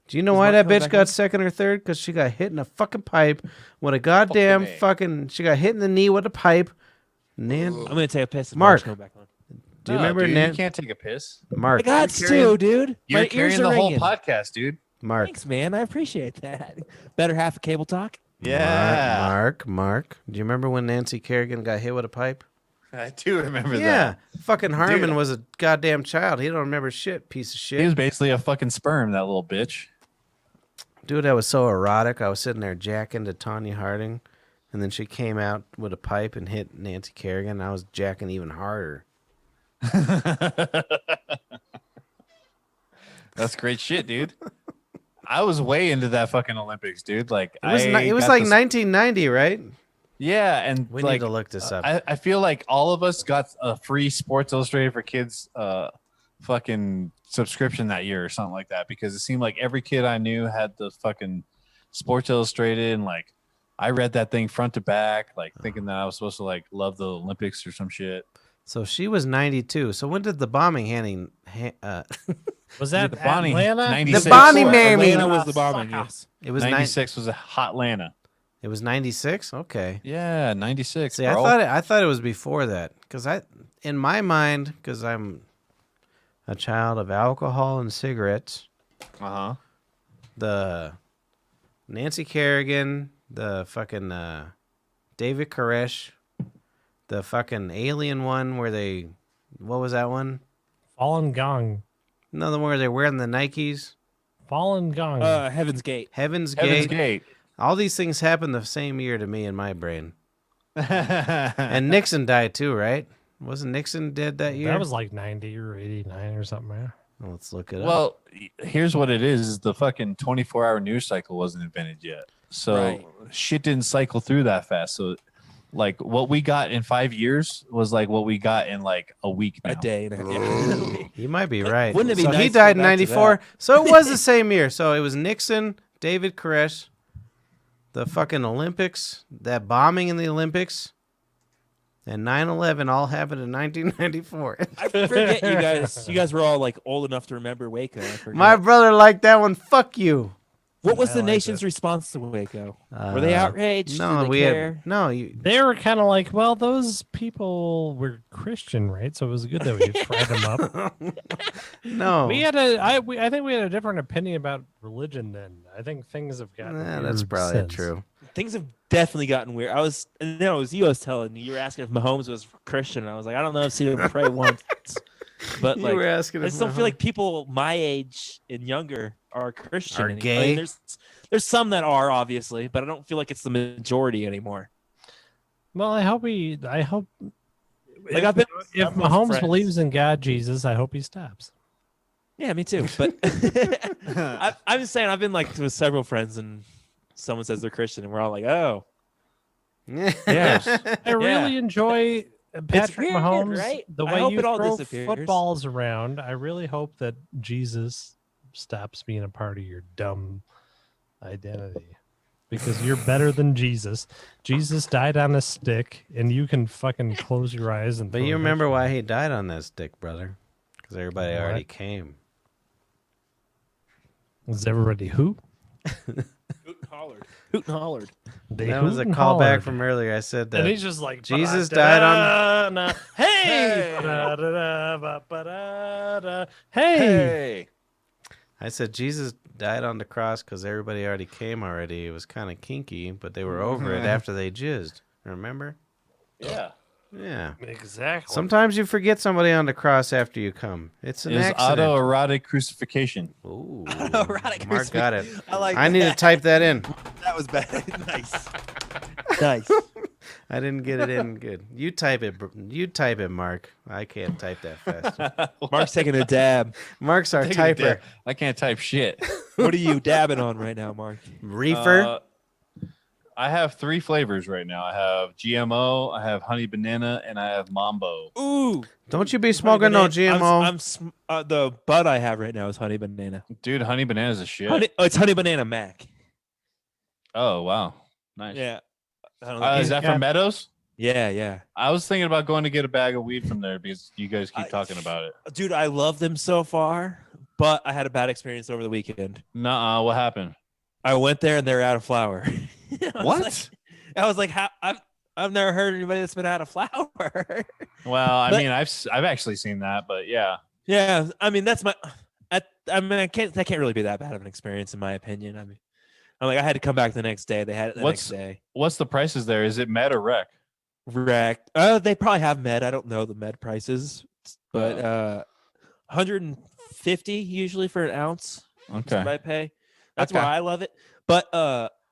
Do you know why Mark that come bitch back got on? second or third? Because she got hit in a fucking pipe with a goddamn fucking. She got hit in the knee with a pipe. I'm gonna take a piss. If Mark. Mark's coming back on. Do you remember dude, Nan? you can't take a piss. Mark. I got to, dude. You're My carrying ears the are whole ringing. podcast, dude. Mark. Thanks, man. I appreciate that. Better half of Cable Talk. Yeah, Mark. Do you remember when Nancy Kerrigan got hit with a pipe? I do remember Yeah. that. Fucking Harmon Dude. was a goddamn child. He don't remember shit, piece of shit. He was basically a fucking sperm, that little bitch. Dude, that was so erotic. I was sitting there jacking to Tanya Harding, and then she came out with a pipe and hit Nancy Kerrigan. I was jacking even harder. That's great shit, dude. I was way into that fucking Olympics, dude. Like It was, I it was got like this- 1990, right? Yeah, and We like need to look this up. I feel like all of us got a free Sports Illustrated for Kids fucking subscription that year or something like that, because it seemed like every kid I knew had the fucking Sports Illustrated, and like I read that thing front to back, like thinking that I was supposed to like love the Olympics or some shit. So she was 92. So when did the bombing handing? Was that The Bonnie Atlanta? 96. The Bonnie Atlanta mammy. was the bombing. Yes. It was 96 was a hot Lana. It was 96. Okay. Yeah, 96. See, bro. I thought it was before that, because in my mind, because I'm a child of alcohol and cigarettes. Uh-huh. The Nancy Kerrigan, the fucking David Koresh, the fucking alien one where they, what was that one? Fallen Gong. No, the one where they're wearing the Nikes. Fallen Gong. Heaven's Gate. Heaven's Heaven's Gate. Gate. All these things happened the same year to me in my brain. And Nixon died too, right? Wasn't Nixon dead that year? That was like 90 or 89 or something. Man. Well, let's look it up. Well, here's what it is the fucking 24-hour news cycle wasn't invented yet. So Right. shit didn't cycle through that fast. So like what we got in 5 years was like what we got in like a week now. A day and a half. You might be right. Wouldn't it be so nice he to died in go back to 94. that? So it was the same year. So it was Nixon, David Koresh, the fucking Olympics, that bombing in the Olympics, and 9/11 all happened in 1994. I forget you guys. You guys were all like old enough to remember Waco. I forget. My brother liked that one. Fuck you. What was I the liked nation's it. response to Waco? Were they outraged? No, Did they we care? had no. You, They were kind of like, well, those people were Christian, right? So it was good that we fried them up. no. We had I think we had a different opinion about religion then. I think things have gotten. Nah, that's weird probably since. true. Things have definitely gotten weird. I was, and then it was you. I was telling me you were asking if Mahomes was Christian. And I was like, I don't know if I've seen him pray once, but You like, were asking I if just don't Mahomes- feel like people my age and younger are Christian. Are anymore. I gay? mean, there's some that are obviously, but I don't feel like it's the majority anymore. Well, I hope. Like I've been, If I've been Mahomes friends. believes in God, Jesus, I hope he stops. Yeah, me too. But I'm just saying, I've been like with several friends, and someone says they're Christian, and we're all like, oh. Yes. I really enjoy Patrick weird, Mahomes. right? The I way hope you it all throw disappears. footballs around. I really hope that Jesus stops being a part of your dumb identity. Because you're better than Jesus. Jesus died on a stick, and you can fucking close your eyes and. But throw you a remember touchdown. why he died on that stick, brother? Because everybody What? already came. Was everybody who? Hoot and hollered. Hoot and hollered. They That was hoot a and callback hollered. from earlier. I said that And he's just like Jesus died on. "Ba-da-da-da-na. Hey, ba-da-da-da, ba-ba-da-da. Hey. I said Jesus died on the cross because everybody already came already. It was kind of kinky, but they were over it after they jizzed. Remember? Yeah. Yeah. Exactly. Sometimes you forget somebody on the cross after you come. It's an Is accident. autoerotic crucifixion. Ooh. Autoerotic Mark got it. I like I need to type that in. That was bad. Nice. Nice. I didn't get it in good. You type it. You type it, Mark. I can't type that fast. Mark's taking a dab. Mark's our Taking a typer. dab. I can't type shit. What are you dabbing on right now, Mark? Reefer. I have 3 flavors right now. I have GMO, I have honey banana, and I have Mambo. Ooh. Don't you be smoking no GMO. The bud I have right now is honey banana. Dude, honey banana is a shit. It's honey banana Mack. Oh, wow. Nice. Yeah. I don't know. Is that from Meadows? Yeah. I was thinking about going to get a bag of weed from there because you guys keep talking about it. Dude, I love them so far, but I had a bad experience over the weekend. Nuh-uh. What happened? I went there and they're out of flour. What? I was like, I've never heard anybody that's been out of flour. Well, I mean, I've actually seen that, but yeah. Yeah, I mean that's that can't really be that bad of an experience in my opinion. I mean, I had to come back the next day. They had it the next day. What's the prices there? Is it med or rec? Rec. They probably have med. I don't know the med prices, but 150 usually for an ounce. Okay. I pay. That's why I love it. But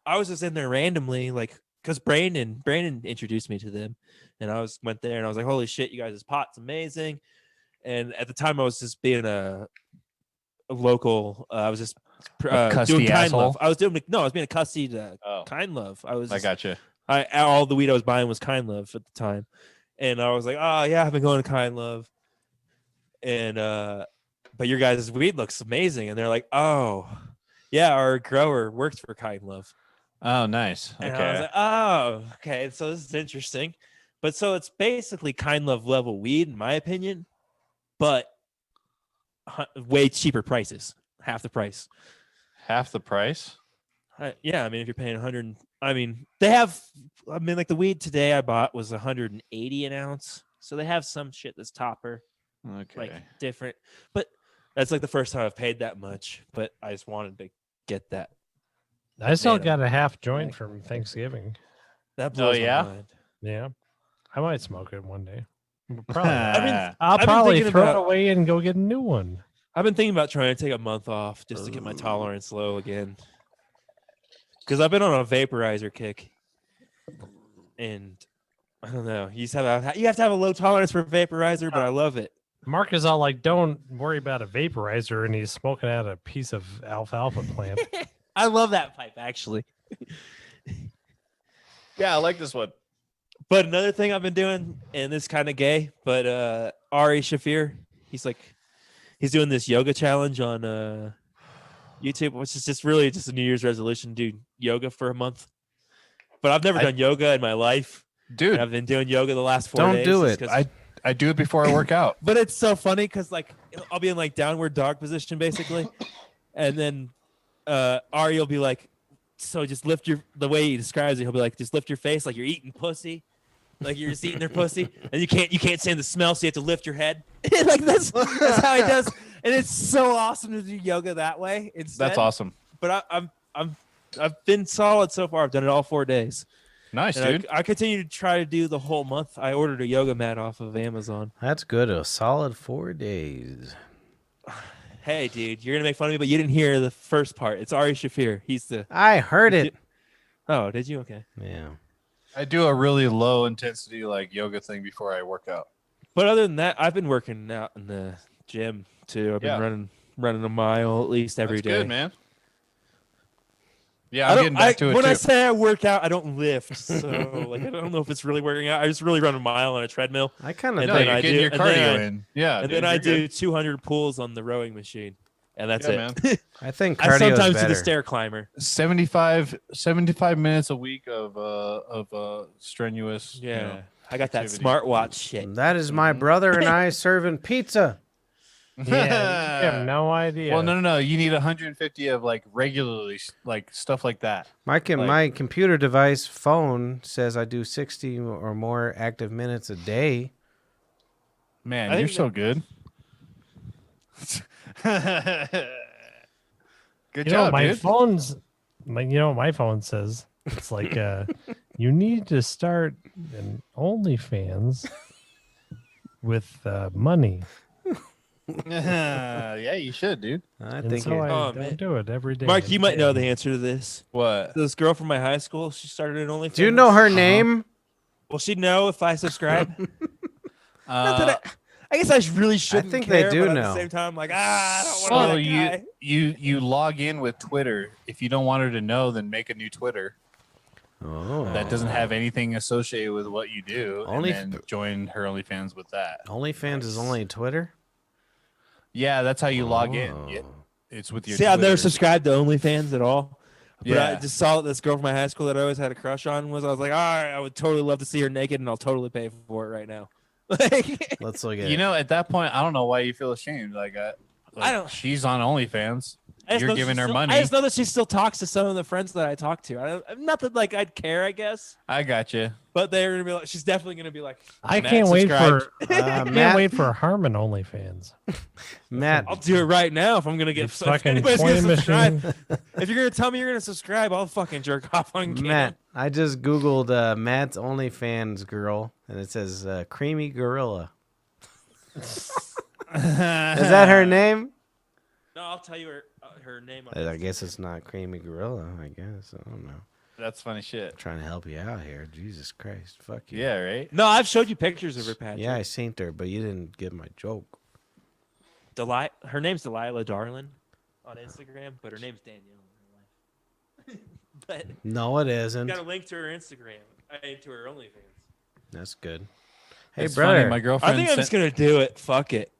I was just in there randomly, like, because Brandon introduced me to them, and went there and I was like, holy shit, you guys' pot's amazing. And at the time, I was just being a local. I was just doing kind love. I was being a cussy kind love. I got you. All the weed I was buying was kind love at the time, and I was like, oh yeah, I've been going to kind love, and but your guys' weed looks amazing, and they're like, oh yeah, our grower works for kind love. Oh, nice. Okay. And I was like, oh, okay. So this is interesting. But so it's basically kind love level weed, in my opinion, but way cheaper prices, half the price. Half the price? Yeah. I mean, if you're paying 100, they have, like the weed today I bought was 180 an ounce. So they have some shit that's topper, like different. But that's like the first time I've paid that much. But I just wanted to get that. I still got a half joint from Thanksgiving. That blows my mind. Yeah. I might smoke it one day. Probably. I'll probably throw it away and go get a new one. I've been thinking about trying to take a month off just to get my tolerance low again. Because I've been on a vaporizer kick. And I don't know. You have to have a low tolerance for vaporizer, but I love it. Mark is all like, don't worry about a vaporizer, and he's smoking out a piece of alfalfa plant. I love that pipe, actually. Yeah, I like this one. But another thing I've been doing, and it's kind of gay, but Ari Shafir, he's doing this yoga challenge on YouTube, which is just really just a New Year's resolution, do yoga for a month. But I've never done yoga in my life. Dude. And I've been doing yoga the last 4 days. Don't do it. I do it before I work out. But it's so funny because like I'll be in like downward dog position basically. And then Ari will be like, so just lift the way he describes it, he'll be like, just lift your face like you're eating pussy. Like you're just eating their pussy. And you can't stand the smell, so you have to lift your head. Like that's how he does. And it's so awesome to do yoga that way. That's awesome. But I've been solid so far. I've done it all 4 days. Nice, and dude. I continue to try to do the whole month. I ordered a yoga mat off of Amazon. That's good. A solid 4 days. Hey, dude, you're gonna make fun of me, but you didn't hear the first part. It's Ari Shafir. I heard it. Oh, did you? Okay. Yeah. I do a really low intensity like yoga thing before I work out. But other than that, I've been working out in the gym too. I've been running a mile at least every day. Good, man. Yeah, I'm getting back to it when too. I say I work out, I don't lift. So like I don't know if it's really working out. I just really run a mile on a treadmill. I kind of you're getting your cardio in. Yeah. And then I do 200 pulls on the rowing machine. And that's it. Man. I think I cardio sometimes is do the better. stair climber. 75 minutes a week of strenuous. Yeah. You know, I got that activity. smartwatch shit. That is my brother and I serving pizza. Yeah, you have no idea. Well, no. You need 150 of like regularly, like stuff like that. My computer device phone says I do 60 or more active minutes a day. Man, you're so good. Good job, my dude. phone's my phone says it's like You need to start an OnlyFans with money. Yeah, you should, dude. I And think so you're- I Oh, don't man. do it every day. Mark, you might know the answer to this. What? This girl from my high school, she started an OnlyFans. Do you know her name? Will she know if I subscribe? Not Uh, that I guess I really shouldn't. think they care, do but at know. the same time, like I don't so want to be that guy. you log in with Twitter. If you don't want her to know, then make a new Twitter Oh, that doesn't have anything associated with what you do, Only- and then join her OnlyFans with that. OnlyFans is only Twitter. Yeah, that's how you log in. Oh. Yeah, it's with your. See, I've never Twitter. subscribed to OnlyFans at all. But I Yeah. just saw that this girl from my high school that I always had a crush on was. I was like, all right, I would totally love to see her naked, and I'll totally pay for it right now. Like, Let's look at You it. know, at that point, I don't know why you feel ashamed. Like, I don't- She's on OnlyFans. I just You're know giving she her still- money. I just know that she still talks to some of the friends that I talk to. Not that like I'd care, I guess, I got you. but they're gonna be like, she's definitely gonna be like, I Matt can't wait subscribed. for can't Matt, wait for Harmon OnlyFans. Matt, I'll do it right now if I'm gonna get The fucking anybody's gonna coin subscribe. machine. If you're gonna tell me you're gonna subscribe, I'll fucking jerk off on camera. Matt, I just googled Matt's OnlyFans girl, and it says Creamy Gorilla. Is that her name? No, I'll tell you her name. On I guess it's not Creamy Gorilla. I guess I don't know. That's funny shit. Trying to help you out here. Jesus Christ, fuck you. Yeah, right. No, I've showed you pictures of her, Patrick. Yeah, I seen her, but you didn't get my joke. Her name's Delilah Darlin on Instagram, but her name's Danielle in real life. But No, it isn't. got a link to her Instagram, to her OnlyFans. That's good. Hey, It's brother, funny, my girlfriend. I think I'm just gonna do it. Fuck it.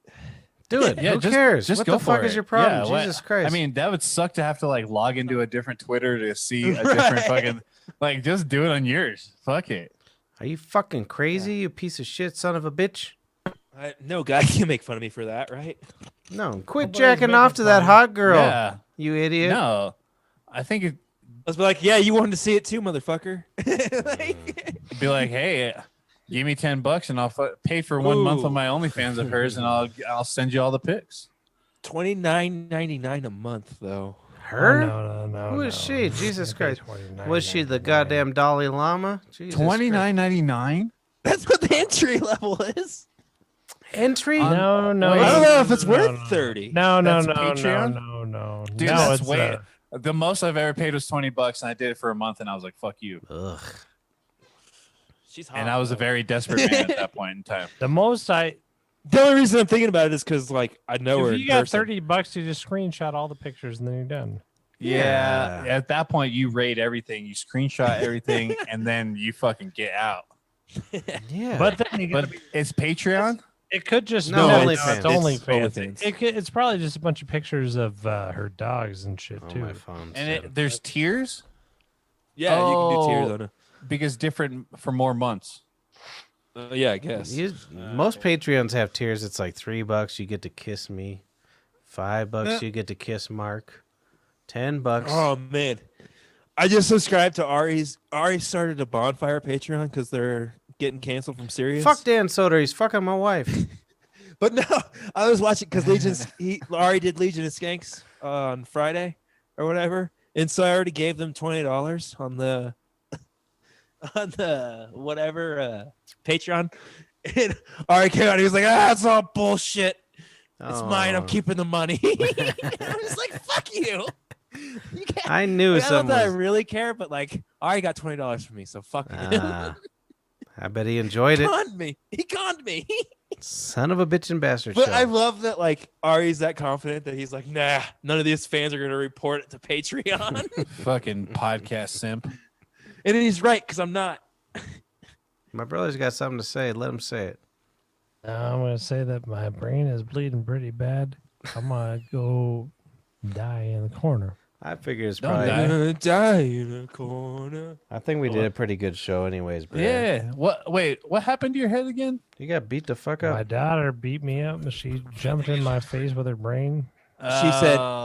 do it. Yeah, Who just, cares? Just What go the for fuck is it. your problem? Yeah, Jesus Christ. I mean, that would suck to have to like log into a different Twitter to see a Right. different fucking. Like, just do it on yours. Fuck it. are you fucking crazy, you piece of shit, son of a bitch? No guy can make fun of me for that, right? No, quit Nobody's jacking making off to that fun. hot girl, Yeah. you idiot. No, I think it'd Let's be like, yeah, you wanted to see it too, motherfucker. Like, be like, hey, give me $10 and I'll pay for 1 month Ooh. of my OnlyFans of hers, and I'll send you all the pics. $29.99 a month, though. Her? Oh, no. Who is she? Jesus Christ. $29.99. Was she the goddamn Dalai Lama? Jesus Christ. $29.99. That's what the entry level is. Entry? No, no. Wait. I don't know if it's no, worth no. 30. No, That's no. Patreon? No. Dude, no, that's it's way. The most I've ever paid was $20, and I did it for a month, and I was like, "Fuck you." Ugh. She's hot. And I was a very desperate man at that point in time. the most I. The only reason I'm thinking about it is because, like, I know her If in you got person. $30, you just screenshot all the pictures and then you're done. Yeah. Yeah. At that point, you rate everything, you screenshot everything, and then you fucking get out. Yeah. But then you But gotta be, it's Patreon. it could just No, be OnlyFans. it's OnlyFans. OnlyFans. It's probably just a bunch of pictures of her dogs and shit oh, too. my phone. And there's tiers Yeah, you can do tiers Oh. on it. because different for more months. Yeah, I guess. Most Patreons have tiers. It's like $3, you get to kiss me. $5, you get to kiss Mark. $10. Oh man, I just subscribed to Ari's. Ari started a bonfire Patreon because they're getting canceled from Sirius. Fuck Dan Soder. He's fucking my wife. But no, I was watching because Ari did Legion of Skanks on Friday or whatever, and so I already gave them $20 on the whatever Patreon. And Ari came out. He was like, "It's all bullshit. It's mine. I'm Oh. keeping the money." I was like, "Fuck you." You can't- I knew Like, I don't someone. know that I really care, but like, Ari got $20 from me, so fuck him. Ah, I bet he enjoyed He it. conned me. He conned me. Son of a bitch and bastard. But show. I love that like Ari's that confident that he's like, nah, none of these fans are gonna report it to Patreon. Fucking podcast simp. And he's right, because I'm not. My brother's got something to say. Let him say it. Now I'm gonna say that my brain is bleeding pretty bad. I'm gonna go die in the corner. I figure it's Don't probably. die. Gonna die in a corner. I think we did a pretty good show, anyways. Bro. Yeah. What? Wait. What happened to your head again? You got beat the fuck My up. daughter beat me up and she jumped in my face with her brain.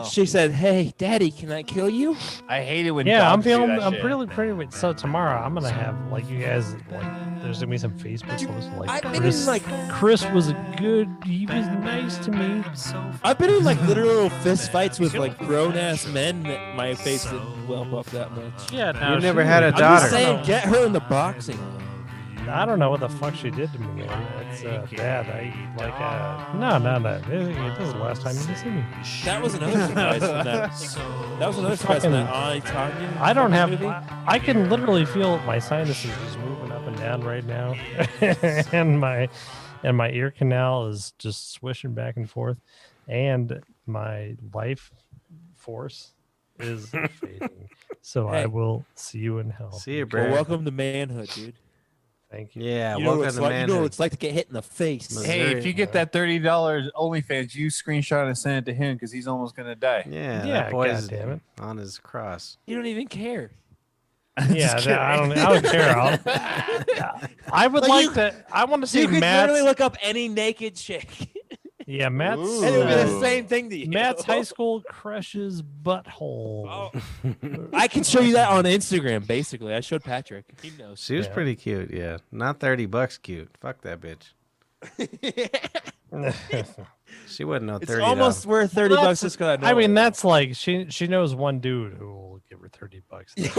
She said, "Hey, Daddy, can I kill you?" I hate it when Yeah, I'm dogs do feeling. that I'm shit. pretty. So tomorrow I'm gonna have like you guys like. There's gonna be some Facebook posts like I've been Chris. in, like- Chris was a good. He was nice to me. I've been in like literal fist fights with like grown ass men that my face didn't whelp up that much. Yeah, no, You never she had a was- I'm daughter. just saying, get her in the boxing. I don't know what the fuck she did to me, man. It's bad. I like no. This is the last time you can see me. That was another surprise from that. That was another surprise from that I Tanya. I don't have. movie. I can literally feel my sinuses just moving up and down right now, and my ear canal is just swishing back and forth, and my life force is fading. So I Hey. will see you in hell. See you, Well, bro. welcome to manhood, dude. Thank you. Yeah, You know, what welcome it's to like, you know what manhood. it's like to get hit in the face. Missouri. Hey, if you get that $30 OnlyFans, you screenshot and send it to him because he's almost gonna die. Yeah, Yeah, that boy's goddammit. on his cross. You don't even care. Yeah, I don't care. I would Like, like you- to. I want to see You could Matt's. literally look up any naked chick, Yeah, Matt's. and it would be the Ooh. same thing to you. Matt's high school crush's butthole. Oh. I can show you that on Instagram. Basically, I showed Patrick. He knows. She was Yeah. pretty cute, yeah. Not $30 cute. Fuck that bitch. She wasn't no It's $30. almost worth $30 just because I mean, that's like she knows one dude who will give her $30.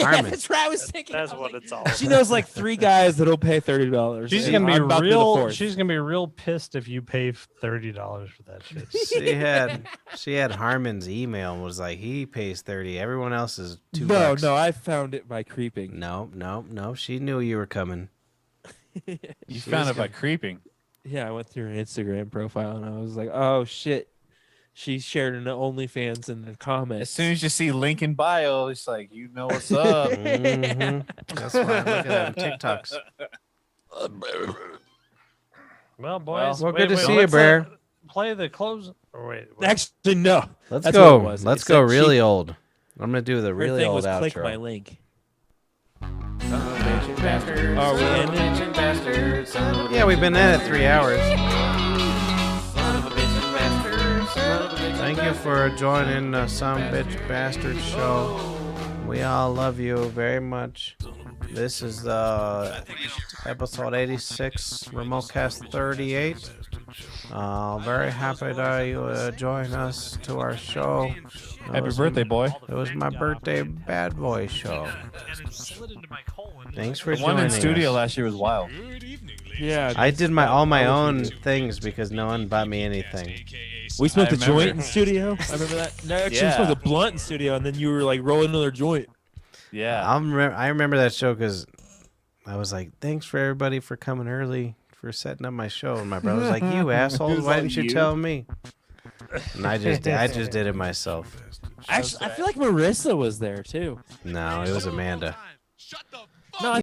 Harmon. That's what I was thinking. That's I was what like, it's all. She knows like 3 guys that'll pay $30. She's and gonna I'm be about to the real. 4th. She's gonna be real pissed if you pay $30 for that shit. She had Harmon's email and was like, he pays 30. Everyone else is $2. No, I found it by creeping. No. She knew you were coming. You found it by creeping. Yeah, I went through her Instagram profile and I was like, oh shit. She shared an OnlyFans in the comments. As soon as you see link in bio, it's like you know what's up. Mhm. That's why I look at them TikToks. Well, boys. Well, good to see you, Brer. Play the close. Or wait. Actually, no. Let's That's go. what it was. Let's It go said really old. I'm gonna do the her really thing old was click outro. my link. Are we ending? Yeah, we've been at it 3 hours. Thank you for joining the Some Bitch Bastard show. We all love you very much. This is episode 86, Remote Cast 38. Very happy that you join us to our show. Happy birthday, boy. It was my birthday bad boy show. Thanks for The one joining in studio us. last year was wild. Yeah. I did all my own things because no one bought me anything. We smoked I a joint remember. in studio. I remember that. No, actually, we Yeah. smoked a blunt in studio, and then you were like rolling another joint. Yeah. I remember that show because I was like, thanks for everybody for coming early for setting up my show. And my brother was like, you asshole, was why all didn't you you. tell me? And I just did it myself. Actually, I feel like Marissa was there too. No, it was Amanda. No, I